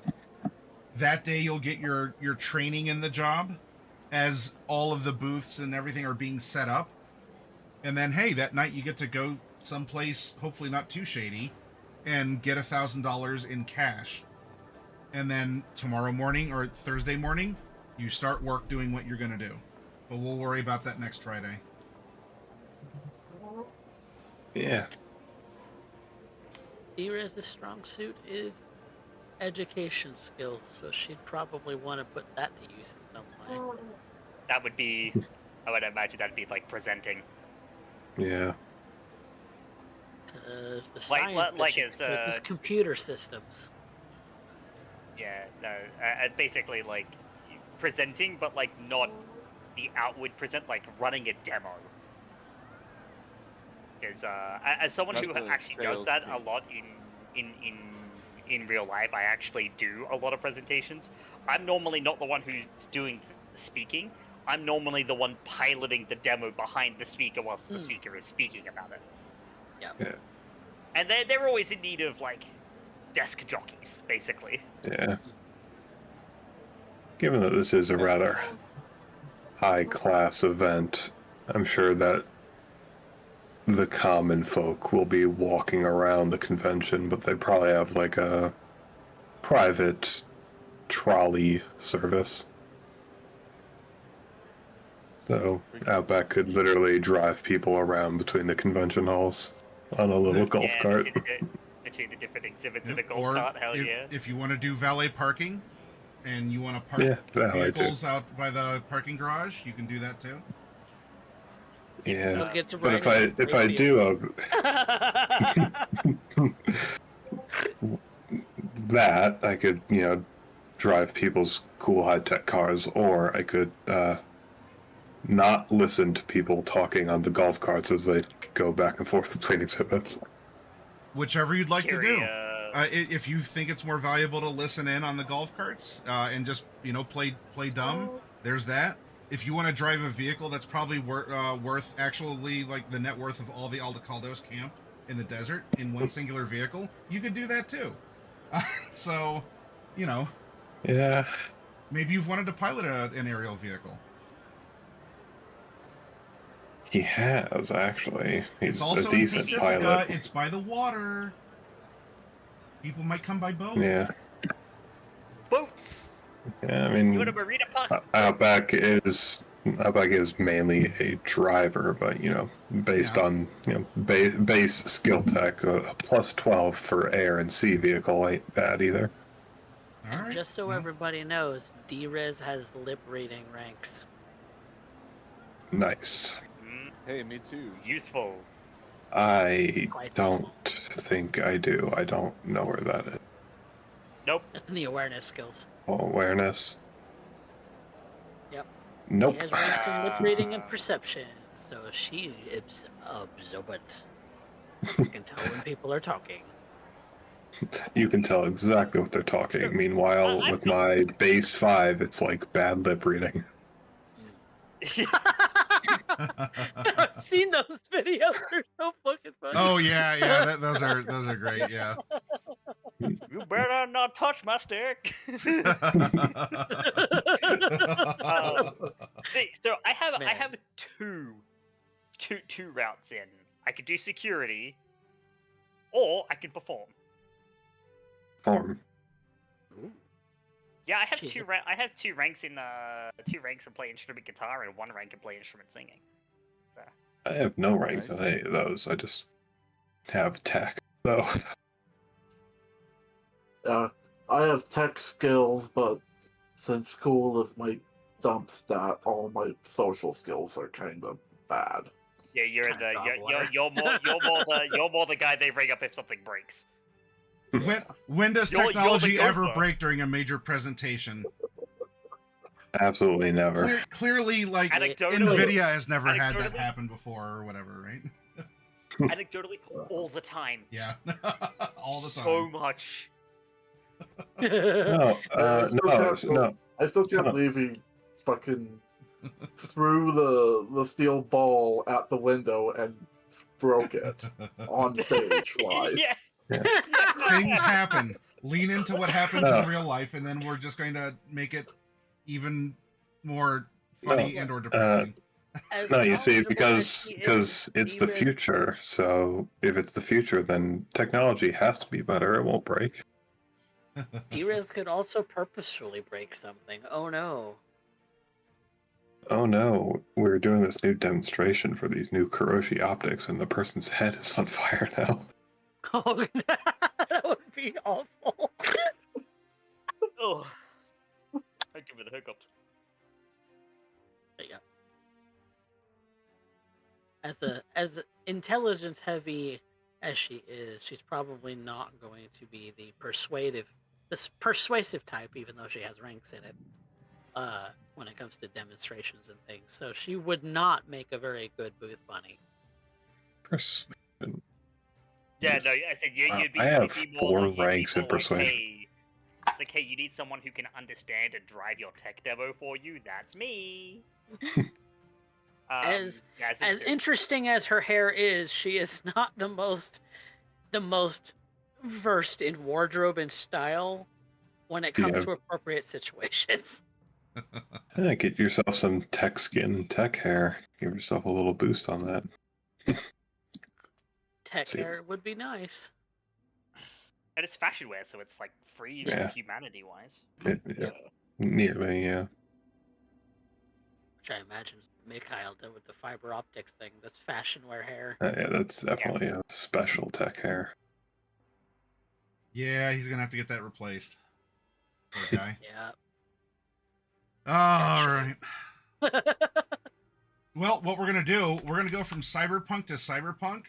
That day you'll get your training in the job as all of the booths and everything are being set up. And then, hey, that night you get to go someplace, hopefully not too shady, and get $1,000 in cash. And then tomorrow morning or Thursday morning, you start work doing what you're going to do. But we'll worry about that next Friday. Yeah. Erez's strong suit is education skills, so she'd probably want to put that to use in some way. That would be, I would imagine that'd be like presenting. Yeah. Because the Like- science like that as, she took is computer systems. Yeah, no, basically like presenting, but like not the outward present, like running a demo. Because as someone who Not the actually does sales that a team. lot in real life, I actually do a lot of presentations. I'm normally not the one who's doing the speaking. I'm normally the one piloting the demo behind the speaker whilst the speaker is speaking about it. Yeah. And they're always in need of like desk jockeys, basically. Yeah. Given that this is a rather high-class event, I'm sure that the common folk will be walking around the convention, but they probably have like a private trolley service. So Outback could literally drive people around between the convention halls on a little golf Yeah, cart. between the different exhibits in the Yep. golf Or cart, hell if, yeah. if you want to do valet parking and you want to park Yeah, valet too. vehicles out by the parking garage, you can do that too. Yeah, You'll get to but ride if I do that, I could drive people's cool high-tech cars, or I could not listen to people talking on the golf carts as they go back and forth between exhibits. Whichever you'd like to do. Curious. If you think it's more valuable to listen in on the golf carts and just play dumb, there's that. If you want to drive a vehicle that's probably worth actually like the net worth of all the Aldecaldos camp in the desert in one singular vehicle, you could do that too. So, Yeah, maybe you've wanted to pilot an aerial vehicle. he has actually. He's It's also a decent in Pacifica. pilot. It's by the water. People might come by boat. Yeah, Boats! yeah. I You want a mean, marina park? Outback is mainly a driver, but based Yeah. on base skill tech, a plus 12 for air and sea vehicle ain't bad either. All And right. just so well, everybody knows, Drez has lip reading ranks. Nice. Hey, me too. Useful. I Quite don't think I do. I don't know where that is. Nope. And the awareness skills. Awareness. Yep. Nope. He has ranks in lip reading and perception, so she is observant. You can tell when people are talking. You can tell exactly what they're talking. So, Meanwhile, I've with got- my base 5, it's like bad lip reading. I've seen those videos. They're so fucking funny. Oh yeah. Those are great. Yeah. You better not touch my stick. See, so I have Man. two routes in. I could do security, or I can perform. Form. Yeah, I have Jeez. I have two ranks in play instrument guitar and one rank in play instrument singing. I have no ranks in any of those. I just have tech. So I have tech skills, but since school is my dump stat, all my social skills are kind of bad. Yeah, you're Kinda gobbler. you're more the guy they ring up if something breaks. When does You're the technology ever gopher. break during a major presentation? absolutely never. Clearly, like Anecdotally- Nvidia has never had that anecdotally- happen before, or whatever, right? Anecdotally, all the time. Yeah, all the time. So much. No, I still can't no. I still can't Come on. believe he fucking threw the steel ball at the window and broke it on stage live. Yeah. Things happen. Lean into what happens No. in real life, and then we're just going to make it even more funny and or depressing. As No, you see, knowledgeable as because he is, it's the D-Riz- future. So if it's the future, then technology has to be better. It won't break. D-Riz could also purposefully break something. Oh no. Oh no, we're doing this new demonstration for these new Kuroshi optics, and the person's head is on fire now. Oh, that would be awful. Oh, I give it the hiccups. There you go. As intelligence heavy as she is, she's probably not going to be the persuasive type, even though she has ranks in it. When it comes to demonstrations and things, so she would not make a very good booth bunny. Persuasion. Yeah, no, I said Wow, you'd be. I have you'd be more 4 you'd be ranks in more persuasion. Hey, it's like, hey, you need someone who can understand and drive your tech demo for you. That's me. As yeah, it's As just- interesting as her hair is, she is not the most versed in wardrobe and style when it comes Yeah. to appropriate situations. Get yourself some tech skin, tech hair. Give yourself a little boost on that. Tech See. hair would be nice. and it's fashion wear, so it's like free Yeah. humanity wise. Yeah. Nearly, yeah. Which I imagine Mikhail did with the fiber optics thing. That's fashion wear hair. Yeah, that's definitely a special tech hair. Yeah, he's gonna have to get that replaced. Poor guy. Yeah. All right. Well, what we're gonna do, we're gonna go from cyberpunk to cyberpunk.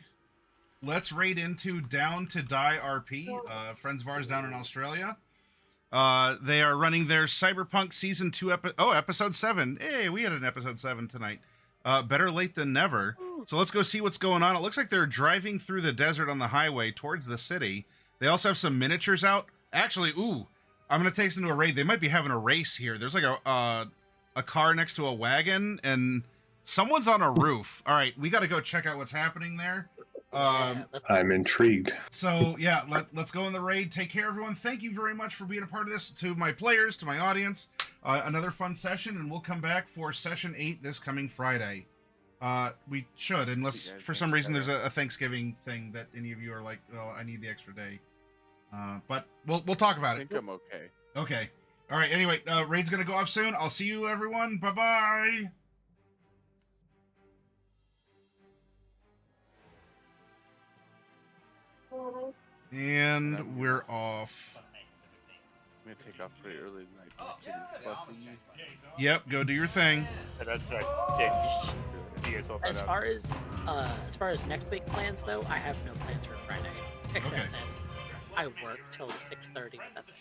Let's raid into Down to Die RP, friends of ours down in Australia. They are running their Cyberpunk Season 2 episode 7. Hey, we had an episode 7 tonight. Better late than never. So let's go see what's going on. It looks like they're driving through the desert on the highway towards the city. They also have some miniatures out. Actually, ooh, I'm going to take us into a raid. They might be having a race here. There's like a car next to a wagon, and someone's on a roof. All right, we got to go check out what's happening there. Yeah, let's- I'm intrigued. So yeah, let's go in the raid. Take care, everyone. Thank you very much for being a part of this. To my players, to my audience, another fun session, and we'll come back for session 8 this coming Friday. We should, unless for some reason there's a Thanksgiving thing that any of you are like, well, I need the extra day. But we'll talk I about it. think I'm okay. Okay. All right. Anyway, raid's gonna go off soon. I'll see you, everyone. Bye bye. And we're off. I'm gonna take off pretty early tonight. My kitty's fussy. Yep, go do your thing. And that's right. Yeah, you guys all As that far as next week plans, though, I have no plans for Friday, except Okay. that I work till 6:30. But that's it.